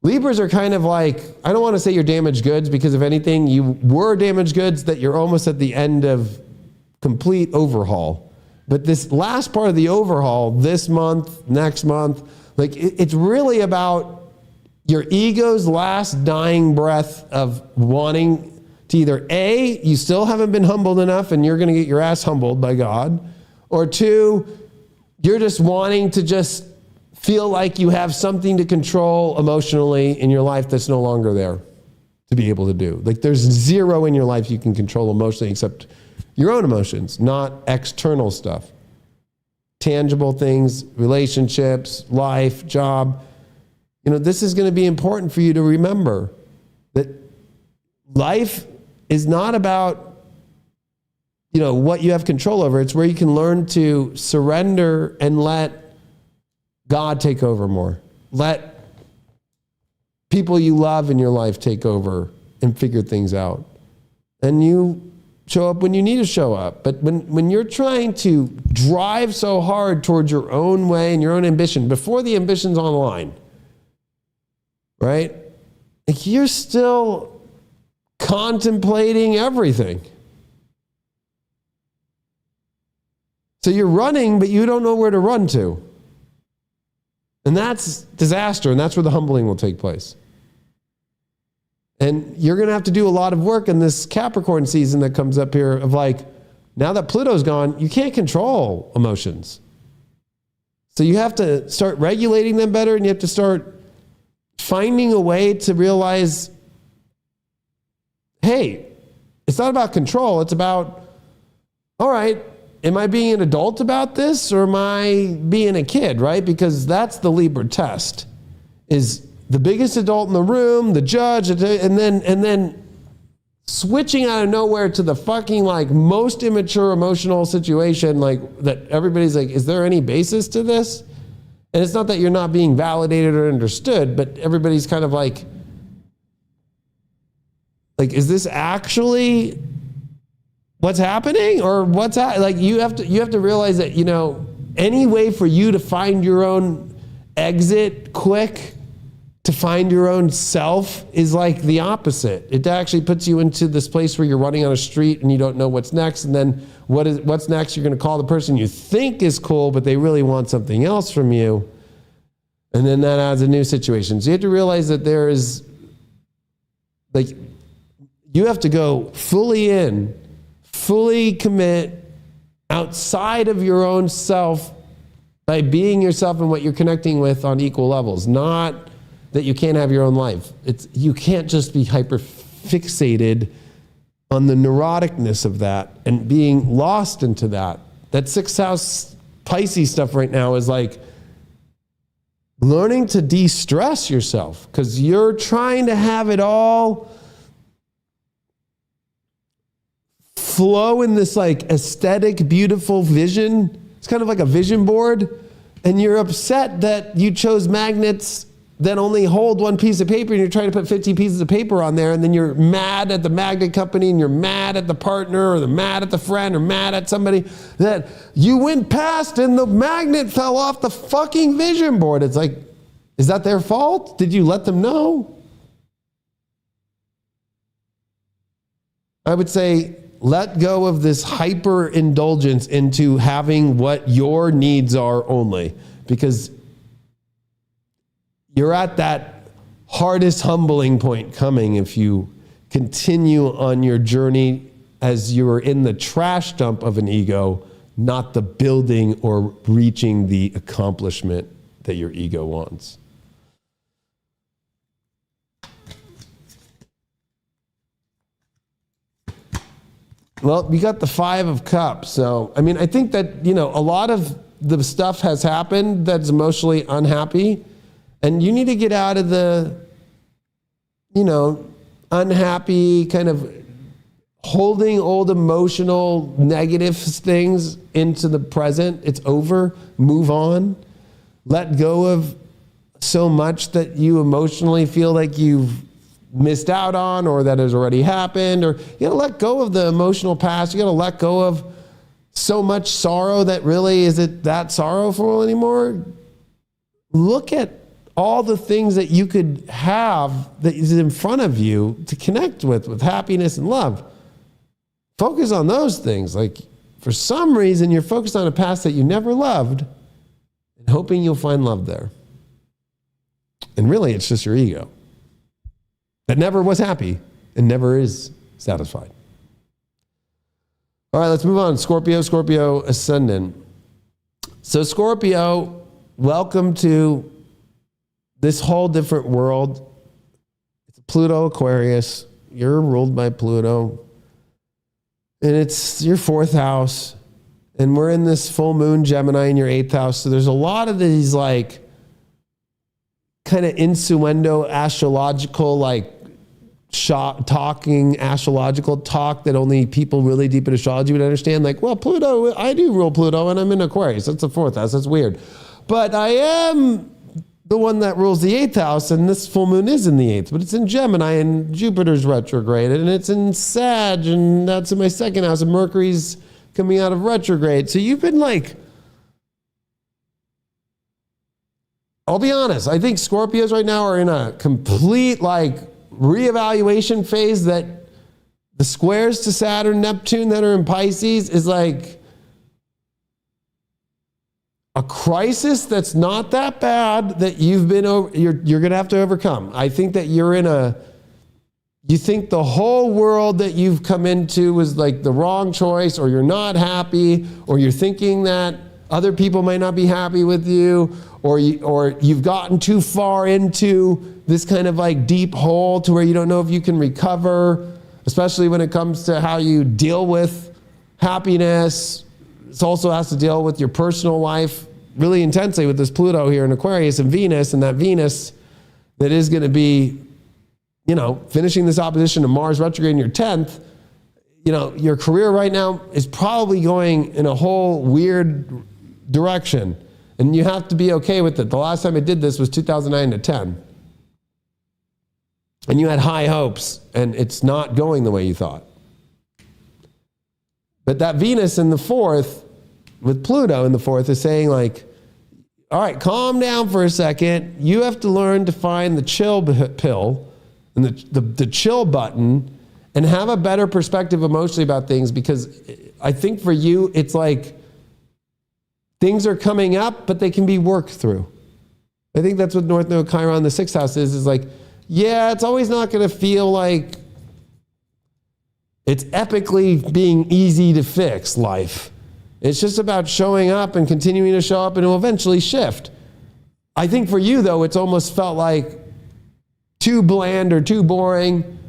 Libras are kind of like, I don't want to say you're damaged goods, because if anything, you were damaged goods that you're almost at the end of complete overhaul. But this last part of the overhaul, this month, next month, like it's really about your ego's last dying breath of wanting to either A, you still haven't been humbled enough and you're going to get your ass humbled by God, or 2, you're just wanting to just feel like you have something to control emotionally in your life that's no longer there to be able to do. Like, there's 0 in your life you can control emotionally except your own emotions, not external stuff. Tangible things, relationships, life, job. This is going to be important for you to remember that life is not about, what you have control over. It's where you can learn to surrender and let God take over more. Let people you love in your life take over and figure things out. And you show up when you need to show up. But when you're trying to drive so hard towards your own way and your own ambition, before the ambition's online, right? Like, you're still contemplating everything. So you're running, but you don't know where to run to. And that's disaster, and that's where the humbling will take place. And you're going to have to do a lot of work in this Capricorn season that comes up here of like, now that Pluto's gone, you can't control emotions. So you have to start regulating them better, and you have to start finding a way to realize, hey, it's not about control. It's about, all right, am I being an adult about this or am I being a kid, right? Because that's the Libra test, is the biggest adult in the room, the judge, and then switching out of nowhere to the fucking like most immature emotional situation, like that everybody's like, is there any basis to this? And it's not that you're not being validated or understood, but everybody's kind of like, is this actually what's happening, or what's like? You have to realize that, you know, any way for you to find your own exit quick, to find your own self, is like the opposite. It actually puts you into this place where you're running on a street and you don't know what's next. And then what's next? You're going to call the person you think is cool, but they really want something else from you. And then that adds a new situation. So you have to realize that there is, like, you have to go fully in, fully commit outside of your own self by being yourself and what you're connecting with on equal levels. Not that you can't have your own life. You can't just be hyper fixated on the neuroticness of that and being lost into that. That 6th house Pisces stuff right now is like learning to de-stress yourself, because you're trying to have it all flow in this like aesthetic, beautiful vision. It's kind of like a vision board. And you're upset that you chose magnets that only hold one piece of paper, and you're trying to put 50 pieces of paper on there, and then you're mad at the magnet company, and you're mad at the partner, or mad at the friend, or mad at somebody that you went past and the magnet fell off the fucking vision board. It's like, is that their fault? Did you let them know? I would say let go of this hyper indulgence into having what your needs are only, because you're at that hardest humbling point coming if you continue on your journey as you're in the trash dump of an ego, not the building or reaching the accomplishment that your ego wants. Well, we got the 5 of Cups. So, I mean, I think that, you know, a lot of the stuff has happened that's emotionally unhappy. And you need to get out of the, you know, unhappy kind of holding old emotional negative things into the present. It's over. Move on. Let go of so much that you emotionally feel like you've missed out on, or that has already happened, or you gotta let go of the emotional past. You gotta let go of so much sorrow that really, is it that sorrowful anymore? Look at all the things that you could have that is in front of you to connect with happiness and love. Focus on those things. Like, for some reason, you're focused on a past that you never loved and hoping you'll find love there. And really, it's just your ego that never was happy and never is satisfied. All right, let's move on. Scorpio ascendant. So Scorpio, welcome to this whole different world. It's Pluto Aquarius. You're ruled by Pluto. And it's your 4th house. And we're in this full moon Gemini in your 8th house. So there's a lot of these like kind of innuendo astrological, like talking astrological talk that only people really deep in astrology would understand. Like, well, Pluto, I do rule Pluto and I'm in Aquarius. That's the 4th house. That's weird. But I am the one that rules the 8th house, and this full moon is in the 8th, but it's in Gemini, and Jupiter's retrograde, and it's in Sag, and that's in my 2nd house, and Mercury's coming out of retrograde. So you've been like, I'll be honest, I think Scorpios right now are in a complete like reevaluation phase, that the squares to Saturn, Neptune that are in Pisces is like a crisis that's not that bad that you're going to have to overcome. I think that you think the whole world that you've come into was like the wrong choice, or you're not happy, or you're thinking that other people might not be happy with you, or you've gotten too far into this kind of like deep hole to where you don't know if you can recover, especially when it comes to how you deal with happiness. It also has to deal with your personal life really intensely with this Pluto here in Aquarius and Venus, and that Venus that is going to be, finishing this opposition to Mars retrograde in your 10th, your career right now is probably going in a whole weird direction. And you have to be okay with it. The last time it did this was 2009 to 10. And you had high hopes, and it's not going the way you thought. But that Venus in the 4th, with Pluto in the 4th, is saying like, all right, calm down for a second. You have to learn to find the chill pill and the chill button and have a better perspective emotionally about things, because I think for you, it's like things are coming up, but they can be worked through. I think that's what North Node Chiron in the 6th house is like, yeah, it's always not going to feel like it's epically being easy to fix life. It's just about showing up and continuing to show up, and it will eventually shift. I think for you, though, it's almost felt like too bland or too boring,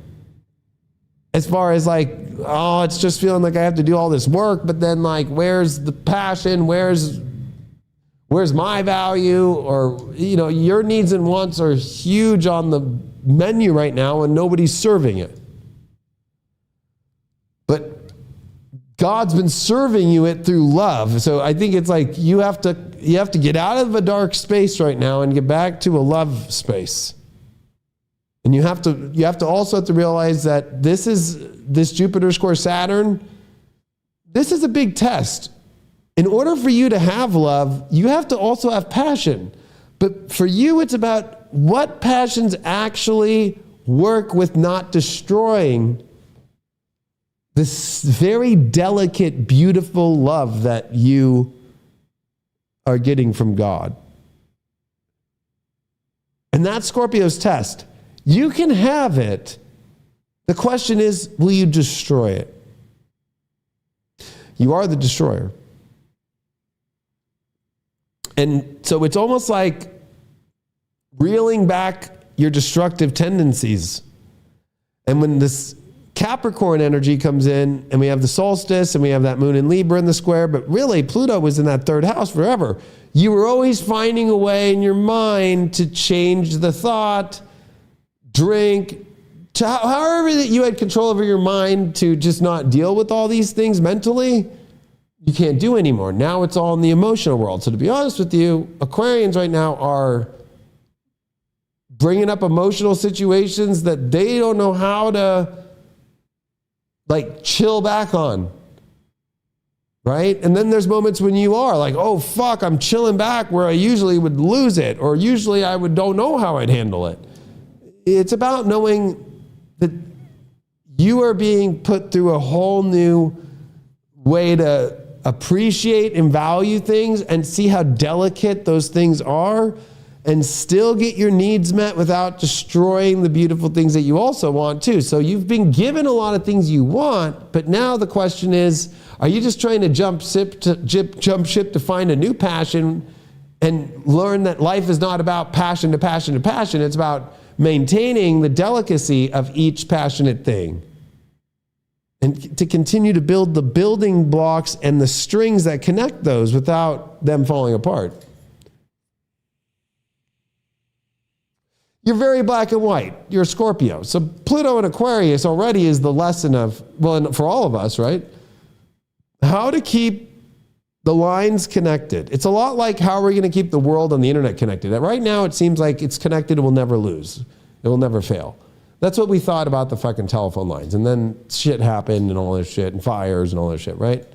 as far as like, oh, it's just feeling like I have to do all this work, but then like, where's the passion? Where's my value? Or, your needs and wants are huge on the menu right now and nobody's serving it. But God's been serving you it through love. So I think it's like you have to get out of a dark space right now and get back to a love space. And you have to also have to realize that this Jupiter square Saturn, this is a big test. In order for you to have love, you have to also have passion. But for you, it's about what passions actually work with not destroying this very delicate, beautiful love that you are getting from God. And that's Scorpio's test. You can have it. The question is, will you destroy it? You are the destroyer. And so it's almost like reeling back your destructive tendencies. And when this Capricorn energy comes in, and we have the solstice, and we have that moon in Libra in the square, but really Pluto was in that 3rd house forever. You were always finding a way in your mind to change the thought, drink, however that you had control over your mind to just not deal with all these things mentally. You can't do anymore. Now it's all in the emotional world. So to be honest with you, Aquarians right now are bringing up emotional situations that they don't know how to chill back on, right? And then there's moments when you are like, oh fuck, I'm chilling back where I usually would lose it, or usually I don't know how I'd handle it. It's about knowing that you are being put through a whole new way to appreciate and value things and see how delicate those things are, and still get your needs met without destroying the beautiful things that you also want too. So you've been given a lot of things you want, but now the question is, are you just trying to jump ship to find a new passion and learn that life is not about passion to passion to passion? It's about maintaining the delicacy of each passionate thing, and to continue to build the building blocks and the strings that connect those without them falling apart. You're very black and white. You're a Scorpio. So Pluto in Aquarius already is the lesson of, well, for all of us, right? How to keep the lines connected. It's a lot like how are we going to keep the world on the internet connected. Right now it seems like it's connected and will never lose. It will never fail. That's what we thought about the fucking telephone lines. And then shit happened and all this shit, and fires and all this shit, right?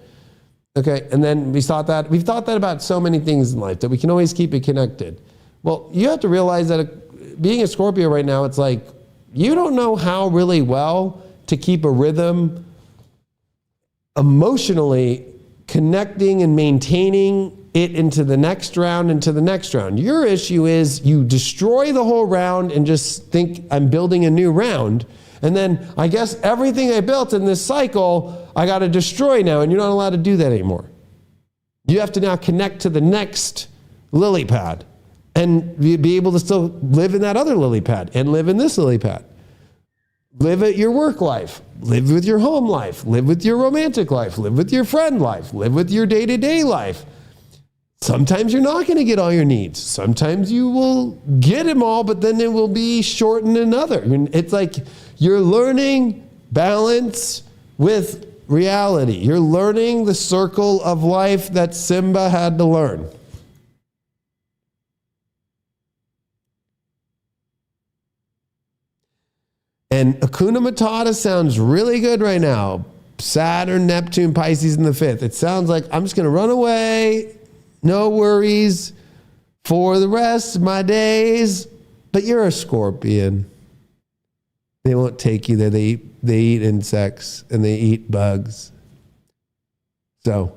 Okay, and then we've thought that about so many things in life, that we can always keep it connected. Well, you have to realize that being a Scorpio right now, it's like, you don't know how really well to keep a rhythm emotionally, connecting and maintaining it into the next round, into the next round. Your issue is you destroy the whole round and just think, I'm building a new round. And then I guess everything I built in this cycle, I got to destroy now, and you're not allowed to do that anymore. You have to now connect to the next lily pad and be able to still live in that other lily pad and live in this lily pad. Live at your work life, live with your home life, live with your romantic life, live with your friend life, live with your day-to-day life. Sometimes you're not going to get all your needs. Sometimes you will get them all, but then it will be short in another. It's like you're learning balance with reality. You're learning the circle of life that Simba had to learn. And Hakuna Matata sounds really good right now. Saturn, Neptune, Pisces in the 5th. It sounds like I'm just going to run away. No worries for the rest of my days. But you're a Scorpion. They won't take you there. They eat insects and they eat bugs. So,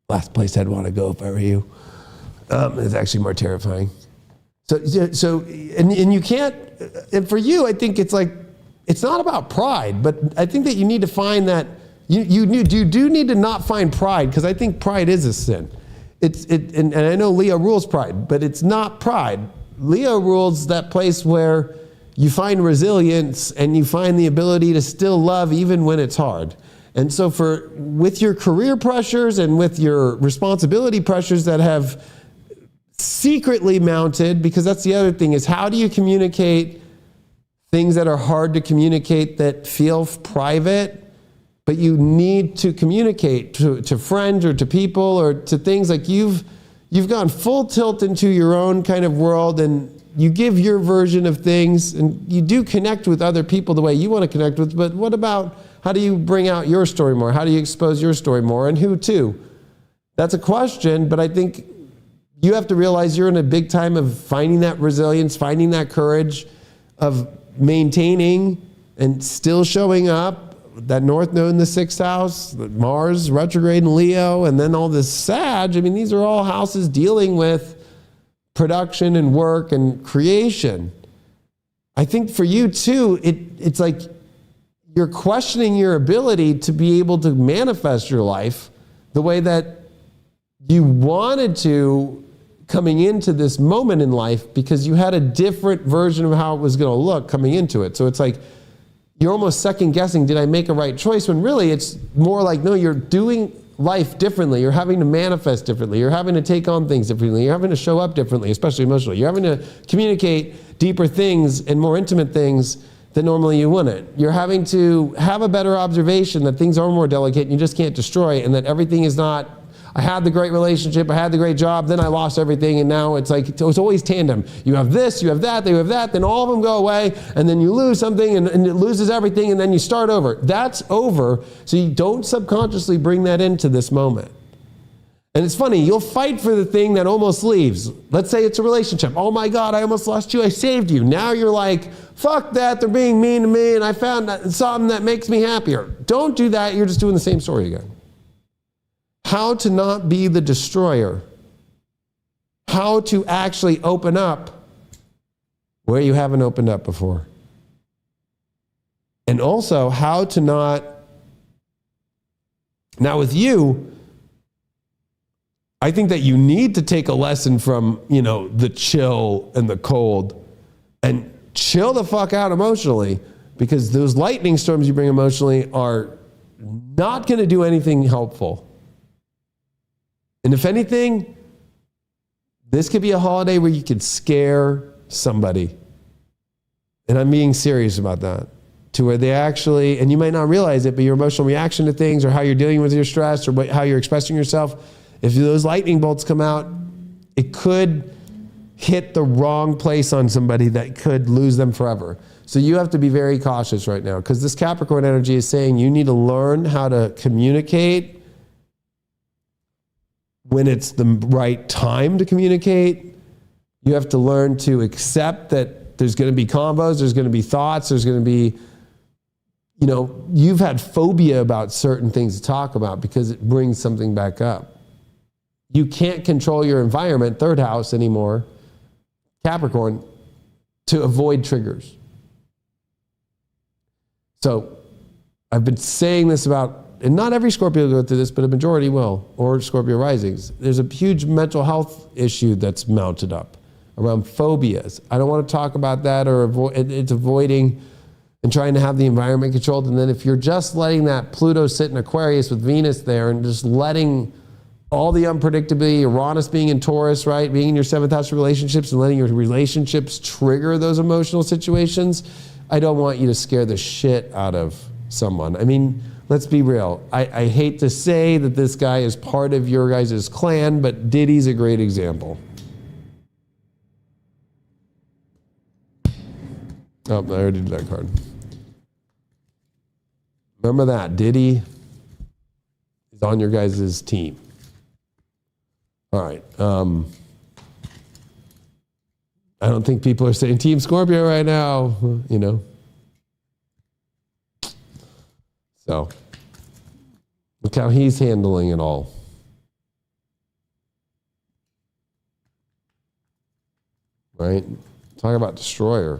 last place I'd want to go if I were you. It's actually more terrifying. So, and you can't, and for you, I think it's like, it's not about pride, but I think that you need to find that, you do need to not find pride, because I think pride is a sin. And I know Leo rules pride, but it's not pride. Leo rules that place where you find resilience and you find the ability to still love even when it's hard. And so with your career pressures and with your responsibility pressures that have secretly mounted, because that's the other thing, is how do you communicate things that are hard to communicate that feel private, but you need to communicate to friends or to people or to things like you've gone full tilt into your own kind of world, and you give your version of things, and you do connect with other people the way you want to connect with, but what about how do you bring out your story more? How do you expose your story more, and who to? That's a question, but I think you have to realize you're in a big time of finding that resilience, finding that courage of maintaining and still showing up. That North Node in the 6th house, Mars Retrograde in Leo, and then all this Sag. I mean, these are all houses dealing with production and work and creation. I think for you too, it's like you're questioning your ability to be able to manifest your life the way that you wanted to coming into this moment in life, because you had a different version of how it was going to look coming into it. So it's like you're almost second guessing, did I make a right choice? When really it's more like, no, you're doing life differently. You're having to manifest differently. You're having to take on things differently. You're having to show up differently, especially emotionally. You're having to communicate deeper things and more intimate things than normally you wouldn't. You're having to have a better observation that things are more delicate and you just can't destroy, and that everything is not, I had the great relationship, I had the great job, then I lost everything, and now it's like, it's always tandem. You have this, you have that, you have that, then all of them go away, and then you lose something, and it loses everything, and then you start over. That's over, so you don't subconsciously bring that into this moment. And it's funny, you'll fight for the thing that almost leaves. Let's say it's a relationship. Oh my God, I almost lost you, I saved you. Now you're like, fuck that, they're being mean to me, and I found something that makes me happier. Don't do that, you're just doing the same story again. How to not be the destroyer. How to actually open up where you haven't opened up before. And also how to not, now with you, I think that you need to take a lesson from, the chill and the cold, and chill the fuck out emotionally, because those lightning storms you bring emotionally are not going to do anything helpful. And if anything, this could be a holiday where you could scare somebody. And I'm being serious about that. To where they actually, and you might not realize it, but your emotional reaction to things, or how you're dealing with your stress, or how you're expressing yourself, if those lightning bolts come out, it could hit the wrong place on somebody that could lose them forever. So you have to be very cautious right now, because this Capricorn energy is saying you need to learn how to communicate when it's the right time to communicate. You have to learn to accept that there's going to be combos, there's going to be thoughts, there's going to be, you've had phobia about certain things to talk about because it brings something back up. You can't control your environment, 3rd house anymore, Capricorn, to avoid triggers. So I've been saying this about, and not every Scorpio will go through this, but a majority will, or Scorpio risings. There's a huge mental health issue that's mounted up around phobias. I don't want to talk about that, or it's avoiding and trying to have the environment controlled. And then if you're just letting that Pluto sit in Aquarius with Venus there and just letting all the unpredictability, Uranus being in Taurus, right? Being in your 7th house of relationships and letting your relationships trigger those emotional situations. I don't want you to scare the shit out of someone. I mean, let's be real. I hate to say that this guy is part of your guys' clan, but Diddy's a great example. Oh, I already did that card. Remember that. Diddy is on your guys' team. All right. I don't think people are saying Team Scorpio right now, you know. So, look how he's handling it all. Right? Talk about destroyer.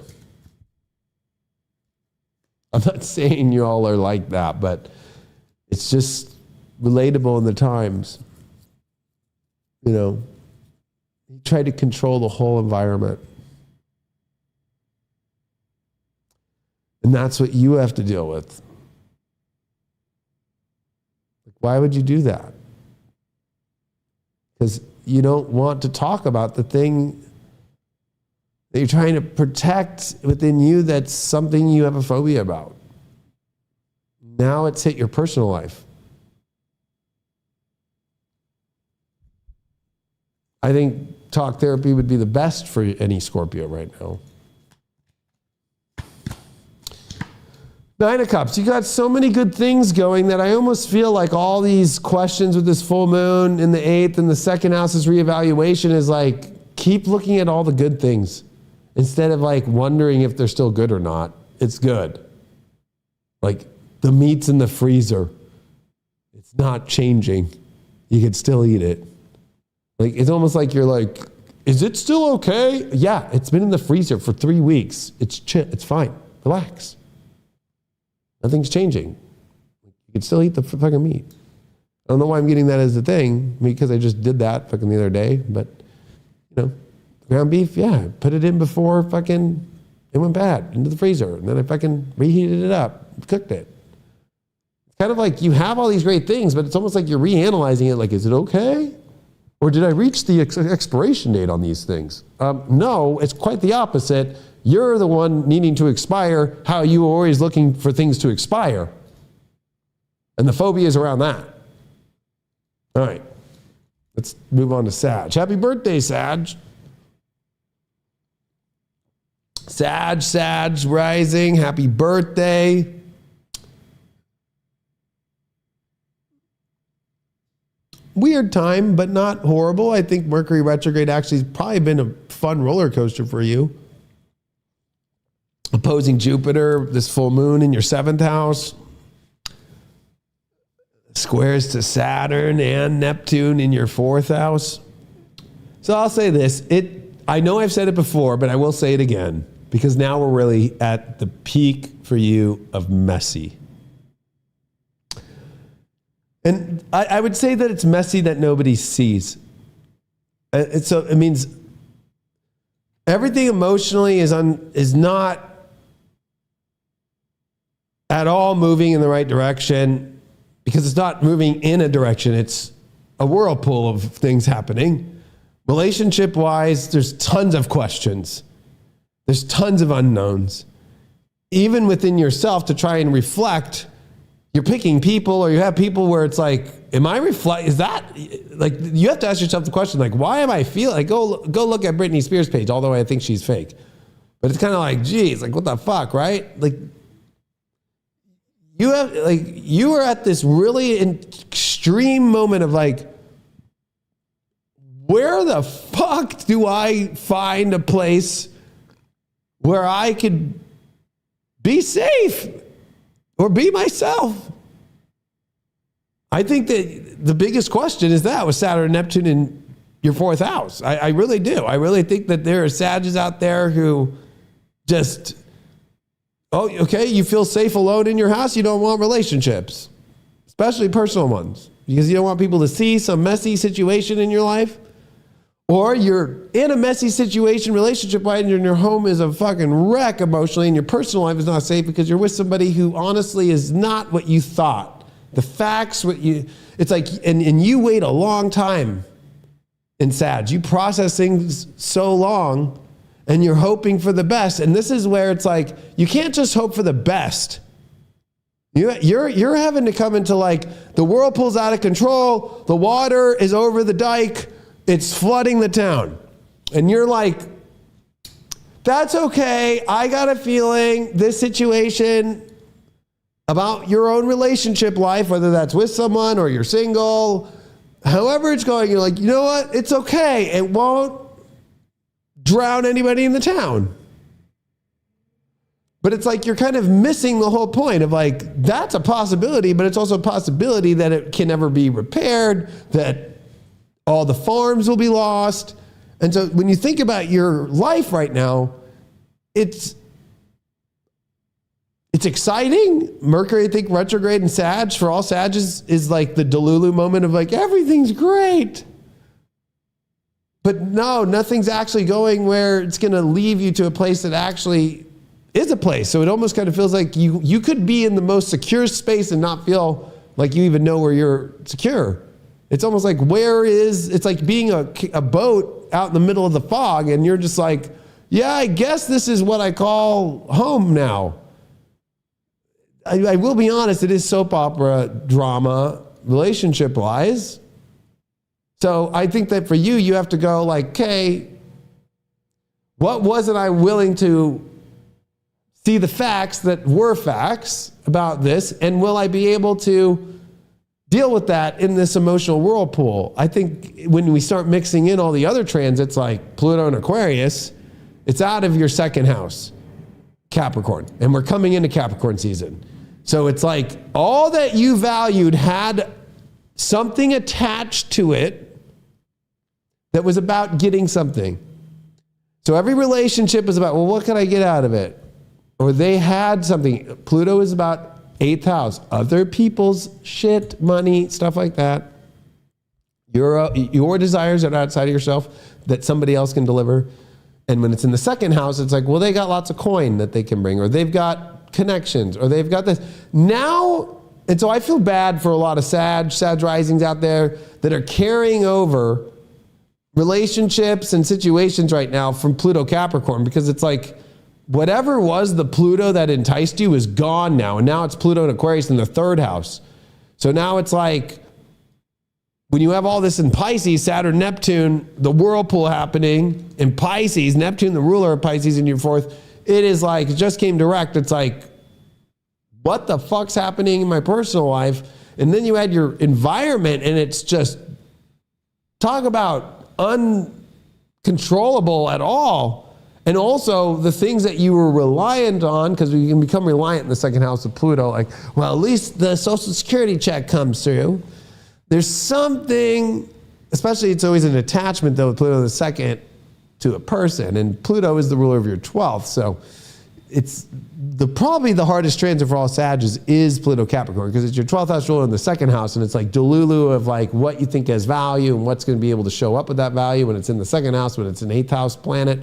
I'm not saying you all are like that, but it's just relatable in the times. You know, he tried to control the whole environment. And that's what you have to deal with. Why would you do that? Because you don't want to talk about the thing that you're trying to protect within you that's something you have a phobia about. Now it's hit your personal life. I think talk therapy would be the best for any Scorpio right now. 9 of Cups, you got so many good things going that I almost feel like all these questions with this full moon in the 8th and the 2nd house's reevaluation is like, keep looking at all the good things instead of like wondering if they're still good or not. It's good. Like the meat's in the freezer. It's not changing. You could still eat it. Like, it's almost like you're like, is it still okay? Yeah, it's been in the freezer for 3 weeks. It's fine. Relax. Nothing's changing. You can still eat the fucking meat. I don't know why I'm getting that as a thing, because I just did that fucking the other day, but, you know, ground beef, yeah, I put it in before fucking it went bad into the freezer, and then I fucking reheated it up, cooked it. It's kind of like you have all these great things, but it's almost like you're reanalyzing it, like, is it okay? Or did I reach the expiration date on these things? No, it's quite the opposite. You're the one needing to expire how you were always looking for things to expire. And the phobia is around that. All right, let's move on to Sag. Happy birthday, Sag. Sag rising, happy birthday. Weird time, but not horrible. I think Mercury retrograde actually has probably been a fun roller coaster for you. Opposing Jupiter, this full moon in your 7th house. Squares to Saturn and Neptune in your 4th house. So I'll say this. I know I've said it before, but I will say it again, because now we're really at the peak for you of messy. And I would say that it's messy that nobody sees. So it means everything emotionally is not at all moving in the right direction, because it's not moving in a direction. It's a whirlpool of things happening. Relationship-wise, there's tons of questions. There's tons of unknowns. Even within yourself, to try and reflect, you're picking people, or you have people where it's like, is that, like, you have to ask yourself the question, like, why am I feeling, like, go look at Britney Spears' page, although I think she's fake. But it's kind of like, geez, like, what the fuck, right? Like, you are at this really extreme moment of like, where the fuck do I find a place where I could be safe or be myself? I think that the biggest question is that with Saturn and Neptune in your 4th house. I really do. I really think that there are Sages out there who just, oh, okay, you feel safe alone in your house. You don't want relationships, especially personal ones, because you don't want people to see some messy situation in your life. Or you're in a messy situation relationship-wise, and your home is a fucking wreck emotionally, and your personal life is not safe because you're with somebody who honestly is not what you thought. The facts, it's like, and you wait a long time in Sag. You process things so long and you're hoping for the best. And this is where it's like, you can't just hope for the best. You're having to come into like, the whirlpool's out of control. The water is over the dike. It's flooding the town. And you're like, that's okay. I got a feeling this situation about your own relationship life, whether that's with someone or you're single, however it's going, you're like, you know what? It's okay. It won't drown anybody in the town. But it's like you're kind of missing the whole point of like, that's a possibility, but it's also a possibility that it can never be repaired, that all the farms will be lost. And so when you think about your life right now, it's exciting. Mercury, I think, retrograde in Sag, for all Sages, is like the Delulu moment of like, everything's great. But no, nothing's actually going where it's going to leave you to a place that actually is a place. So it almost kind of feels like you could be in the most secure space and not feel like you even know where you're secure. It's almost like it's like being a boat out in the middle of the fog and you're just like, yeah, I guess this is what I call home now. I will be honest, it is soap opera drama relationship-wise. So I think that for you, you have to go like, okay, what wasn't I willing to see the facts that were facts about this, and will I be able to deal with that in this emotional whirlpool? I think when we start mixing in all the other transits like Pluto and Aquarius, it's out of your second house, Capricorn, and we're coming into Capricorn season. So it's like all that you valued had something attached to it that was about getting something. So every relationship is about, well, what can I get out of it? Or they had something. Pluto is about 8th house, other people's shit, money, stuff like that. Your desires are outside of yourself that somebody else can deliver. And when it's in the second house, it's like, well, they got lots of coin that they can bring, or they've got connections, or they've got this. Now, and so I feel bad for a lot of Sag risings out there that are carrying over relationships and situations right now from Pluto Capricorn, because it's like, whatever was the Pluto that enticed you is gone now. And now it's Pluto and Aquarius in the 3rd house. So now it's like, when you have all this in Pisces, Saturn, Neptune, the whirlpool happening in Pisces, Neptune, the ruler of Pisces in your 4th, it is like, it just came direct. It's like, what the fuck's happening in my personal life? And then you add your environment and it's just, talk about uncontrollable at all. And also the things that you were reliant on, because you can become reliant in the second house of Pluto, like, well, at least the Social Security check comes through. There's something, especially it's always an attachment though with Pluto the second to a person, and Pluto is the ruler of your 12th. So it's probably the hardest transit for all Sagittarius is Pluto Capricorn, because it's your 12th house ruler in the second house, and it's like Delulu of like what you think has value and what's going to be able to show up with that value when it's in the second house, when it's an 8th house planet.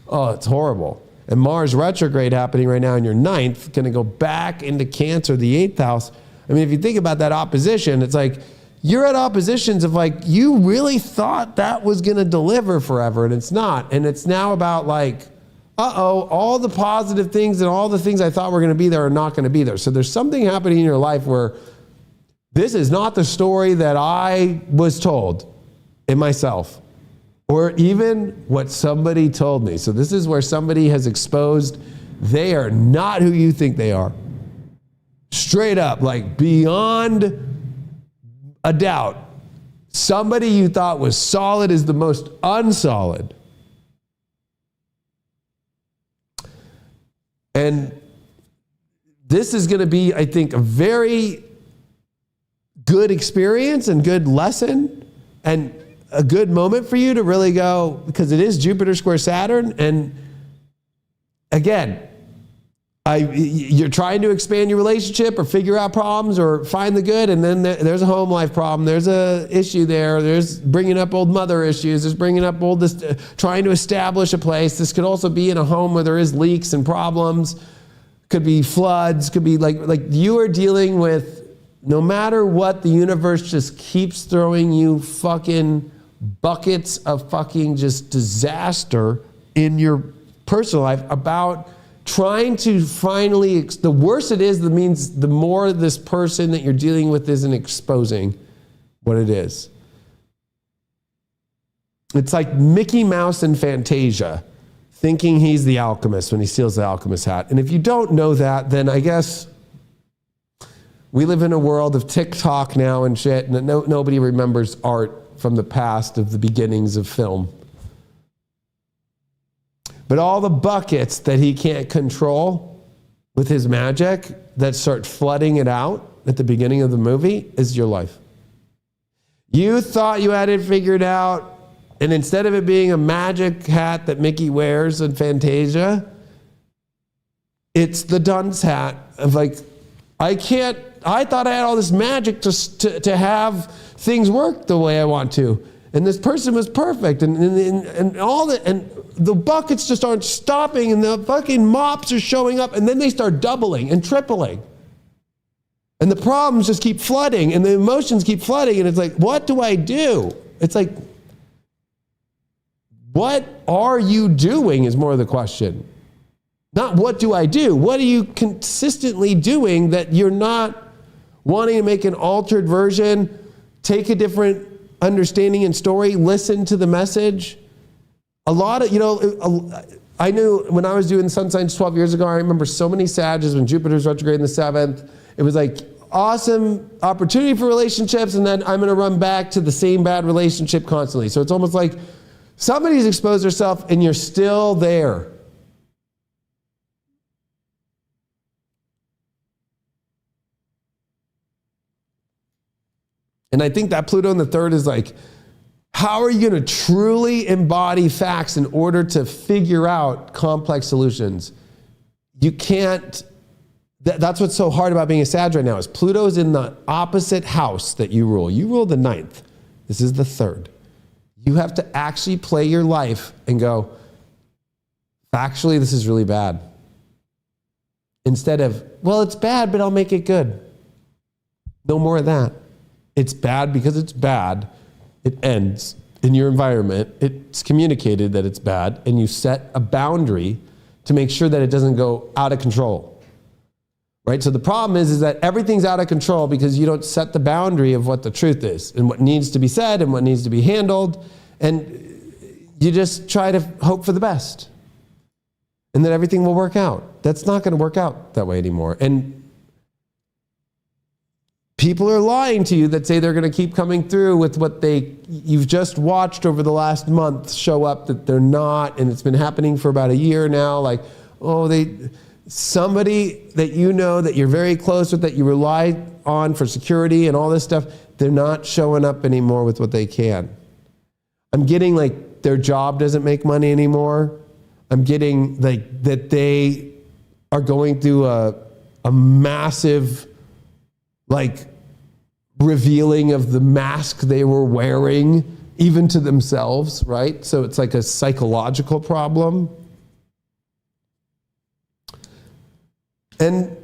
Oh, it's horrible. And Mars retrograde happening right now in your 9th, going to go back into Cancer, the 8th house. I mean, if you think about that opposition, it's like you're at oppositions of like, you really thought that was going to deliver forever, and it's not. And it's now about like, all the positive things and all the things I thought were going to be there are not going to be there. So there's something happening in your life where this is not the story that I was told in myself, or even what somebody told me. So this is where somebody has exposed they are not who you think they are. Straight up, like beyond a doubt. Somebody you thought was solid is the most unsolid. And this is going to be, I think, a very good experience and good lesson and a good moment for you to really go, because it is Jupiter square Saturn. And again, you're trying to expand your relationship or figure out problems or find the good, and then there's a home life problem, there's a issue there's bringing up old mother issues, there's bringing up trying to establish a place. This could also be in a home where there is leaks and problems, could be floods, could be like you are dealing with no matter what, the universe just keeps throwing you fucking buckets of fucking just disaster in your personal life about trying to finally, the worse it is, that means the more this person that you're dealing with isn't exposing what it is. It's like Mickey Mouse in Fantasia, thinking he's the alchemist when he steals the alchemist hat. And if you don't know that, then I guess we live in a world of TikTok now and shit, and nobody remembers art from the past of the beginnings of film. But all the buckets that he can't control with his magic that start flooding it out at the beginning of the movie is your life. You thought you had it figured out, and instead of it being a magic hat that Mickey wears in Fantasia, it's the dunce hat of like, I thought I had all this magic to have things work the way I want to. And this person was perfect, and all that, and the buckets just aren't stopping, and the fucking mops are showing up, and then they start doubling and tripling. And the problems just keep flooding, and the emotions keep flooding, and it's like, what do I do? It's like, what are you doing is more of the question. Not what do I do? What are you consistently doing that you're not wanting to make an altered version, take a different understanding and story, listen to the message? A lot of, I knew when I was doing sun signs 12 years ago, I remember so many Sages when Jupiter's retrograde in the 7th. It was like awesome opportunity for relationships, and then I'm going to run back to the same bad relationship constantly. So it's almost like somebody's exposed herself and you're still there. And I think that Pluto in the 3rd is like, how are you going to truly embody facts in order to figure out complex solutions? You can't. That's what's so hard about being a Sag right now is Pluto's in the opposite house that you rule. You rule the 9th. This is the 3rd. You have to actually play your life and go, factually, this is really bad. Instead of, well, it's bad, but I'll make it good. No more of that. It's bad because it's bad. It ends in your environment. It's communicated that it's bad, and you set a boundary to make sure that it doesn't go out of control. Right? So the problem is that everything's out of control because you don't set the boundary of what the truth is and what needs to be said and what needs to be handled, and you just try to hope for the best and that everything will work out. That's not going to work out that way anymore. And people are lying to you that say they're going to keep coming through with what you've just watched over the last month show up that they're not, and it's been happening for about a year now. Like, somebody that you know that you're very close with, that you rely on for security and all this stuff, they're not showing up anymore with what they can. I'm getting like their job doesn't make money anymore. I'm getting like that they are going through a massive like revealing of the mask they were wearing, even to themselves, right? So it's like a psychological problem. And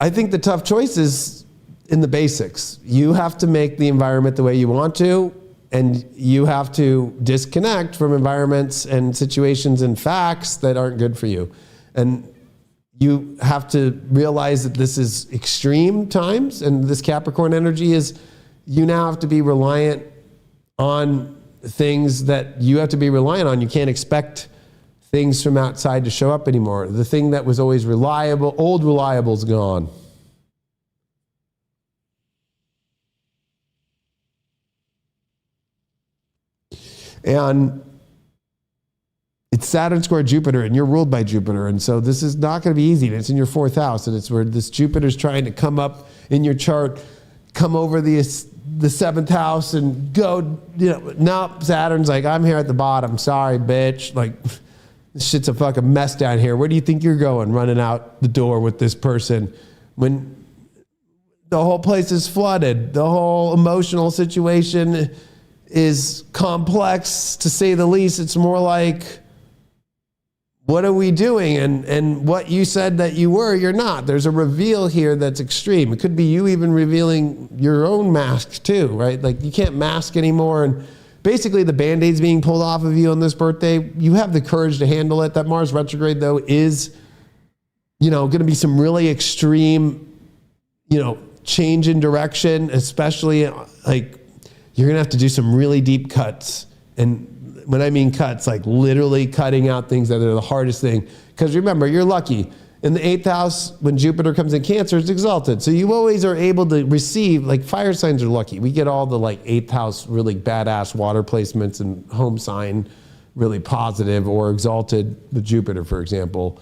I think the tough choice is in the basics. You have to make the environment the way you want to, and you have to disconnect from environments and situations and facts that aren't good for you. And you have to realize that this is extreme times, and this Capricorn energy is, you now have to be reliant on things that you have to be reliant on. You can't expect things from outside to show up anymore. The thing that was always reliable, old reliable's gone. And it's Saturn square Jupiter, and you're ruled by Jupiter. And so this is not going to be easy. And it's in your 4th house, and it's where this Jupiter's trying to come up in your chart, come over the 7th house and go, no, Saturn's like, I'm here at the bottom. Sorry, bitch. Like, this shit's a fucking mess down here. Where do you think you're going, running out the door with this person when the whole place is flooded? The whole emotional situation is complex, to say the least. It's more like, what are we doing? And what you said that you were, you're not. There's a reveal here that's extreme. It could be you even revealing your own mask too, right? Like you can't mask anymore. And basically the Band-Aid's being pulled off of you on this birthday. You have the courage to handle it. That Mars retrograde though is, going to be some really extreme, change in direction, especially like you're going to have to do some really deep cuts. And when I mean cuts, like literally cutting out things that are the hardest thing. Because remember, you're lucky. In the 8th house, when Jupiter comes in Cancer, it's exalted. So you always are able to receive, like fire signs are lucky. We get all the like 8th house, really badass water placements and home sign, really positive or exalted with Jupiter, for example,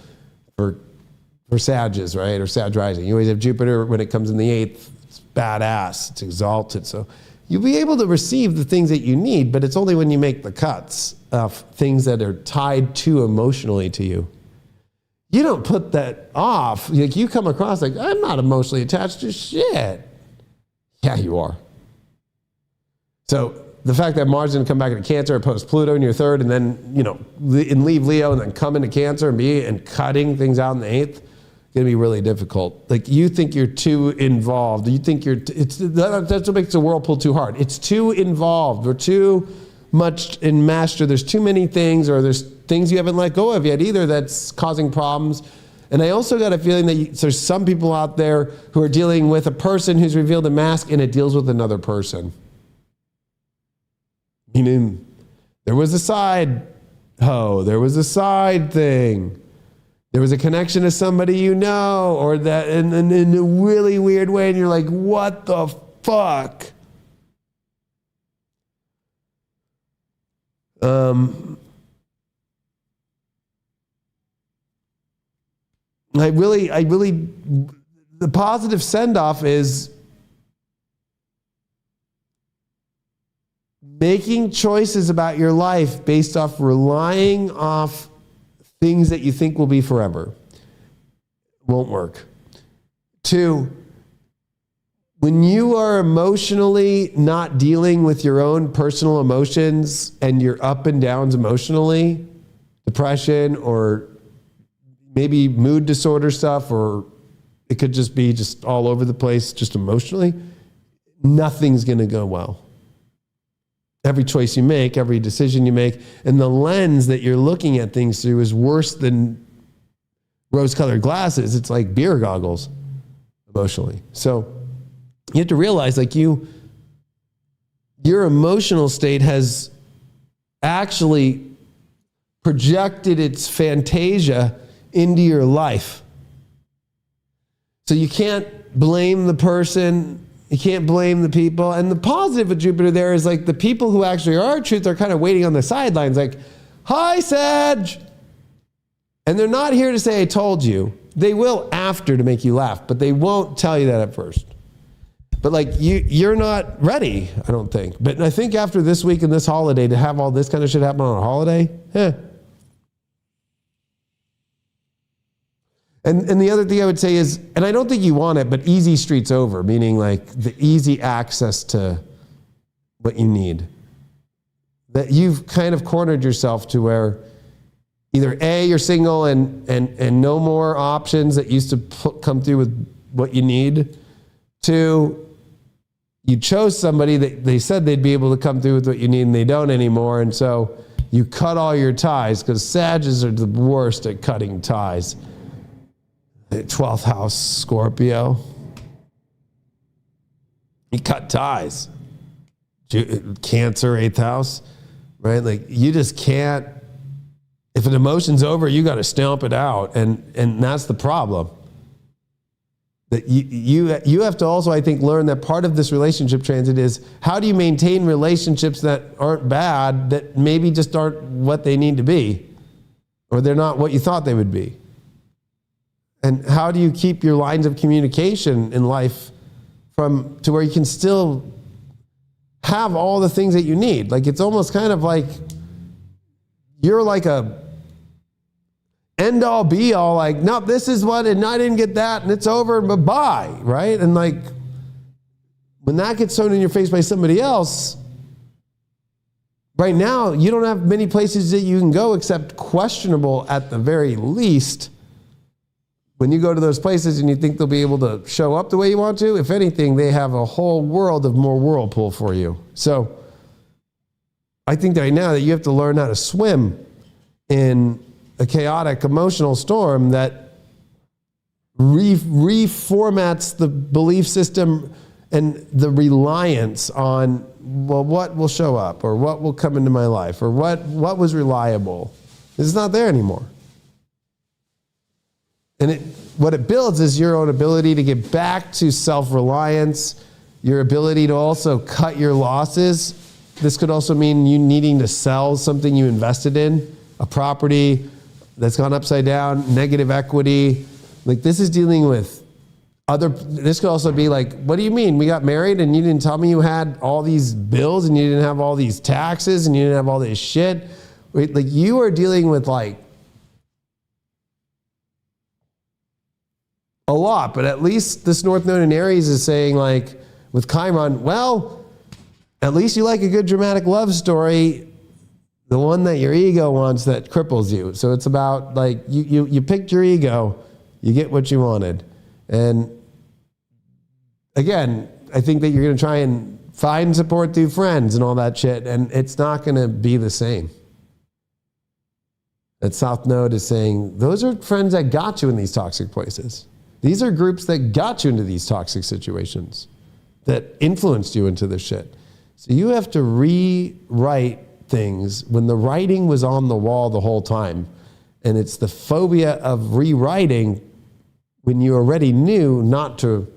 for Sages, right? Or Sag rising. You always have Jupiter when it comes in the 8th, it's badass, it's exalted. So you'll be able to receive the things that you need, but it's only when you make the cuts of things that are tied too emotionally to you. You don't put that off. Like you come across like, I'm not emotionally attached to shit. Yeah, you are. So the fact that Mars is going to come back into Cancer opposed Pluto in your 3rd and then, and leave Leo and then come into Cancer and cutting things out in the 8th, going to be really difficult. Like you think you're too involved. You think that's what makes the whirlpool too hard. It's too involved. We're too much in master. There's too many things, or there's things you haven't let go of yet either that's causing problems. And I also got a feeling that there's some people out there who are dealing with a person who's revealed a mask and it deals with another person. Meaning there was a side there was a side thing. There was a connection to somebody or that in a really weird way, and you're like, what the fuck? I really, the positive send-off is making choices about your life based off relying off things that you think will be forever. Won't work. 2, when you are emotionally not dealing with your own personal emotions and your up and downs emotionally, depression or maybe mood disorder stuff, or it could just be just all over the place, just emotionally, nothing's going to go well. Every choice you make, every decision you make, and the lens that you're looking at things through is worse than rose-colored glasses. It's like beer goggles emotionally. So you have to realize like your emotional state has actually projected its fantasia into your life. So you can't blame the person, you can't blame the people. And the positive of Jupiter there is like the people who actually are truth are kind of waiting on the sidelines like, hi, Sag. And they're not here to say, I told you. They will after to make you laugh, but they won't tell you that at first. But like you're not ready, I don't think. But I think after this week and this holiday, to have all this kind of shit happen on a holiday, And the other thing I would say is, and I don't think you want it, but easy streets over, meaning like the easy access to what you need. That you've kind of cornered yourself to where either A, you're single and no more options that used to come through with what you need. 2, you chose somebody that they said they'd be able to come through with what you need and they don't anymore. And so you cut all your ties, because Sages are the worst at cutting ties. 12th house Scorpio. You cut ties. Cancer, 8th house, right? Like you just can't, if an emotion's over, you got to stomp it out. And that's the problem. That you have to also, I think, learn that part of this relationship transit is how do you maintain relationships that aren't bad, that maybe just aren't what they need to be, or they're not what you thought they would be. And how do you keep your lines of communication in life to where you can still have all the things that you need? Like it's almost kind of like you're like a end all be all, like, no, this is what, and I didn't get that, and it's over, and bye-bye, right? And like when that gets thrown in your face by somebody else, right now, you don't have many places that you can go except questionable at the very least. When you go to those places and you think they'll be able to show up the way you want to, if anything, they have a whole world of more whirlpool for you. So I think right now that you have to learn how to swim in a chaotic emotional storm that reformats the belief system and the reliance on, well, what will show up or what will come into my life or what was reliable. It's not there anymore. And what it builds is your own ability to get back to self-reliance, your ability to also cut your losses. This could also mean you needing to sell something you invested in, a property that's gone upside down, negative equity. Like this is dealing with this could also be like, what do you mean? We got married and you didn't tell me you had all these bills and you didn't have all these taxes and you didn't have all this shit. Like you are dealing with like a lot, but at least this North Node in Aries is saying like with Chiron, well, at least you like a good dramatic love story, the one that your ego wants that cripples you. So it's about like you picked your ego, you get what you wanted. And again, I think that you're going to try and find support through friends and all that shit, and it's not going to be the same. That South Node is saying, those are friends that got you in these toxic places. These are groups that got you into these toxic situations, that influenced you into this shit. So you have to rewrite things when the writing was on the wall the whole time. And it's the phobia of rewriting when you already knew not to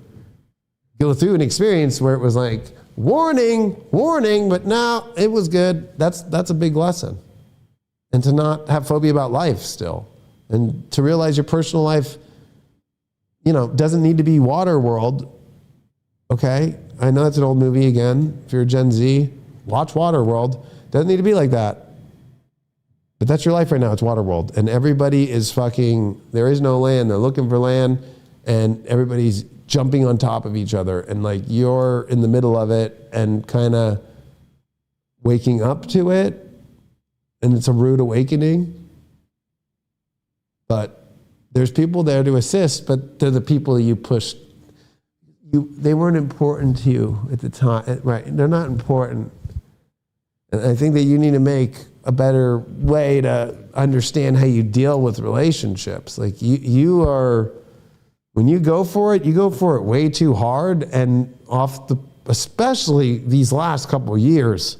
go through an experience where it was like, warning, warning, but no, it was good. That's a big lesson. And to not have phobia about life still. And to realize your personal life, doesn't need to be Waterworld. Okay? I know that's an old movie again. If you're Gen Z, watch Waterworld. Doesn't need to be like that. But that's your life right now. It's Waterworld. And everybody is there is no land. They're looking for land. And everybody's jumping on top of each other. And like you're in the middle of it and kind of waking up to it. And it's a rude awakening. But there's people there to assist, but they're the people you pushed. They weren't important to you at the time. Right. They're not important. And I think that you need to make a better way to understand how you deal with relationships. Like you are, when you go for it way too hard, and especially these last couple of years,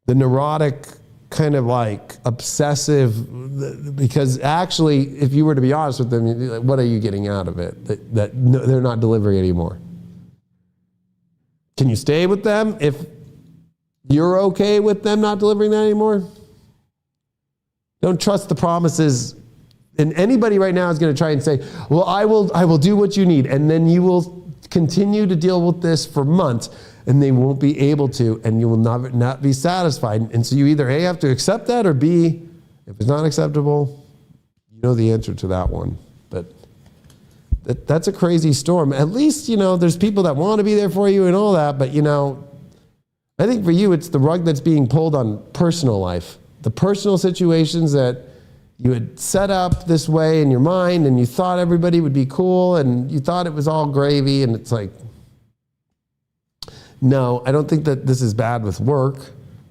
the neurotic kind of like obsessive, because actually, if you were to be honest with them, what are you getting out of it? That they're not delivering anymore. Can you stay with them if you're okay with them not delivering that anymore? Don't trust the promises. And anybody right now is going to try and say, well, I will do what you need. And then you will continue to deal with this for months and they won't be able to, and you will not be satisfied. And so you either A, have to accept that, or B, if it's not acceptable, you know the answer to that one. But that's a crazy storm. At least, there's people that want to be there for you and all that. But, I think for you, it's the rug that's being pulled on personal life. The personal situations that you had set up this way in your mind, and you thought everybody would be cool, and you thought it was all gravy, and it's like, no, I don't think that this is bad with work.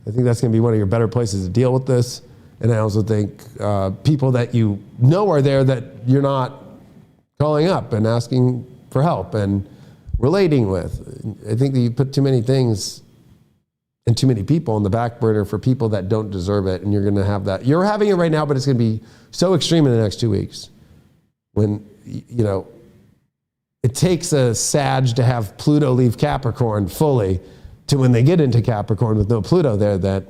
I think that's going to be one of your better places to deal with this. And I also think people that you know are there that you're not calling up and asking for help and relating with. I think that you put too many things and too many people on the back burner for people that don't deserve it, and you're going to have that. You're having it right now, but it's going to be so extreme in the next 2 weeks when, it takes a Sag to have Pluto leave Capricorn fully to when they get into Capricorn with no Pluto there, that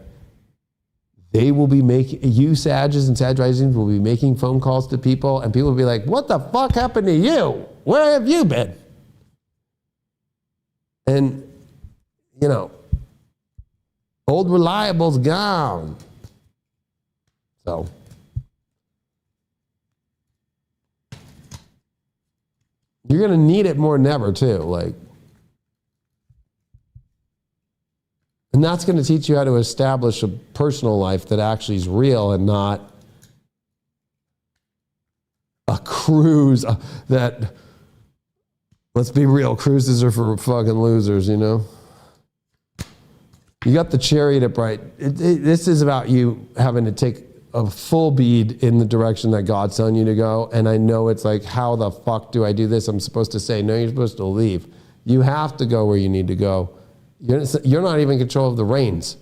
they will be you Sages and Sag risings will be making phone calls to people, and people will be like, what the fuck happened to you? Where have you been? And, old reliable's gone. So you're going to need it more than ever, too. And that's going to teach you how to establish a personal life that actually is real and not a cruise that, let's be real, cruises are for fucking losers, you know? You got the Chariot upright. This is about you having to take a full bead in the direction that God's telling you to go. And I know it's like, how the fuck do I do this? I'm supposed to say, no, you're supposed to leave. You have to go where you need to go. You're not even in control of the reins.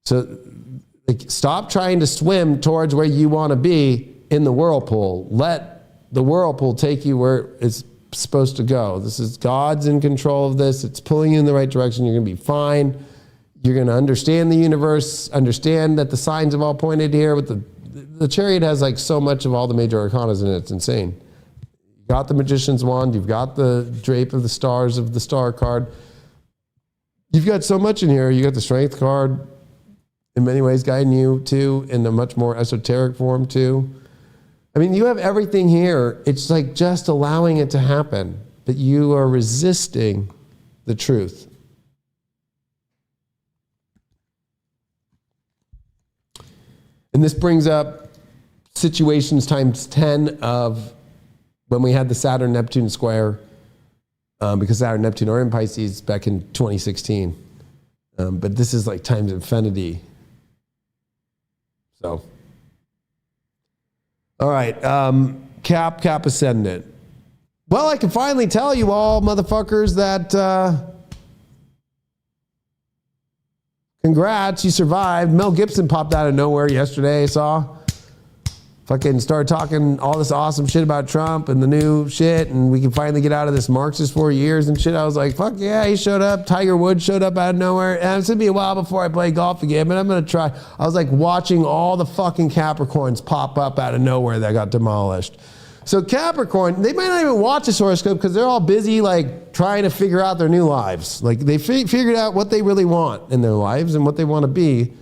So like, stop trying to swim towards where you want to be in the whirlpool. Let the whirlpool take you where it's supposed to go. This is God's in control of this. It's pulling you in the right direction. You're going to be fine. You're going to understand the universe, understand that the signs have all pointed here. With the Chariot has like so much of all the major arcanas in it. It's insane. You've got the Magician's Wand. You've got the Drape of the Stars of the Star card. You've got so much in here. You got the Strength card, in many ways guiding you too, in a much more esoteric form too. I mean, you have everything here. It's like just allowing it to happen, but you are resisting the truth. And this brings up situations times 10 of when we had the Saturn-Neptune square, because Saturn and Neptune are in Pisces back in 2016. But this is like times infinity. So, all right, Cap Ascendant. Well, I can finally tell you all, motherfuckers, that congrats, you survived. Mel Gibson popped out of nowhere yesterday, I saw. Fucking started talking all this awesome shit about Trump and the new shit, and we can finally get out of this Marxist 4 years and shit. I was like, fuck yeah, he showed up. Tiger Woods showed up out of nowhere. And it's going to be a while before I play golf again, but I'm going to try. I was like watching all the fucking Capricorns pop up out of nowhere that got demolished. So Capricorn, they might not even watch this horoscope because they're all busy like trying to figure out their new lives. Like they figured out what they really want in their lives and what they want to be.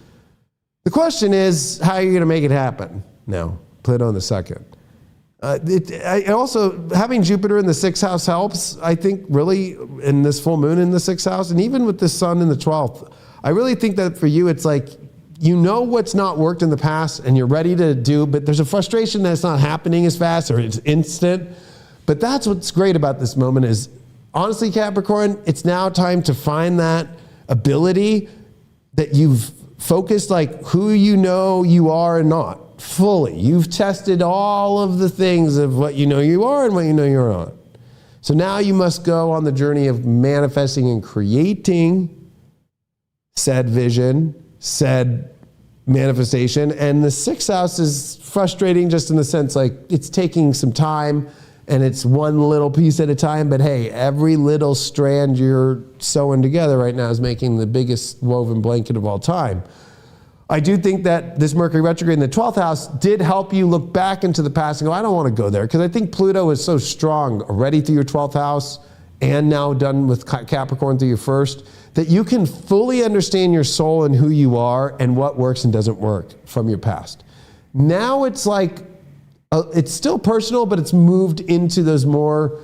The question is, how are you going to make it happen now? Pluto in the second. Also, having Jupiter in the 6th house helps, I think, really, in this full moon in the 6th house, and even with the sun in the 12th. I really think that for you, it's like, you know what's not worked in the past, and you're ready to do, but there's a frustration that it's not happening as fast, or it's instant. But that's what's great about this moment is, honestly, Capricorn, it's now time to find that ability that you've focused, like, who you know you are and not. Fully. You've tested all of the things of what you know you are and what you know you're not. So now you must go on the journey of manifesting and creating said vision, said manifestation. And the 6th house is frustrating just in the sense like it's taking some time and it's one little piece at a time. But hey, every little strand you're sewing together right now is making the biggest woven blanket of all time. I do think that this Mercury retrograde in the 12th house did help you look back into the past and go, I don't want to go there. Because I think Pluto is so strong already through your 12th house and now done with Capricorn through your 1st, that you can fully understand your soul and who you are and what works and doesn't work from your past. Now it's like, it's still personal, but it's moved into those more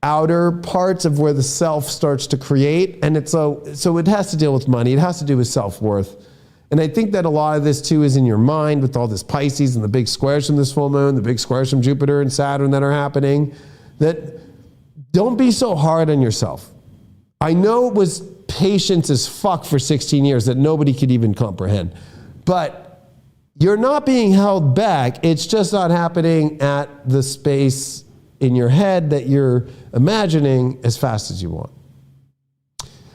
outer parts of where the self starts to create. And it's so it has to deal with money. It has to do with self-worth. And I think that a lot of this too is in your mind with all this Pisces and the big squares from this full moon, the big squares from Jupiter and Saturn that are happening, that don't be so hard on yourself. I know it was patience as fuck for 16 years that nobody could even comprehend, but you're not being held back. It's just not happening at the space in your head that you're imagining as fast as you want.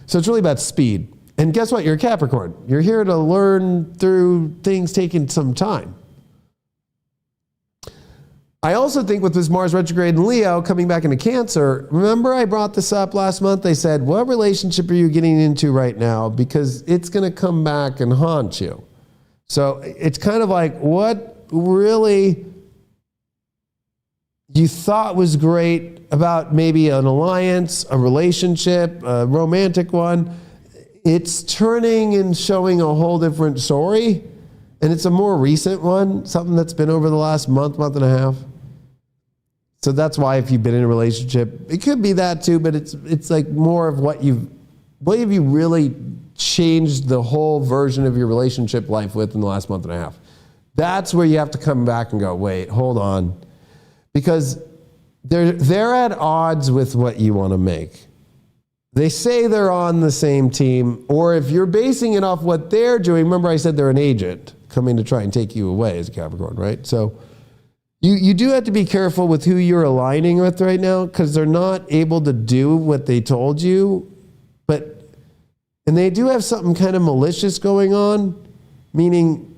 So it's really about speed. And guess what? You're a Capricorn. You're here to learn through things taking some time. I also think with this Mars retrograde in Leo coming back into Cancer, remember I brought this up last month? I said, what relationship are you getting into right now? Because it's going to come back and haunt you. So it's kind of like what really you thought was great about maybe an alliance, a relationship, a romantic one. It's turning and showing a whole different story. And it's a more recent one, something that's been over the last month and a half. So that's why if you've been in a relationship, it could be that too, but it's like more of what have you really changed the whole version of your relationship life with in the last month and a half. That's where you have to come back and go, wait, hold on. Because they're at odds with what you want to make. They say they're on the same team, or if you're basing it off what they're doing, remember I said they're an agent coming to try and take you away as a Capricorn, right? So you do have to be careful with who you're aligning with right now, because they're not able to do what they told you, and they do have something kind of malicious going on, meaning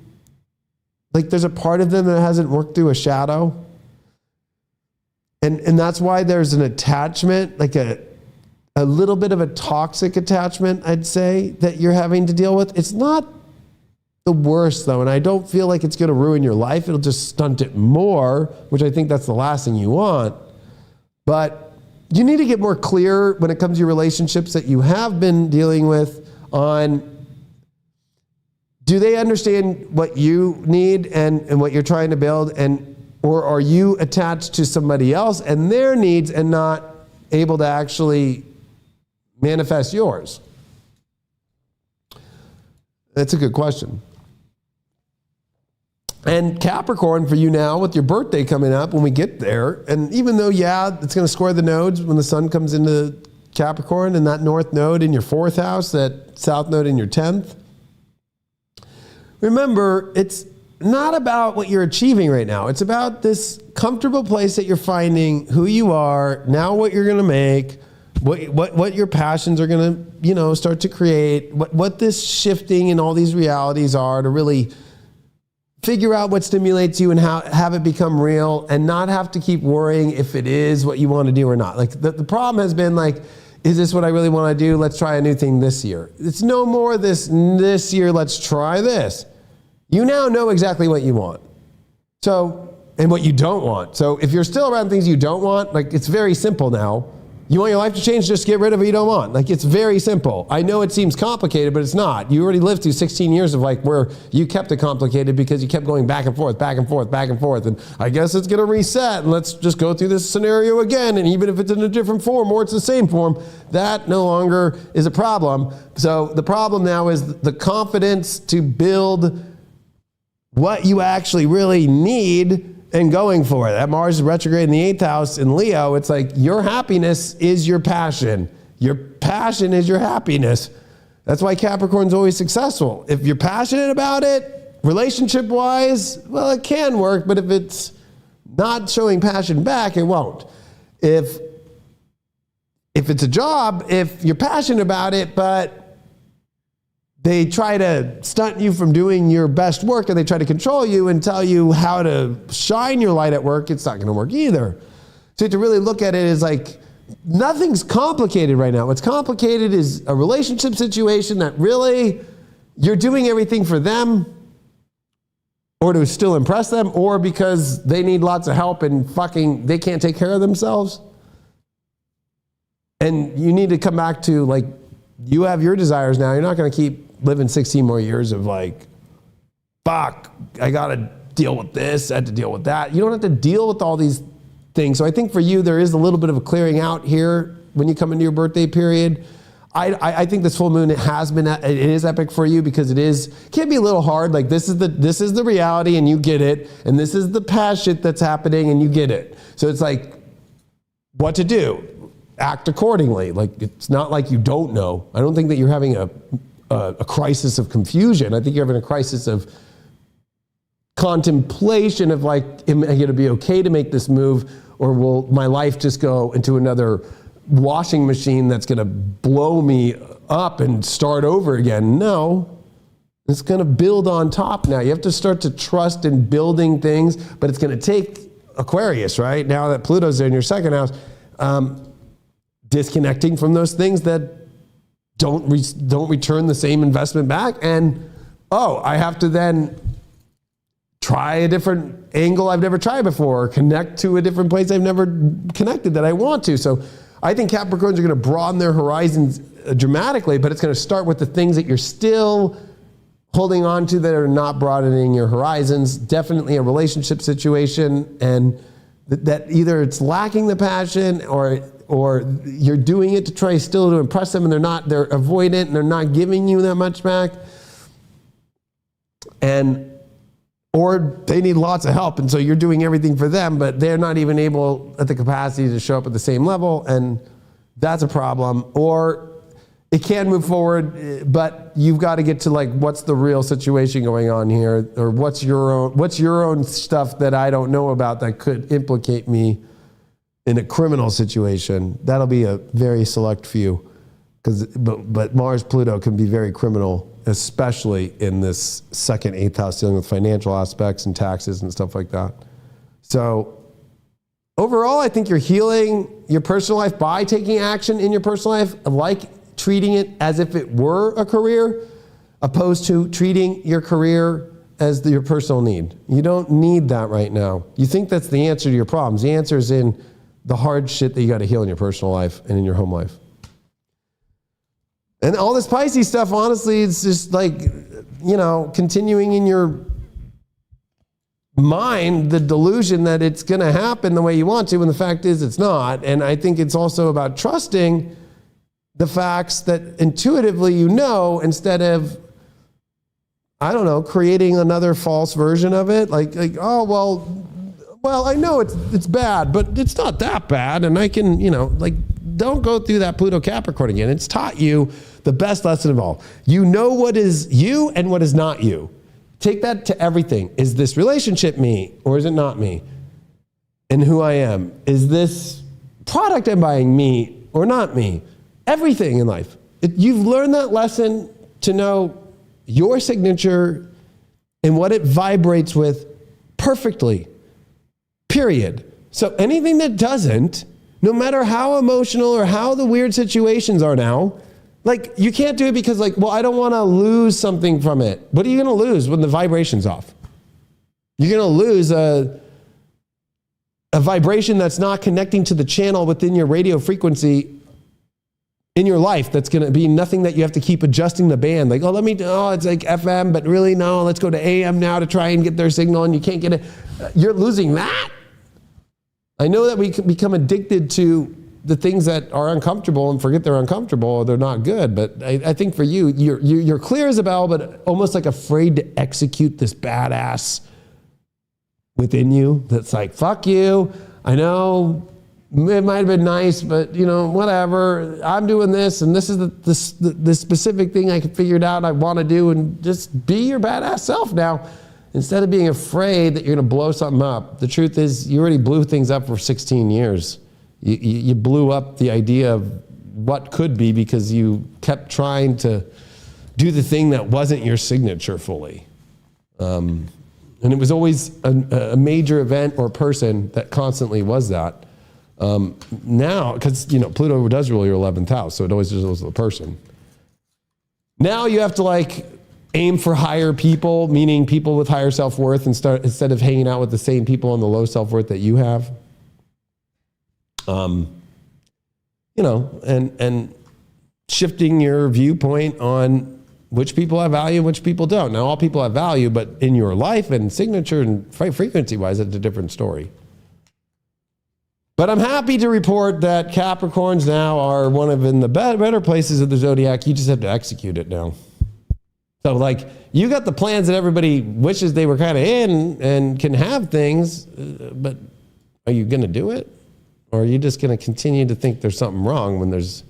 like there's a part of them that hasn't worked through a shadow. And that's why there's an attachment, like a little bit of a toxic attachment, I'd say, that you're having to deal with. It's not the worst though, and I don't feel like it's going to ruin your life. It'll just stunt it more, which I think that's the last thing you want. But you need to get more clear when it comes to your relationships that you have been dealing with on, do they understand what you need and what you're trying to build, or are you attached to somebody else and their needs and not able to actually manifest yours? That's a good question. And Capricorn, for you now, with your birthday coming up when we get there, and even though, yeah, it's going to square the nodes when the sun comes into Capricorn, and that north node in your 4th house, that south node in your 10th, remember, it's not about what you're achieving right now. It's about this comfortable place that you're finding, who you are, now what you're going to make, what your passions are going to, start to create, what this shifting in all these realities are, to really figure out what stimulates you and have it become real, and not have to keep worrying if it is what you want to do or not. Like the problem has been like, is this what I really want to do? Let's try a new thing this year. It's no more this year, let's try this. You now know exactly what you want. So, and what you don't want. So if you're still around things you don't want, like it's very simple now. You want your life to change, just get rid of what you don't want. Like it's very simple. I know it seems complicated, but it's not. You already lived through 16 years of like where you kept it complicated because you kept going back and forth, back and forth, back and forth. And I guess it's going to reset, and let's just go through this scenario again. And even if it's in a different form or it's the same form, that no longer is a problem. So the problem now is the confidence to build what you actually really need and going for it. That Mars retrograde in the 8th house in Leo, it's like your happiness is your passion. Your passion is your happiness. That's why Capricorn's always successful. If you're passionate about it, relationship-wise, well, it can work, but if it's not showing passion back, it won't. If it's a job, if you're passionate about it, but they try to stunt you from doing your best work, and they try to control you and tell you how to shine your light at work, it's not going to work either. So you have to really look at it as like, nothing's complicated right now. What's complicated is a relationship situation that really you're doing everything for them, or to still impress them, or because they need lots of help and they can't take care of themselves. And you need to come back to like, you have your desires now. You're not going to keep living 16 more years of like, fuck, I got to deal with this, I had to deal with that. You don't have to deal with all these things. So I think for you, there is a little bit of a clearing out here when you come into your birthday period. I think this full moon, it is epic for you because it can be a little hard. Like this is the reality and you get it. And this is the past shit that's happening and you get it. So it's like, what to do? Act accordingly. Like, it's not like you don't know. I don't think that you're having a crisis of confusion. I think you're having a crisis of contemplation of like, am I going to be okay to make this move, or will my life just go into another washing machine that's going to blow me up and start over again? No, it's going to build on top now. You have to start to trust in building things, but it's going to take Aquarius, right? Now that Pluto's there in your 2nd house, disconnecting from those things that don't return the same investment back. And, I have to then try a different angle I've never tried before, or connect to a different place I've never connected that I want to. So I think Capricorns are going to broaden their horizons dramatically, but it's going to start with the things that you're still holding on to that are not broadening your horizons. Definitely a relationship situation, and that either it's lacking the passion or or you're doing it to try still to impress them and they're avoidant and they're not giving you that much back. Or they need lots of help, and so you're doing everything for them, but they're not even able at the capacity to show up at the same level, and that's a problem. Or it can move forward, but you've got to get to like, what's the real situation going on here, or what's your own stuff that I don't know about that could implicate me in a criminal situation. That'll be a very select few, but Mars Pluto can be very criminal, especially in this second, 8th house dealing with financial aspects and taxes and stuff like that. So overall, I think you're healing your personal life by taking action in your personal life, like treating it as if it were a career, opposed to treating your career as your personal need. You don't need that right now. You think that's the answer to your problems. The answer is in the hard shit that you got to heal in your personal life and in your home life. And all this Pisces stuff, honestly, it's just like, continuing in your mind the delusion that it's going to happen the way you want to, when the fact is it's not. And I think it's also about trusting the facts that intuitively instead of, creating another false version of it. Like, oh, well, I know it's bad, but it's not that bad. And I can, don't go through that Pluto Capricorn again. It's taught you the best lesson of all. You know what is you and what is not you. Take that to everything. Is this relationship me or is it not me? And who I am. Is this product I'm buying me or not me? Everything in life. You've learned that lesson to know your signature and what it vibrates with perfectly. Period. So anything that doesn't, no matter how emotional or how the weird situations are now, like, you can't do it because, I don't want to lose something from it. What are you going to lose when the vibration's off? You're going to lose a vibration that's not connecting to the channel within your radio frequency in your life. That's going to be nothing that you have to keep adjusting the band. Like, it's like FM, but really, no, let's go to AM now to try and get their signal, and you can't get it. You're losing that. I know that we can become addicted to the things that are uncomfortable and forget they're uncomfortable or they're not good. But I think for you're clear as a bell, but almost like afraid to execute this badass within you that's like, fuck you. I know it might have been nice, but whatever. I'm doing this, and this is the specific thing I figured out I want to do, and just be your badass self now. Instead of being afraid that you're going to blow something up. The truth is, you already blew things up for 16 years. You blew up the idea of what could be because you kept trying to do the thing that wasn't your signature fully. And it was always a major event or person that constantly was that. Now, because Pluto does rule your 11th house, so it always just was the person. Now you have to aim for higher people, meaning people with higher self-worth, instead of hanging out with the same people on the low self-worth that you have. And shifting your viewpoint on which people have value and which people don't. Now, all people have value, but in your life and signature and frequency-wise, it's a different story. But I'm happy to report that Capricorns now are one of the better places of the zodiac. You just have to execute it now. So you got the plans that everybody wishes they were kind of in and can have things, but are you going to do it? Or are you just going to continue to think there's something wrong when the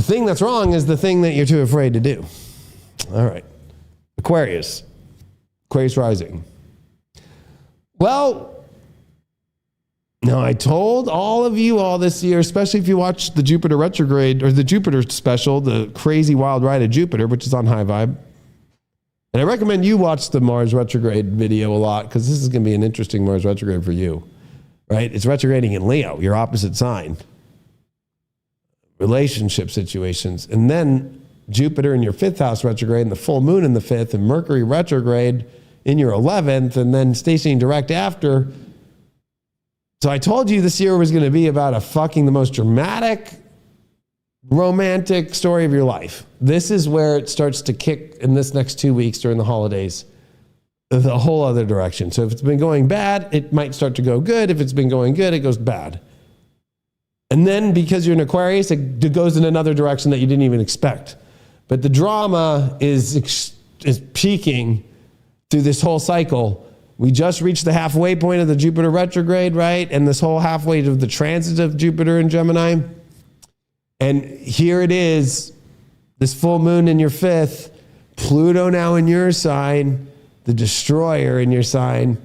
thing that's wrong is the thing that you're too afraid to do? All right. Aquarius rising. Well, now I told all of you all this year, especially if you watched the Jupiter retrograde or the Jupiter special, the crazy wild ride of Jupiter, which is on High Vibe. And I recommend you watch the Mars retrograde video a lot, because this is going to be an interesting Mars retrograde for you, right? It's retrograding in Leo, your opposite sign. Relationship situations. And then Jupiter in your 5th house retrograde, and the full moon in the 5th, and Mercury retrograde in your 11th, and then stationing direct after. So I told you this year was going to be about the most dramatic, romantic story of your life. This is where it starts to kick in this next 2 weeks during the holidays, the whole other direction. So if it's been going bad, it might start to go good. If it's been going good, it goes bad. And then because you're an Aquarius, it goes in another direction that you didn't even expect. But the drama is peaking through this whole cycle. We just reached the halfway point of the Jupiter retrograde, right? And this whole halfway of the transit of Jupiter in Gemini. And here it is, this full moon in your fifth, Pluto now in your sign, the destroyer in your sign.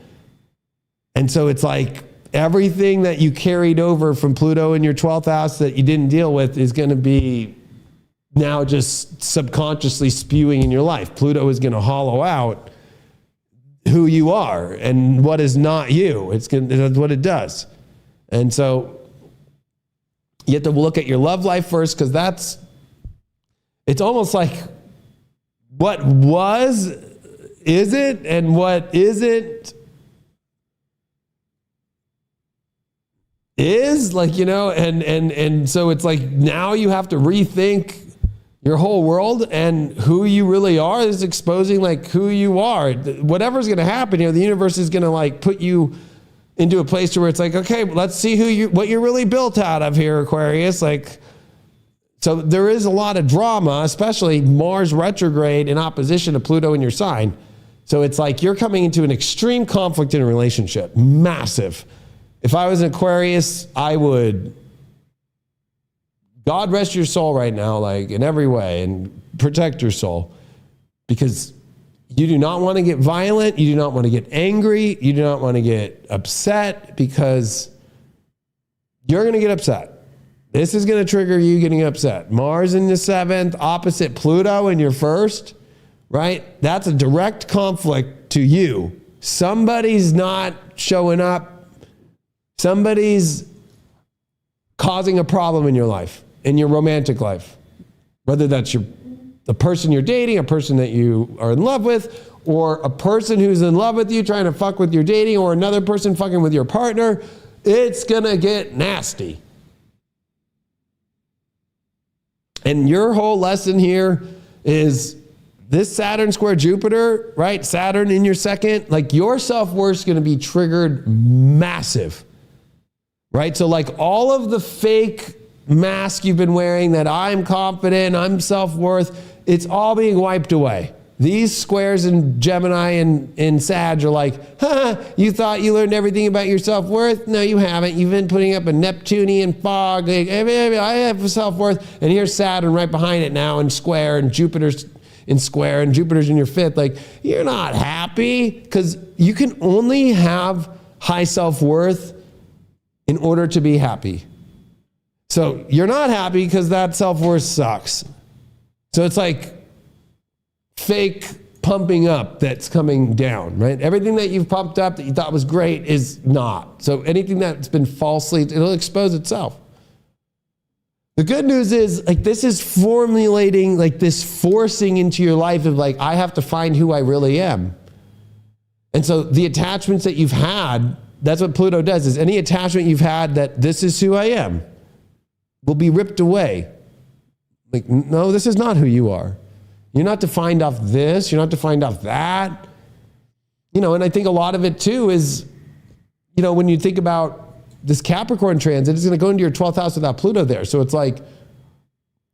And so it's like everything that you carried over from Pluto in your 12th house that you didn't deal with is going to be now just subconsciously spewing in your life. Pluto is going to hollow out who you are and what is not you. That's what it does. And so you have to look at your love life first, because it's almost like what was isn't, and what isn't is, like, you know, and so it's like now you have to rethink your whole world, and who you really are is exposing like who you are. Whatever's going to happen, you know, the universe is going to like put you into a place where it's like, okay, let's see what you're really built out of here, Aquarius. Like, so there is a lot of drama, especially Mars retrograde in opposition to Pluto in your sign. So it's like you're coming into an extreme conflict in a relationship, massive. If I was an Aquarius, I would, God rest your soul right now, like in every way, and protect your soul, because you do not want to get violent. You do not want to get angry. You do not want to get upset, because you're going to get upset. This is going to trigger you getting upset. Mars in the 7th, opposite Pluto in your 1st, right? That's a direct conflict to you. Somebody's not showing up. Somebody's causing a problem in your life, in your romantic life. Whether that's the person you're dating, a person that you are in love with, or a person who's in love with you trying to fuck with your dating, or another person fucking with your partner, it's going to get nasty. And your whole lesson here is this Saturn square Jupiter, right? Saturn in your 2nd, like your self-worth is going to be triggered massive, right? So like all of the fake mask you've been wearing that I'm confident, I'm self-worth, it's all being wiped away. These squares in Gemini and in Sag are like, you thought you learned everything about your self-worth? No, you haven't. You've been putting up a Neptunian fog. Like, I have self-worth. And here's Saturn right behind it now in square, and Jupiter's in square, and Jupiter's in your 5th. Like, you're not happy, because you can only have high self-worth in order to be happy. So you're not happy because that self-worth sucks. So it's like fake pumping up that's coming down, right? Everything that you've pumped up that you thought was great is not. So anything that's been falsely, it'll expose itself. The good news is, like, this is formulating, like, this forcing into your life of like, I have to find who I really am. And so the attachments that you've had, that's what Pluto does, is any attachment you've had that this is who I am will be ripped away. Like, no, this is not who you are. You're not defined off this. You're not defined off that. You know, and I think a lot of it too is, you know, when you think about this Capricorn transit, it's going to go into your 12th house without Pluto there. So it's like,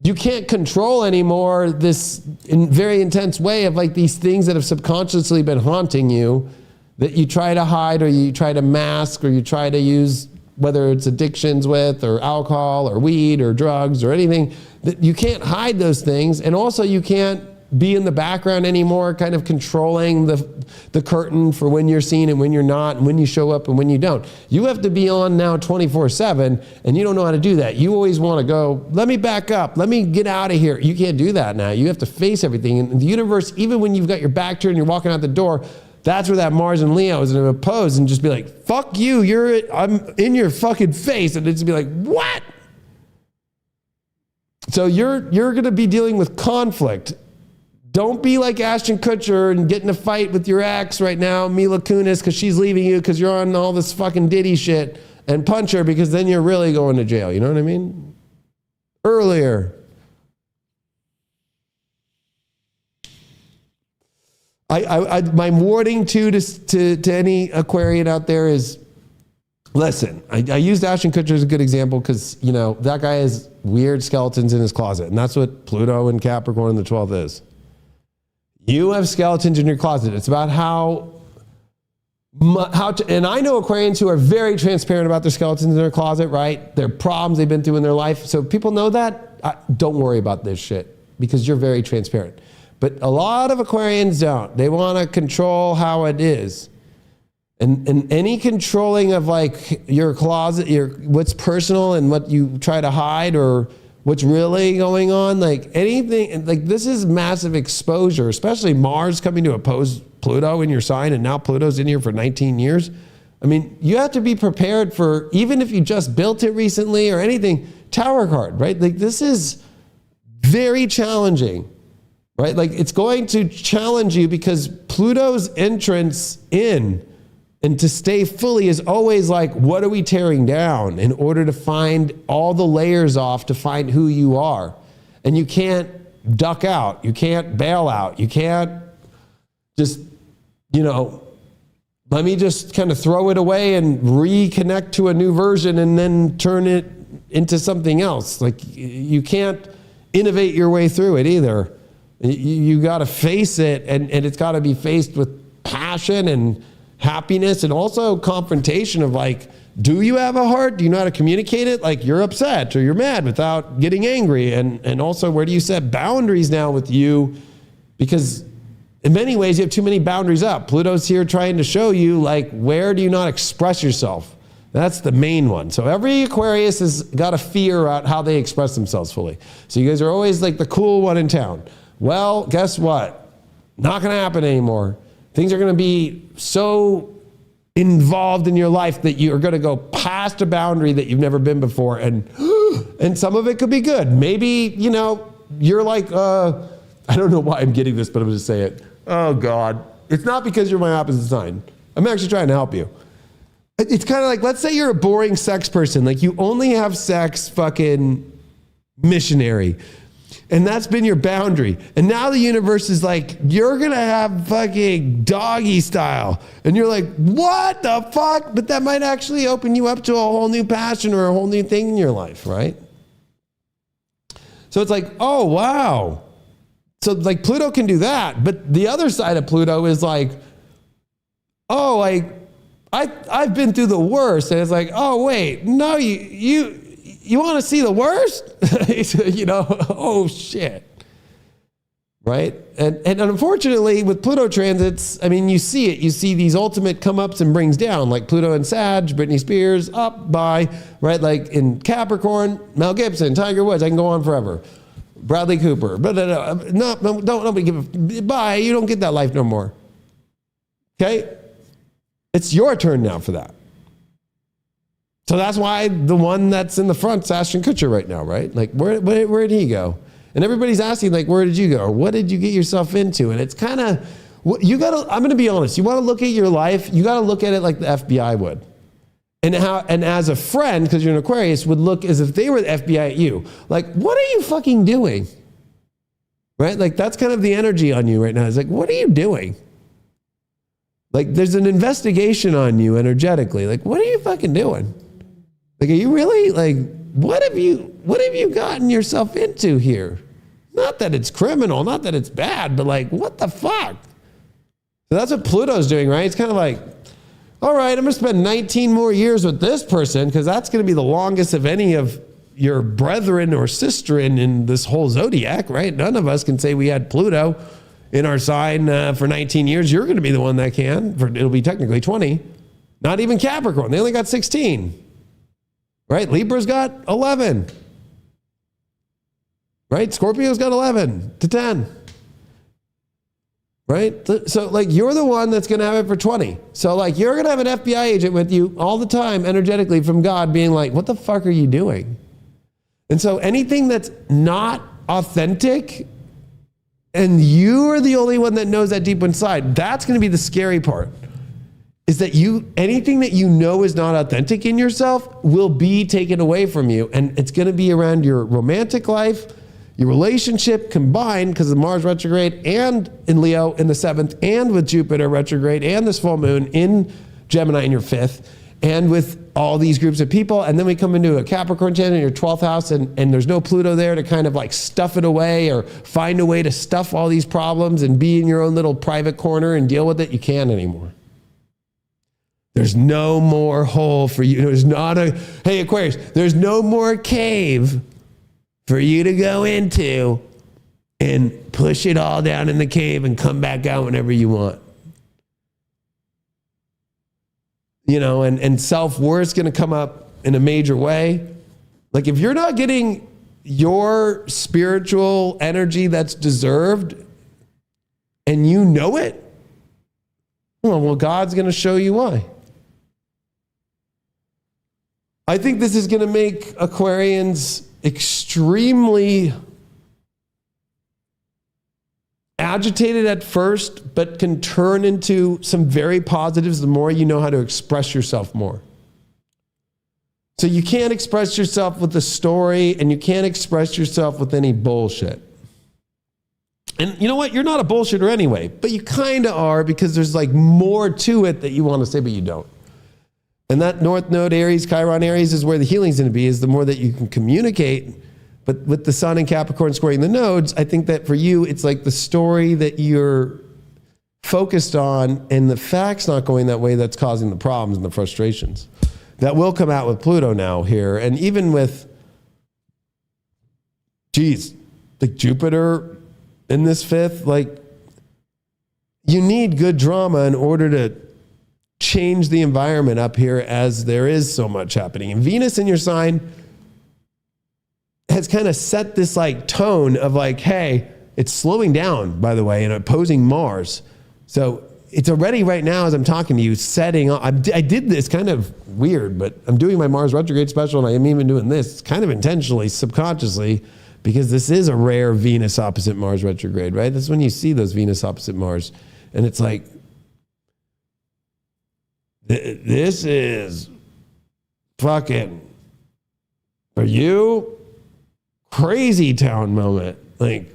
you can't control anymore this very intense way of like these things that have subconsciously been haunting you, that you try to hide, or you try to mask, or you try to use, whether it's addictions with, or alcohol, or weed, or drugs, or anything. That you can't hide those things. And also you can't be in the background anymore, kind of controlling the curtain for when you're seen and when you're not, and when you show up and when you don't. You have to be on now 24/7, and you don't know how to do that. You always want to go, let me back up, let me get out of here. You can't do that now. You have to face everything. And the universe, even when you've got your back turned and you're walking out the door, that's where that Mars and Leo is going to oppose and just be like, fuck you, I'm in your fucking face. And it's be like, what? So you're going to be dealing with conflict. Don't be like Ashton Kutcher and get in a fight with your ex right now, Mila Kunis, because she's leaving you because you're on all this fucking Diddy shit, and punch her, because then you're really going to jail. You know what I mean? Earlier. My warning to any Aquarian out there is, listen, I used Ashton Kutcher as a good example because, you know, that guy has weird skeletons in his closet. And that's what Pluto and Capricorn in the 12th is. You have skeletons in your closet. It's about and I know Aquarians who are very transparent about their skeletons in their closet, right? Their problems they've been through in their life. So people know that. Don't worry about this shit because you're very transparent. But a lot of Aquarians don't. They want to control how it is. And any controlling of like your closet, what's personal and what you try to hide or what's really going on, like anything, like this is massive exposure, especially Mars coming to oppose Pluto in your sign, and now Pluto's in here for 19 years. I mean, you have to be prepared for, even if you just built it recently or anything, Tower card, right? Like this is very challenging, right? Like it's going to challenge you because Pluto's entrance in and to stay fully is always like, what are we tearing down in order to find all the layers off to find who you are? And you can't duck out. You can't bail out. You can't just, you know, let me just kind of throw it away and reconnect to a new version and then turn it into something else. Like you can't innovate your way through it either. You got to face it, and it's got to be faced with passion and happiness and also confrontation of like, do you have a heart? Do you know how to communicate it? Like you're upset or you're mad without getting angry. And also, where do you set boundaries now with you? Because in many ways you have too many boundaries up. Pluto's here trying to show you like, where do you not express yourself? That's the main one. So every Aquarius has got a fear about how they express themselves fully. So you guys are always like the cool one in town. Well, guess what? Not going to happen anymore. Things are going to be so involved in your life that you are going to go past a boundary that you've never been before. And some of it could be good. Maybe, you know, you're like, I don't know why I'm getting this, but I'm going to say it. Oh God. It's not because you're my opposite sign. I'm actually trying to help you. It's kind of like, let's say you're a boring sex person. Like you only have sex fucking missionary. And that's been your boundary. And now the universe is like, you're going to have fucking doggy style. And you're like, what the fuck? But that might actually open you up to a whole new passion or a whole new thing in your life, right? So it's like, oh, wow. So like Pluto can do that. But the other side of Pluto is like, oh, I've been through the worst. And it's like, oh, wait, no, you want to see the worst? You know, oh shit. Right? And unfortunately with Pluto transits, I mean, you see it. You see these ultimate come ups and brings down, like Pluto and Sag, Britney Spears, up, by, right? Like in Capricorn, Mel Gibson, Tiger Woods, I can go on forever. Bradley Cooper, but no, don't nobody give a, bye, you don't get that life no more. Okay? It's your turn now for that. So that's why the one that's in the front is Ashton Kutcher right now, right? Like, where did he go? And everybody's asking, like, where did you go? Or what did you get yourself into? And it's kind of, I'm going to be honest. You want to look at your life, you got to look at it like the FBI would. And as a friend, because you're an Aquarius, would look as if they were the FBI at you. Like, what are you fucking doing? Right? Like, that's kind of the energy on you right now. It's like, what are you doing? Like, there's an investigation on you energetically. Like, what are you fucking doing? Like, are you really, like, what have you gotten yourself into here? Not that it's criminal, not that it's bad, but like, what the fuck? So that's what Pluto's doing, right? It's kind of like, all right, I'm going to spend 19 more years with this person because that's going to be the longest of any of your brethren or sister in this whole zodiac, right? None of us can say we had Pluto in our sign for 19 years. You're going to be the one that can. It'll be technically 20. Not even Capricorn. They only got 16. Right? Libra's got 11. Right? Scorpio's got 11 to 10. Right? So like you're the one that's going to have it for 20. So like you're going to have an FBI agent with you all the time energetically from God being like, what the fuck are you doing? And so anything that's not authentic and you are the only one that knows that deep inside, that's going to be the scary part. Is that anything that you know is not authentic in yourself will be taken away from you. And it's going to be around your romantic life, your relationship combined because of Mars retrograde and in Leo in the 7th and with Jupiter retrograde and this full moon in Gemini in your 5th. and with all these groups of people. And then we come into a Capricorn channel in your 12th house, and there's no Pluto there to kind of like stuff it away or find a way to stuff all these problems and be in your own little private corner and deal with it. You can't anymore. There's no more hole for you. There's not a, hey Aquarius, there's no more cave for you to go into and push it all down in the cave and come back out whenever you want. You know, and self-worth is going to come up in a major way. Like if you're not getting your spiritual energy that's deserved and you know it, well, God's going to show you why. I think this is going to make Aquarians extremely agitated at first, but can turn into some very positives the more you know how to express yourself more. So you can't express yourself with a story, and you can't express yourself with any bullshit. And you know what? You're not a bullshitter anyway, but you kind of are, because there's like more to it that you want to say, but you don't. And that North Node Aries, Chiron Aries is where the healing's going to be, is the more that you can communicate. But with the Sun and Capricorn squaring the nodes, I think that for you, it's like the story that you're focused on and the facts not going that way that's causing the problems and the frustrations. That will come out with Pluto now here. And even with, like Jupiter in this fifth, like you need good drama in order to change the environment up here, as there is so much happening. And Venus in your sign has kind of set this like tone of like, hey, it's slowing down, by the way, and opposing Mars. So it's already right now, as I'm talking to you, setting up. I did this kind of weird, but I'm doing my Mars retrograde special, and I am even doing this kind of intentionally, subconsciously, because this is a rare Venus opposite Mars retrograde, right? That's when you see those Venus opposite Mars. And it's like, this is fucking, for you, crazy town moment. Like,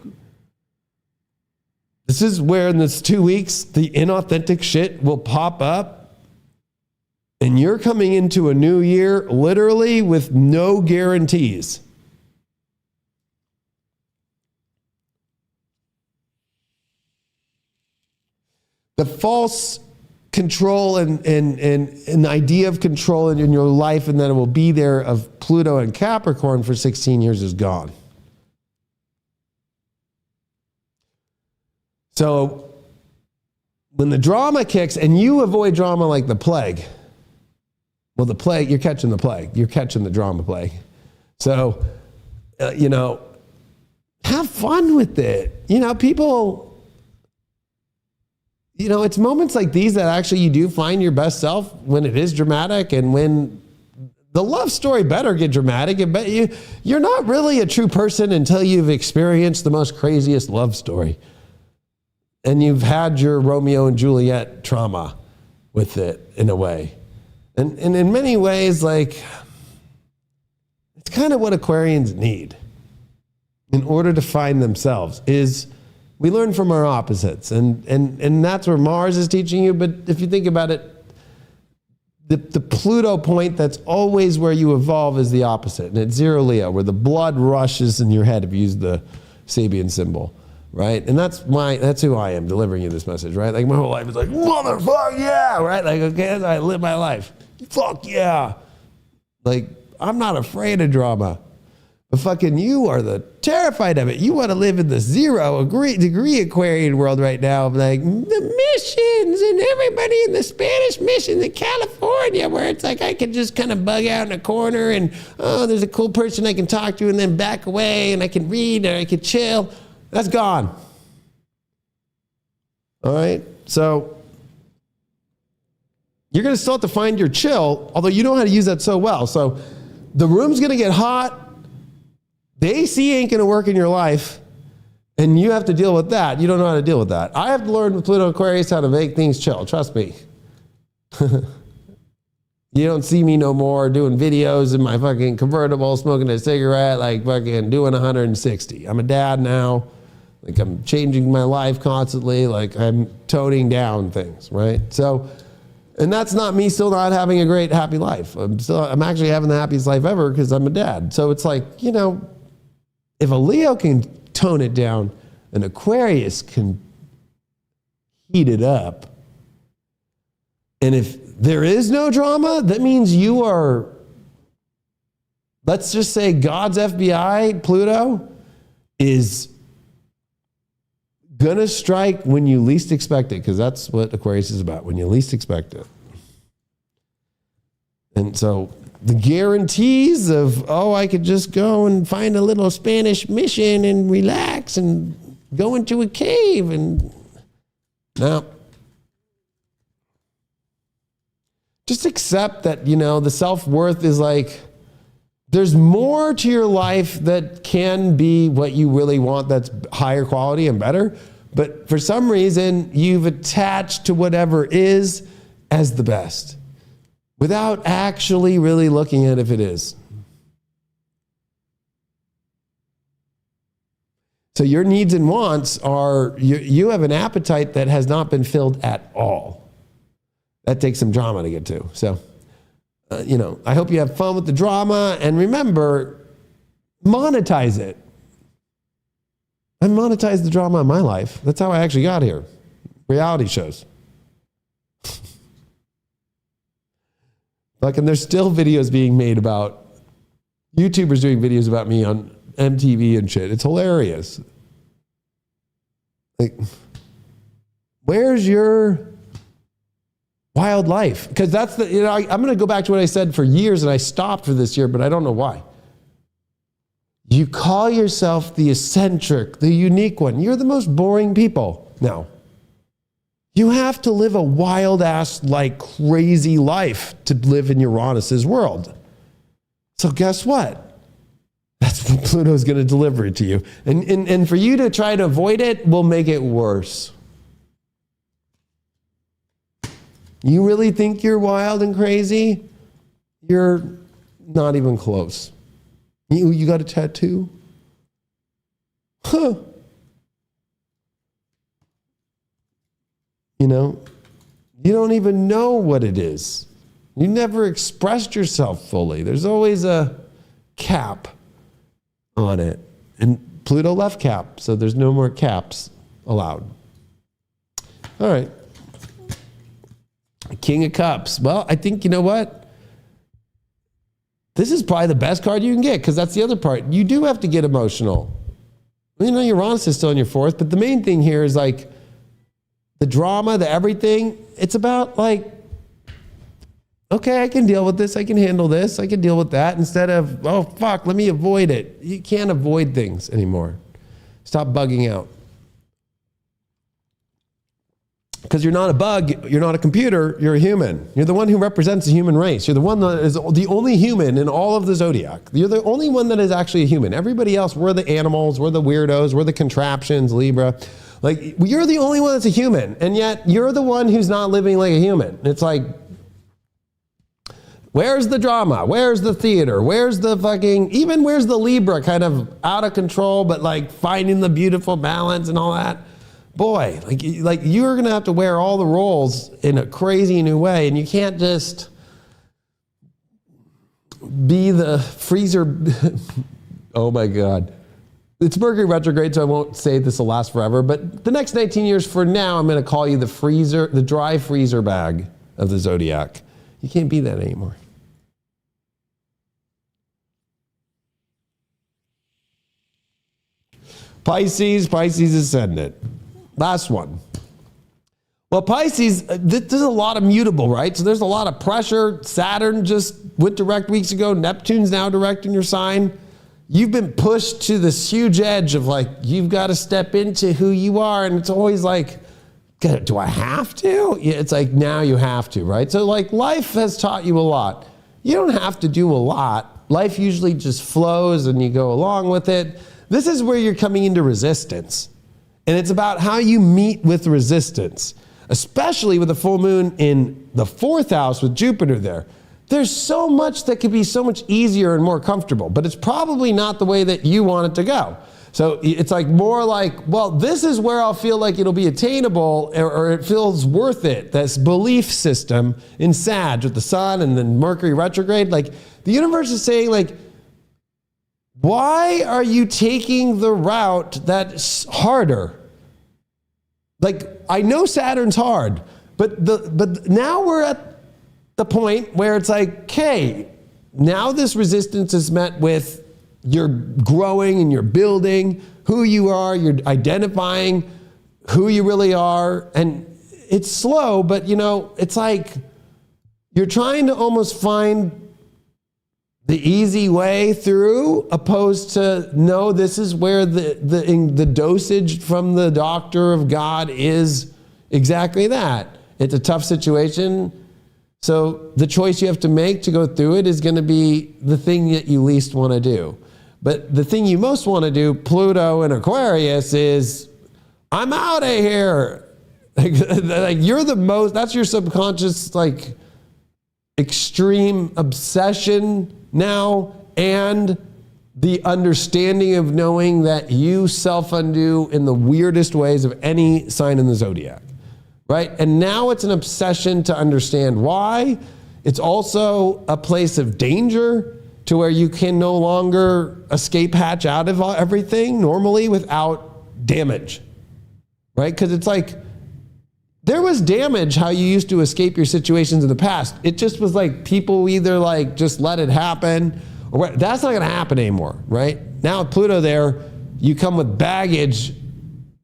this is where in this 2 weeks, the inauthentic shit will pop up, and you're coming into a new year literally with no guarantees. The false control and an idea of control in your life, and that it will be there, of Pluto and Capricorn for 16 years is gone. So when the drama kicks, and you avoid drama like the plague, well, the plague, you're catching the plague. You're catching the drama plague. So, you know, have fun with it. You know, people... You know, it's moments like these that actually you do find your best self, when it is dramatic, and when the love story better get dramatic. You're not really a true person until you've experienced the most craziest love story. And you've had your Romeo and Juliet trauma with it in a way. And in many ways, like, it's kind of what Aquarians need in order to find themselves, is we learn from our opposites, and that's where Mars is teaching you. But if you think about it, the Pluto point, that's always where you evolve, is the opposite. And it's 0 Leo, where the blood rushes in your head, if you use the Sabian symbol, right? And that's who I am, delivering you this message, right? Like, my whole life is like, motherfucker, yeah, right? Like, okay, that's how I live my life. Fuck yeah. Like, I'm not afraid of drama. But fucking you are terrified of it. You want to live in the 0 degree Aquarian world right now. Like, the missions and everybody in the Spanish missions in California, where it's like I can just kind of bug out in a corner and, oh, there's a cool person I can talk to, and then back away, and I can read, or I can chill. That's gone. All right? So you're going to still have to find your chill, although you know how to use that so well. So the room's going to get hot. The AC ain't going to work in your life, and you have to deal with that. You don't know how to deal with that. I have to learn with Pluto Aquarius how to make things chill. Trust me. You don't see me no more doing videos in my fucking convertible, smoking a cigarette, like fucking doing 160. I'm a dad now. Like, I'm changing my life constantly. Like, I'm toning down things, right? So And that's not me still not having a great, happy life. I'm actually having the happiest life ever because I'm a dad. So it's like, if a Leo can tone it down, an Aquarius can heat it up. And if there is no drama, that means you are, let's just say God's FBI, Pluto, is gonna strike when you least expect it, because that's what Aquarius is about, when you least expect it. And so the guarantees of, I could just go and find a little Spanish mission and relax and go into a cave and no. Just accept that, the self-worth is like, there's more to your life that can be what you really want that's higher quality and better. But for some reason, you've attached to whatever is as the best without actually really looking at if it is. So your needs and wants are, you have an appetite that has not been filled at all. That takes some drama to get to. So, I hope you have fun with the drama, and remember, monetize it. I monetize the drama in my life. That's how I actually got here. Reality shows. And there's still videos being made about YouTubers doing videos about me on MTV and shit. It's hilarious. Like, where's your wild life? Because that's I'm going to go back to what I said for years, and I stopped for this year, but I don't know why. You call yourself the eccentric, the unique one. You're the most boring people now. You have to live a wild ass, crazy life to live in Uranus's world. So guess what? That's what Pluto's going to deliver it to you. And for you to try to avoid it will make it worse. You really think you're wild and crazy? You're not even close. You got a tattoo? Huh. You don't even know what it is. You never expressed yourself fully. There's always a cap on it. And Pluto left cap, so there's no more caps allowed. All right. King of Cups. Well, I think, you know what? This is probably the best card you can get, because that's the other part. You do have to get emotional. Uranus is still in your fourth, but the main thing here is the drama, the everything. It's about okay, I can deal with this. I can handle this. I can deal with that, instead of, fuck, let me avoid it. You can't avoid things anymore. Stop bugging out. Because you're not a bug, you're not a computer, you're a human. You're the one who represents the human race. You're the one that is the only human in all of the zodiac. You're the only one that is actually a human. Everybody else, we're the animals, we're the weirdos, we're the contraptions, Libra. You're the only one that's a human, and yet you're the one who's not living like a human. It's where's the drama? Where's the theater? Where's the where's the Libra kind of out of control, but finding the beautiful balance and all that? Boy, you're going to have to wear all the roles in a crazy new way, and you can't just be the freezer. Oh my God. It's Mercury retrograde, so I won't say this will last forever, but the next 19 years for now, I'm going to call you the dry freezer bag of the zodiac. You can't be that anymore. Pisces ascendant. Last one. Well, Pisces, there's a lot of mutable, right? So there's a lot of pressure. Saturn just went direct weeks ago. Neptune's now direct in your sign. You've been pushed to this huge edge of you've got to step into who you are. And it's always do I have to? Yeah, it's now you have to, right? So life has taught you a lot. You don't have to do a lot. Life usually just flows and you go along with it. This is where you're coming into resistance. And it's about how you meet with resistance, especially with the full moon in the fourth house with Jupiter there. There's so much that could be so much easier and more comfortable, but it's probably not the way that you want it to go. So it's like more like, well, this is where I'll feel like it'll be attainable or it feels worth it. This belief system in Sag with the sun and then Mercury retrograde. Like the universe is saying like, why are you taking the route that's harder? Like I know Saturn's hard, but now we're at the point where it's like, okay, now this resistance is met with you're growing and you're building who you are, you're identifying who you really are. And it's slow, but you know, it's like you're trying to almost find the easy way through opposed to, no, this is where the dosage from the doctor of God is exactly that. It's a tough situation. So the choice you have to make to go through it is going to be the thing that you least want to do. But the thing you most want to do, Pluto and Aquarius, is I'm out of here. Like you're the most, that's your subconscious, like extreme obsession now, and the understanding of knowing that you self-undo in the weirdest ways of any sign in the zodiac, right? And now it's an obsession to understand why. It's also a place of danger to where you can no longer escape hatch out of everything normally without damage, right? Because it's like, there was damage how you used to escape your situations in the past. It just was like people either like just let it happen or what. That's not gonna happen anymore, right? Now with Pluto there, you come with baggage,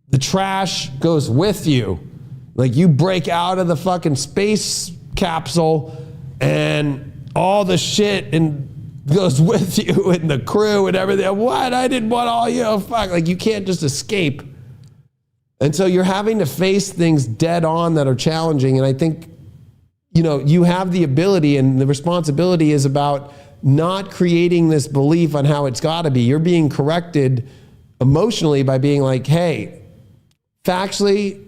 the trash goes with you. Like you break out of the fucking space capsule and all the shit and goes with you and the crew and everything. What? I didn't want all you. Oh, fuck. Like you can't just escape. And so you're having to face things dead on that are challenging. And I think, you know, you have the ability and the responsibility is about not creating this belief on how it's got to be. You're being corrected emotionally by being like, hey, factually,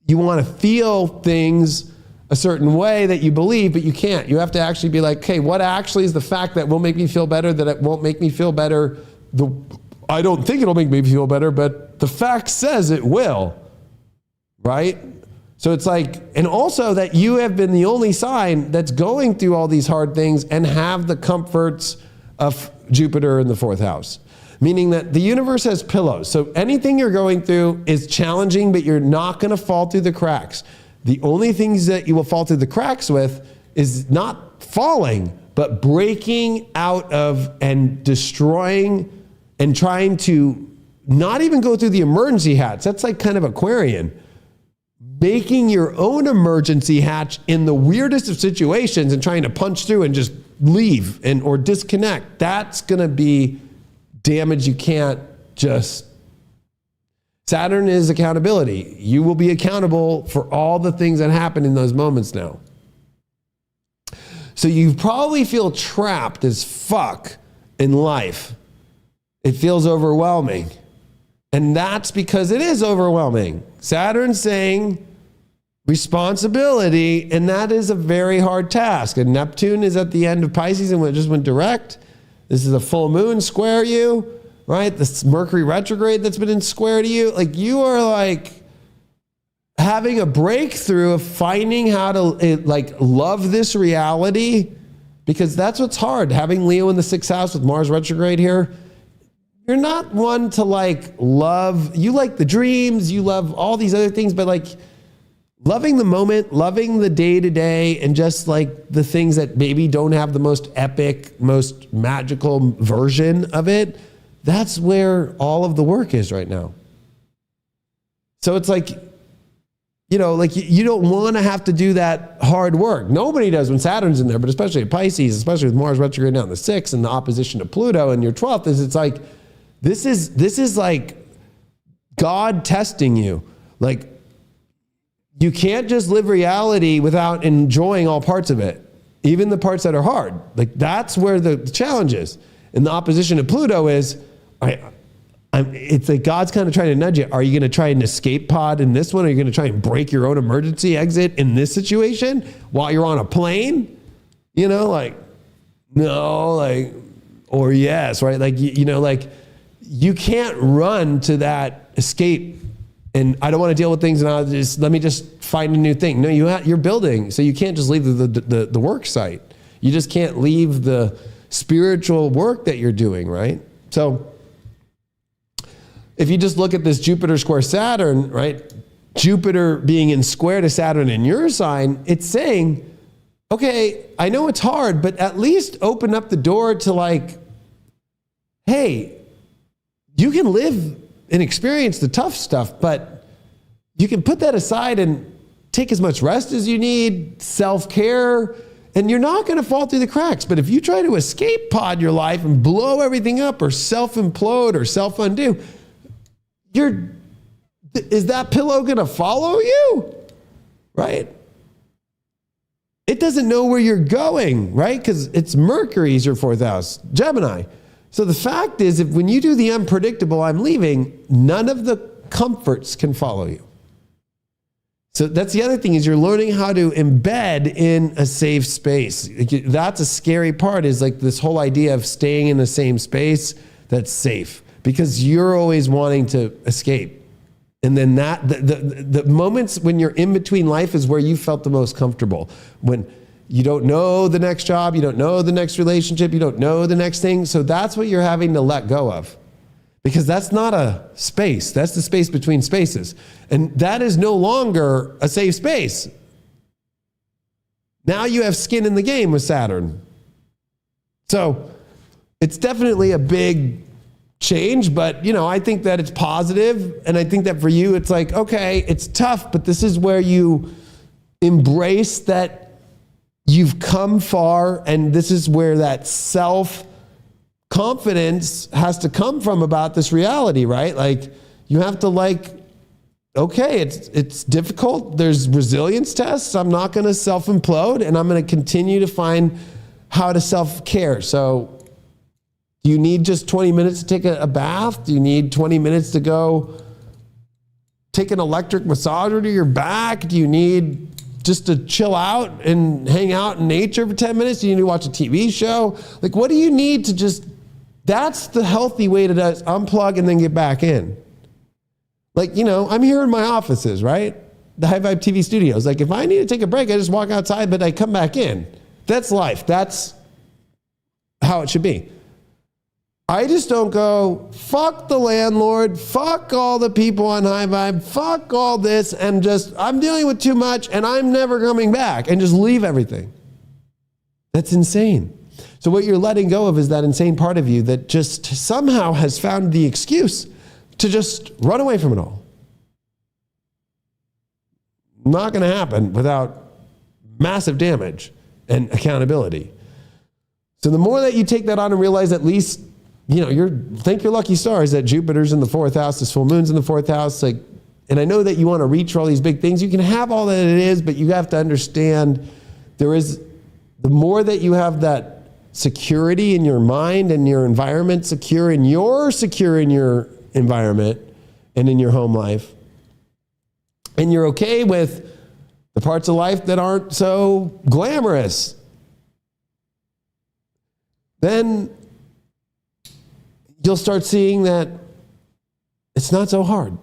you want to feel things a certain way that you believe, but you can't. You have to actually be like, okay, what actually is the fact that will make me feel better, that it won't make me feel better? I don't think it'll make me feel better, but the fact says it will, right? So it's like, and also that you have been the only sign that's going through all these hard things and have the comforts of Jupiter in the fourth house. Meaning that the universe has pillows. So anything you're going through is challenging, but you're not going to fall through the cracks. The only things that you will fall through the cracks with is not falling, but breaking out of and destroying and trying to not even go through the emergency hatch. That's like kind of Aquarian. Making your own emergency hatch in the weirdest of situations and trying to punch through and just leave and or disconnect. That's going to be damage you can't just. Saturn is accountability. You will be accountable for all the things that happen in those moments now. So you probably feel trapped as fuck in life. It feels overwhelming. And that's because it is overwhelming. Saturn's saying responsibility, and that is a very hard task. And Neptune is at the end of Pisces and it just went direct. This is a full moon square you. Right? This Mercury retrograde that's been in square to you. Like you are like having a breakthrough of finding how to like love this reality, because that's what's hard. Having Leo in the sixth house with Mars retrograde here. You're not one to like love, you like the dreams, you love all these other things, but like loving the moment, loving the day to day, and just like the things that maybe don't have the most epic, most magical version of it. That's where all of the work is right now. So it's like, you know, like you don't want to have to do that hard work. Nobody does when Saturn's in there, but especially at Pisces, especially with Mars retrograde now in the 6th and the opposition to Pluto in your 12th, is it's like, this is like God testing you. Like you can't just live reality without enjoying all parts of it, even the parts that are hard. Like that's where the challenge is. And the opposition to Pluto is, it's like God's kind of trying to nudge you. Are you going to try an escape pod in this one? Are you going to try and break your own emergency exit in this situation while you're on a plane? You know, like, no, like, or yes, right? Like, you know, like you can't run to that escape and I don't want to deal with things and let me just find a new thing. No, you're building, so you can't just leave the work site. You just can't leave the spiritual work that you're doing, right? So if you just look at this Jupiter square Saturn, right? Jupiter being in square to Saturn in your sign, it's saying, okay, I know it's hard, but at least open up the door to like, hey, you can live and experience the tough stuff, but you can put that aside and take as much rest as you need, self-care, and you're not going to fall through the cracks. But if you try to escape pod your life and blow everything up or self-implode or self-undo, is that pillow going to follow you? Right? It doesn't know where you're going, right? Because it's Mercury's your fourth house, Gemini. So the fact is, if when you do the unpredictable, I'm leaving, none of the comforts can follow you. So that's the other thing, is you're learning how to embed in a safe space. That's a scary part, is like this whole idea of staying in the same space that's safe, because you're always wanting to escape. And then the moments when you're in between life is where you felt the most comfortable. When you don't know the next job, you don't know the next relationship, you don't know the next thing. So that's what you're having to let go of. Because that's not a space. That's the space between spaces. And that is no longer a safe space. Now you have skin in the game with Saturn. So it's definitely a big change, but I think that it's positive. And I think that for you, it's like, okay, it's tough, but this is where you embrace that you've come far, and this is where that self-confidence has to come from about this reality, right? Like, you have to okay, it's difficult. There's resilience tests. I'm not going to self-implode, and I'm going to continue to find how to self-care. So do you need just 20 minutes to take a bath? Do you need 20 minutes to go take an electric massager to your back? Do you need just to chill out and hang out in nature for 10 minutes? Do you need to watch a TV show? Like, what do you need to that's the healthy way to unplug and then get back in. Like, I'm here in my offices, right? The High Vibe TV studios. Like, if I need to take a break, I just walk outside, but I come back in. That's life. That's how it should be. I just don't go, fuck the landlord, fuck all the people on High Vibe, fuck all this, and I'm dealing with too much, and I'm never coming back, and just leave everything. That's insane. So what you're letting go of is that insane part of you that just somehow has found the excuse to just run away from it all. Not going to happen without massive damage and accountability. So the more that you take that on and realize, at least, thank your lucky stars that Jupiter's in the fourth house, this full moon's in the fourth house. And I know that you want to reach for all these big things. You can have all that it is, but you have to understand the more that you have that security in your mind and your environment secure in your environment and in your home life, and you're okay with the parts of life that aren't so glamorous, then you'll start seeing that it's not so hard.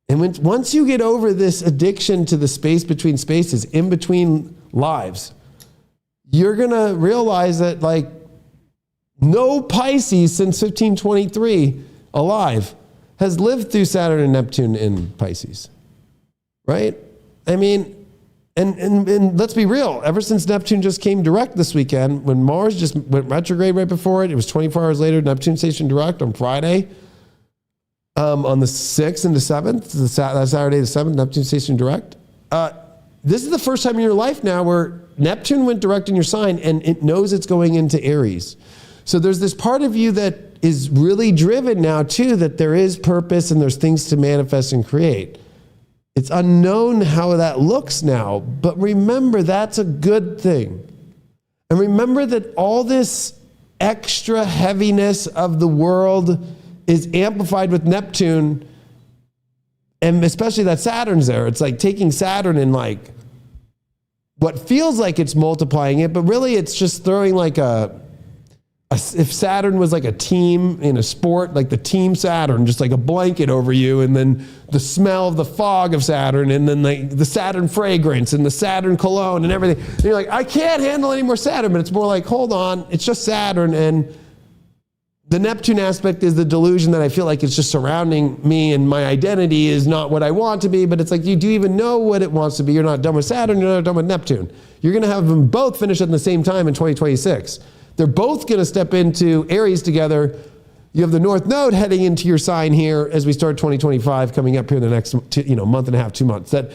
And once you get over this addiction to the space between spaces, in between lives, you're going to realize that no Pisces since 1523 alive has lived through Saturn and Neptune in Pisces, right? I mean, and let's be real, ever since Neptune just came direct this weekend, when Mars just went retrograde right before it was 24 hours later, Neptune stationed direct on Friday, on the 6th and the 7th, that Saturday the 7th, Neptune stationed direct. This is the first time in your life now where Neptune went direct in your sign, and it knows it's going into Aries. So there's this part of you that is really driven now too, that there is purpose and there's things to manifest and create. It's unknown how that looks now, but remember, that's a good thing. And remember that all this extra heaviness of the world is amplified with Neptune, and especially that Saturn's there. It's like taking Saturn and what feels like it's multiplying it, but really it's just throwing like a if Saturn was like a team in a sport, like the team Saturn, just like a blanket over you, and then the smell of the fog of Saturn, and then the Saturn fragrance and the Saturn cologne and everything. And you're like, I can't handle any more Saturn, but it's more like, hold on, it's just Saturn. And the Neptune aspect is the delusion that I feel like it's just surrounding me and my identity is not what I want to be, but it's like, you do even know what it wants to be. You're not done with Saturn, you're not done with Neptune. You're gonna have them both finish at the same time in 2026. They're both going to step into Aries together. You have the North Node heading into your sign here as we start 2025, coming up here in the next month and a half, 2 months. That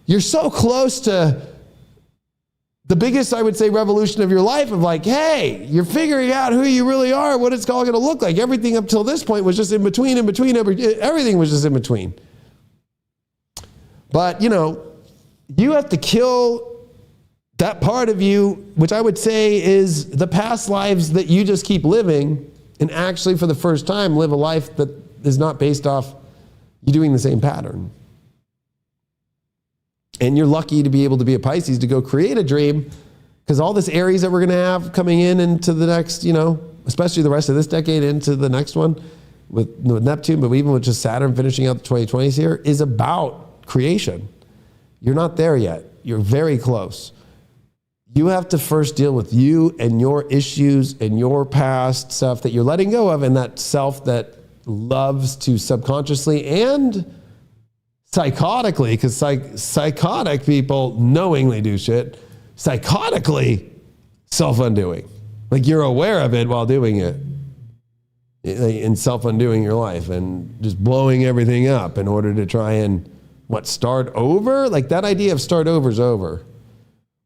you're so close to the biggest, I would say, revolution of your life of like, hey, you're figuring out who you really are, what it's all going to look like. Everything up till this point was just in between, everything was just in between. But, you have to kill that part of you, which I would say is the past lives that you just keep living, and actually for the first time live a life that is not based off you doing the same pattern. And you're lucky to be able to be a Pisces to go create a dream, because all this Aries that we're going to have coming into the next, especially the rest of this decade into the next one with Neptune, but even with just Saturn finishing out the 2020s here, is about creation. You're not there yet. You're very close. You have to first deal with you and your issues and your past stuff that you're letting go of, and that self that loves to subconsciously and psychotically, because psychotic people knowingly do shit, psychotically self-undoing. Like you're aware of it while doing it, in self-undoing your life and just blowing everything up in order to try and, start over? Like that idea of start over is over.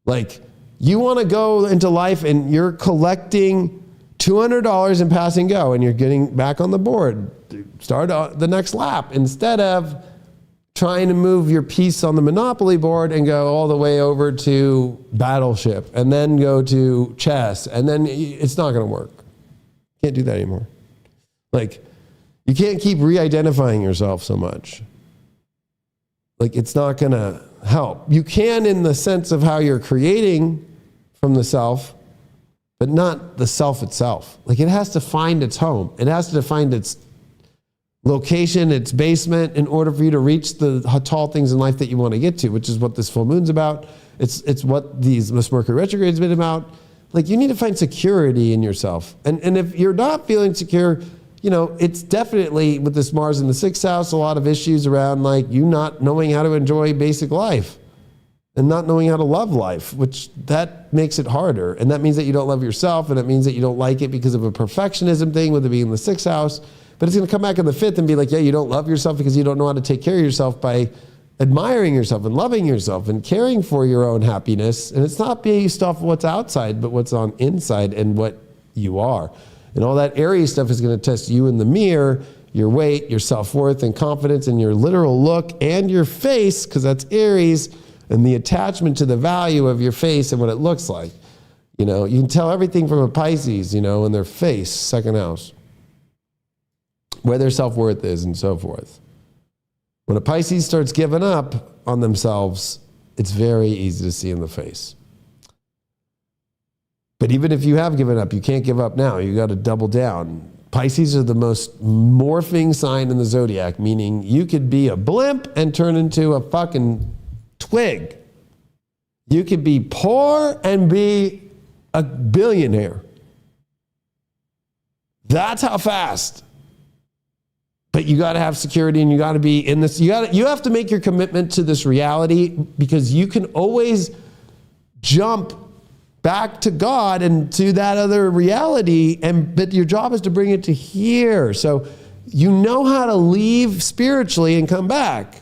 Like, you want to go into life and you're collecting $200 in pass and go, and you're getting back on the board. Start the next lap instead of trying to move your piece on the Monopoly board and go all the way over to Battleship and then go to chess, and then it's not going to work. Can't do that anymore. Like, you can't keep re-identifying yourself so much. Like, it's not going to help. You can in the sense of how you're creating from the self, but not the self itself. Like, it has to find its home. It has to find its location, its basement, in order for you to reach the tall things in life that you want to get to, which is what this full moon's about. It's what this Mercury retrograde's been about. Like, you need to find security in yourself. And if you're not feeling secure, it's definitely with this Mars in the 6th house, a lot of issues around like you not knowing how to enjoy basic life and not knowing how to love life, which that makes it harder. And that means that you don't love yourself, and it means that you don't like it because of a perfectionism thing with it being in the 6th house. But it's going to come back in the 5th and be like, yeah, you don't love yourself because you don't know how to take care of yourself by admiring yourself and loving yourself and caring for your own happiness. And it's not based off what's outside, but what's on inside and what you are. And all that Aries stuff is going to test you in the mirror, your weight, your self-worth and confidence, and your literal look and your face, because that's Aries, and the attachment to the value of your face and what it looks like. You can tell everything from a Pisces, in their face, 2nd house, where their self-worth is and so forth. When a Pisces starts giving up on themselves, it's very easy to see in the face. But even if you have given up, you can't give up now. You got to double down. Pisces are the most morphing sign in the zodiac, meaning you could be a blimp and turn into a fucking twig. You could be poor and be a billionaire. That's how fast. But you got to have security, and you got to be in this. You have to make your commitment to this reality, because you can always jump back to God and to that other reality, but your job is to bring it to here. So you know how to leave spiritually and come back.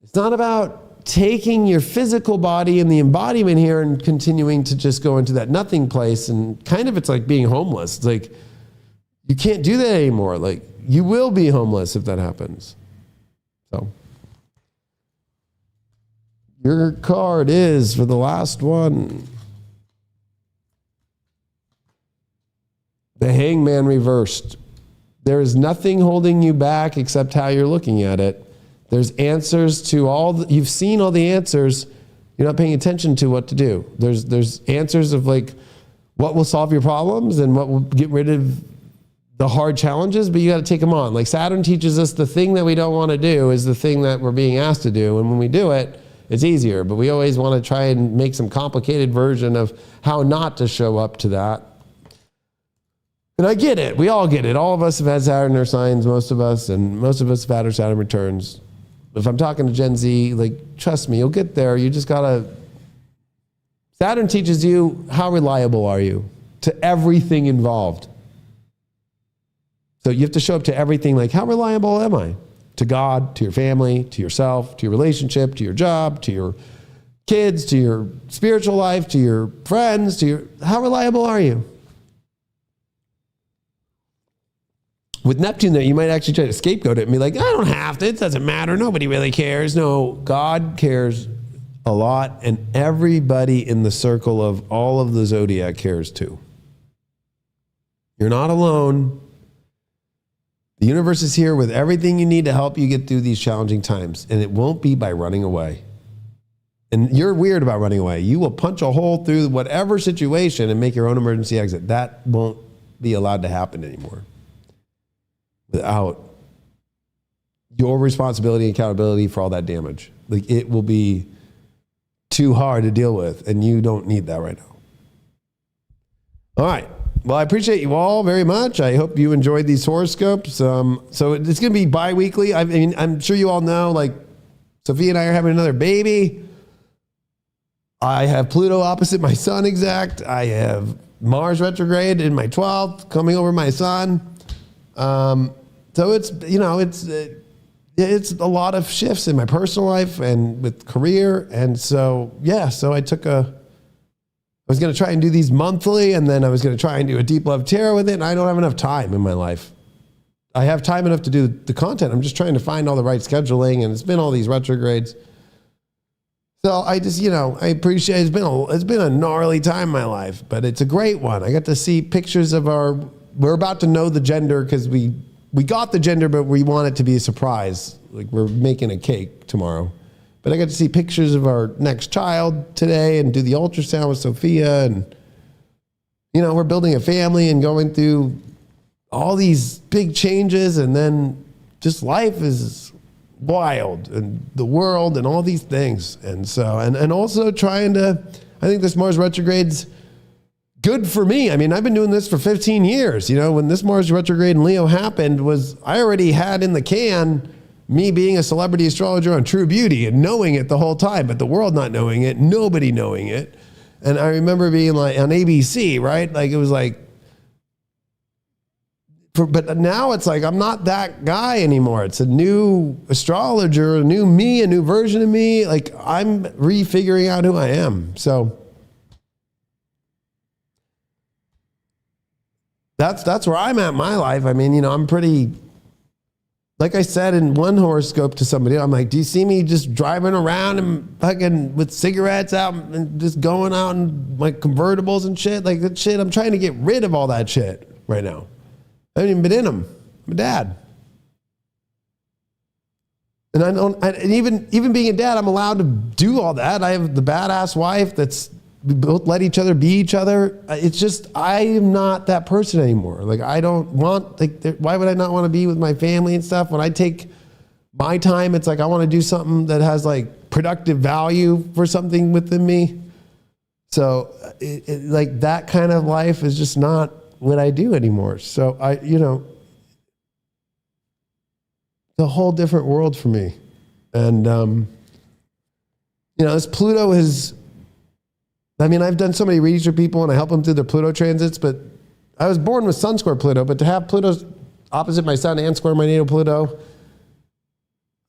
It's not about taking your physical body and the embodiment here and continuing to just go into that nothing place, and kind of it's like being homeless. It's like you can't do that anymore. Like, you will be homeless if that happens. So your card is, for the last one, the Hangman reversed. There is nothing holding you back except how you're looking at it. There's answers to you've seen all the answers. You're not paying attention to what to do. There's answers of like what will solve your problems and what will get rid of the hard challenges, but you got to take them on. Like Saturn teaches us the thing that we don't want to do is the thing that we're being asked to do. And when we do it, it's easier, but we always want to try and make some complicated version of how not to show up to that. And I get it. We all get it. All of us have had Saturn in our signs, most of us, and most of us have had our Saturn returns. If I'm talking to Gen Z, like, trust me, you'll get there. You just got to... Saturn teaches you how reliable are you to everything involved. So you have to show up to everything like, how reliable am I? To God, to your family, to yourself, to your relationship, to your job, to your kids, to your spiritual life, to your friends, to your... How reliable are you? With Neptune there, you might actually try to scapegoat it and be like, I don't have to, it doesn't matter, nobody really cares. No, God cares a lot, and everybody in the circle of all of the zodiac cares too. You're not alone. The universe is here with everything you need to help you get through these challenging times, and it won't be by running away. And you're weird about running away. You will punch a hole through whatever situation and make your own emergency exit. That won't be allowed to happen anymore without your responsibility and accountability for all that damage. Like, it will be too hard to deal with, and you don't need that right now. All right. Well, I appreciate you all very much. I hope you enjoyed these horoscopes. So it's going to be bi-weekly. I mean, I'm sure you all know, like, Sophia and I are having another baby. I have Pluto opposite my sun exact. I have Mars retrograde in my 12th coming over my sun. So it's, you know, it's a lot of shifts in my personal life and with career. And so, yeah, so I was going to try and do these monthly, and then I was going to try and do a deep love tarot with it. And I don't have enough time in my life. I have time enough to do the content. I'm just trying to find all the right scheduling, and it's been all these retrogrades. So I just, you know, I appreciate it's been a gnarly time in my life, but it's a great one. I got to see pictures of we're about to know the gender because we got the gender, but we want it to be a surprise. Like, we're making a cake tomorrow. But I got to see pictures of our next child today and do the ultrasound with Sophia. And, you know, we're building a family and going through all these big changes. And then just life is wild, and the world and all these things. And so, and also trying to, I think this Mars retrograde's good for me. I mean, I've been doing this for 15 years. You know, when this Mars retrograde in Leo happened, I already had in the can me being a celebrity astrologer on True Beauty and knowing it the whole time, but the world not knowing it, nobody knowing it. And I remember being like on ABC, right? Like, it was like, but now it's like, I'm not that guy anymore. It's a new astrologer, a new me, a new version of me. Like, I'm refiguring out who I am. So that's where I'm at in my life. I mean, you know, I'm pretty, like I said in one horoscope to somebody, I'm like, do you see me just driving around and fucking with cigarettes out and just going out in like convertibles and shit? Like, that shit, I'm trying to get rid of all that shit right now. I haven't even been in them. I'm a dad. And and even being a dad, I'm allowed to do all that. I have the badass wife we both let each other be each other. It's just, I am not that person anymore. Like, I don't want, like, why would I not want to be with my family and stuff? When I take my time, it's like, I want to do something that has like productive value for something within me. So like, that kind of life is just not what I do anymore. So you know, it's a whole different world for me. And, you know, this Pluto I mean, I've done so many readings for people and I help them through their Pluto transits, but I was born with Sun square Pluto, but to have Pluto opposite my Sun and square my natal Pluto,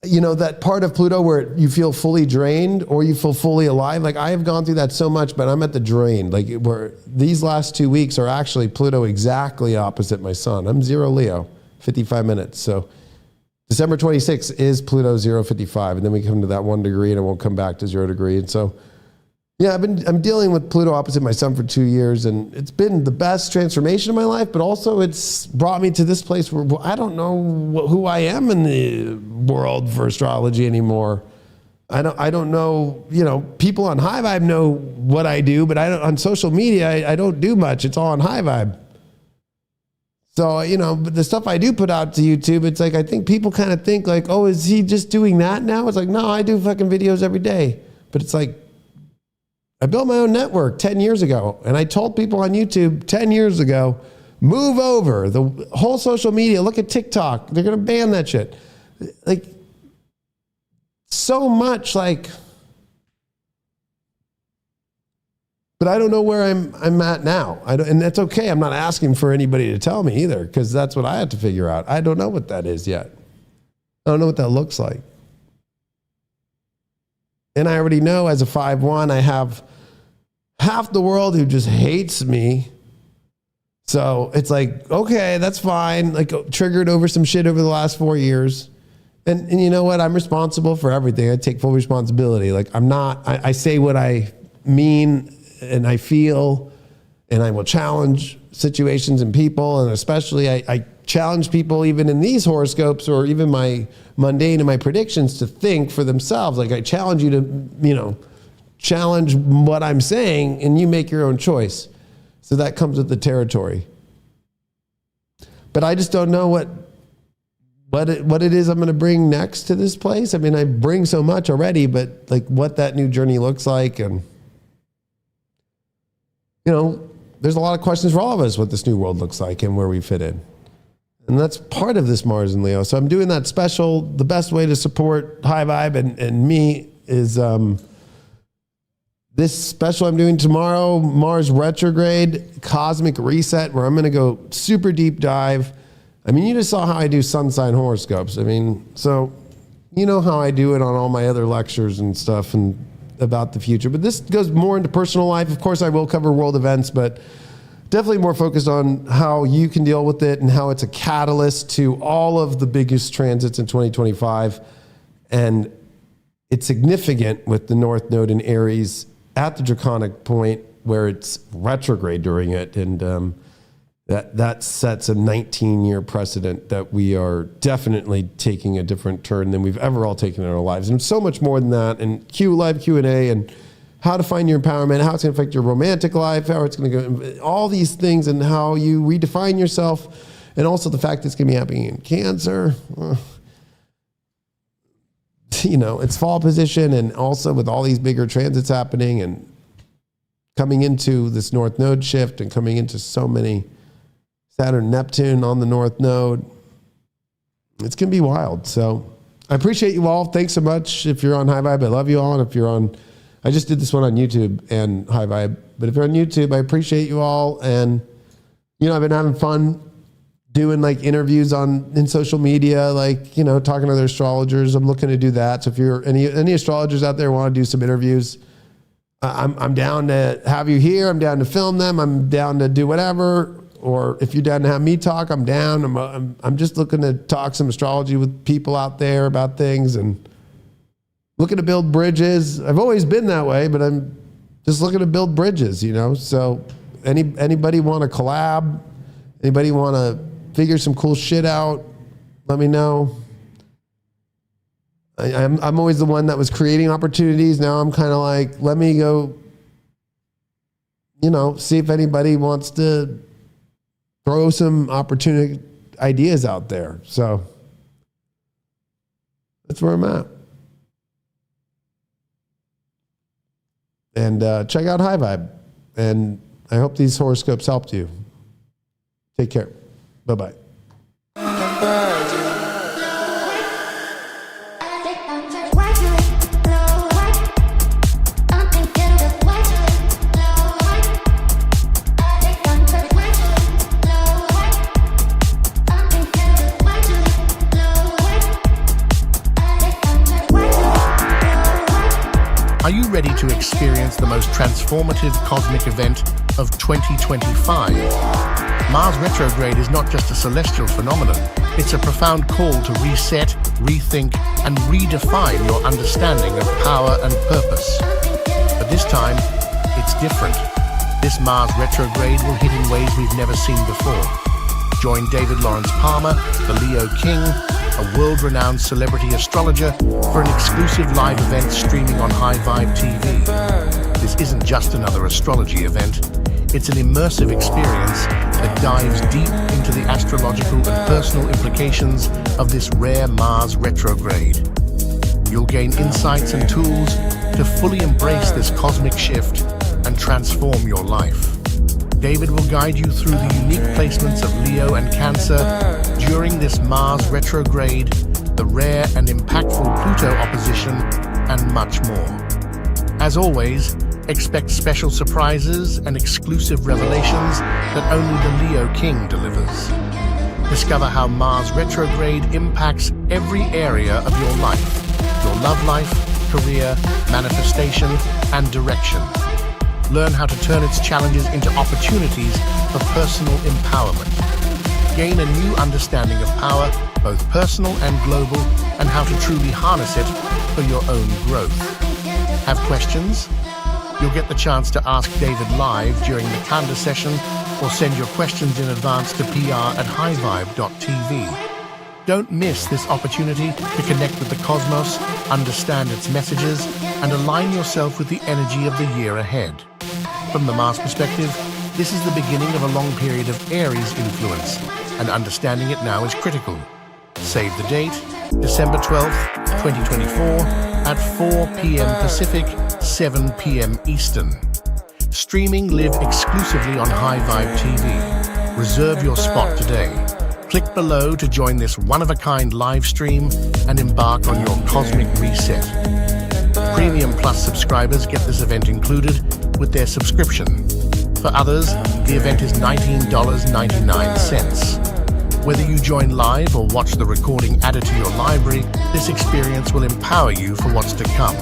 you know, that part of Pluto where you feel fully drained or you feel fully alive. Like, I have gone through that so much, but I'm at the drain. Like, where these last 2 weeks are actually Pluto exactly opposite my Sun. I'm 0 Leo, 55 minutes. So December 26th is Pluto 055, and then we come to that 1 degree and it won't come back to 0 degree. And so, yeah, I'm dealing with Pluto opposite my Sun for 2 years, and it's been the best transformation of my life, but also it's brought me to this place where I don't know who I am in the world for astrology anymore. I don't know, people on High Vibe know what I do, but on social media, I don't do much. It's all on High Vibe. So, but the stuff I do put out to YouTube, it's like, I think people kind of think like, oh, is he just doing that now? It's like, no, I do fucking videos every day. But it's like, I built my own network 10 years ago. And I told people on YouTube 10 years ago, move over. The whole social media, look at TikTok. They're going to ban that shit. Like, so much like, but I don't know where I'm at now. And that's okay. I'm not asking for anybody to tell me either, because that's what I have to figure out. I don't know what that is yet. I don't know what that looks like. And I already know as a 5-1, I have half the world who just hates me. So it's like, okay, that's fine. Like, triggered over some shit over the last 4 years. And you know what? I'm responsible for everything. I take full responsibility. Like, I say what I mean and I feel, and I will challenge situations and people. And especially I challenge people even in these horoscopes or even my mundane and my predictions to think for themselves. Like, I challenge you to, challenge what I'm saying, and you make your own choice. So that comes with the territory. But I just don't know what it is I'm going to bring next to this place. I mean, I bring so much already, but like what that new journey looks like. And, there's a lot of questions for all of us, what this new world looks like and where we fit in. And that's part of this Mars and Leo. So I'm doing that special. The best way to support High Vibe and me is this special I'm doing tomorrow, Mars Retrograde, Cosmic Reset, where I'm going to go super deep dive. I mean, you just saw how I do sun sign horoscopes. I mean, so you know how I do it on all my other lectures and stuff and about the future. But this goes more into personal life. Of course, I will cover world events, but definitely more focused on how you can deal with it and how it's a catalyst to all of the biggest transits in 2025. And it's significant with the North Node in Aries at the draconic point where it's retrograde during it. And that sets a 19-year precedent that we are definitely taking a different turn than we've ever all taken in our lives. And so much more than that. And live Q&A and how to find your empowerment, how it's going to affect your romantic life, how it's going to go, all these things, and how you redefine yourself. And also the fact that it's going to be happening in Cancer. It's fall position, and also with all these bigger transits happening and coming into this North Node shift and coming into so many Saturn, Neptune on the North Node. It's going to be wild. So I appreciate you all. Thanks so much. If you're on High Vibe, I love you all. And if you're on, I just did this one on YouTube and High Vibe, but if you're on YouTube, I appreciate you all. And, I've been having fun doing like interviews in social media, like, talking to other astrologers. I'm looking to do that. So if you're any astrologers out there want to do some interviews, I'm down to have you here. I'm down to film them. I'm down to do whatever. Or if you're down to have me talk, I'm down. I'm just looking to talk some astrology with people out there about things and looking to build bridges. I've always been that way, but I'm just looking to build bridges, So anybody want to collab? Anybody want to figure some cool shit out? Let me know. I'm always the one that was creating opportunities. Now I'm kind of like, let me go, see if anybody wants to throw some opportunity ideas out there. So that's where I'm at. And check out High Vibe. And I hope these horoscopes helped you. Take care. Bye-bye. Are you ready to experience the most transformative cosmic event of 2025? Mars Retrograde is not just a celestial phenomenon, it's a profound call to reset, rethink, and redefine your understanding of power and purpose. But this time, it's different. This Mars Retrograde will hit in ways we've never seen before. Join David Lawrence Palmer, the Leo King, a world-renowned celebrity astrologer, for an exclusive live event streaming on High Vibe TV. This isn't just another astrology event. It's an immersive experience that dives deep into the astrological and personal implications of this rare Mars retrograde. You'll gain insights and tools to fully embrace this cosmic shift and transform your life. David will guide you through the unique placements of Leo and Cancer during this Mars retrograde, the rare and impactful Pluto opposition, and much more. As always, expect special surprises and exclusive revelations that only the Leo King delivers. Discover how Mars retrograde impacts every area of your life, your love life, career, manifestation, and direction. Learn how to turn its challenges into opportunities for personal empowerment. Gain a new understanding of power, both personal and global, and how to truly harness it for your own growth. Have questions? You'll get the chance to ask David live during the calendar session, or send your questions in advance to pr@highvibe.tv. Don't miss this opportunity to connect with the cosmos, understand its messages, and align yourself with the energy of the year ahead. From the Mars perspective, this is the beginning of a long period of Aries influence, and understanding it now is critical. Save the date, December 12th, 2024, at 4 p.m. Pacific, 7 p.m. Eastern. Streaming live exclusively on High Vibe TV. Reserve your spot today. Click below to join this one-of-a-kind live stream and embark on your cosmic reset. Premium Plus subscribers get this event included with their subscription. For others, the event is $19.99. Whether you join live or watch the recording added to your library, this experience will empower you for what's to come.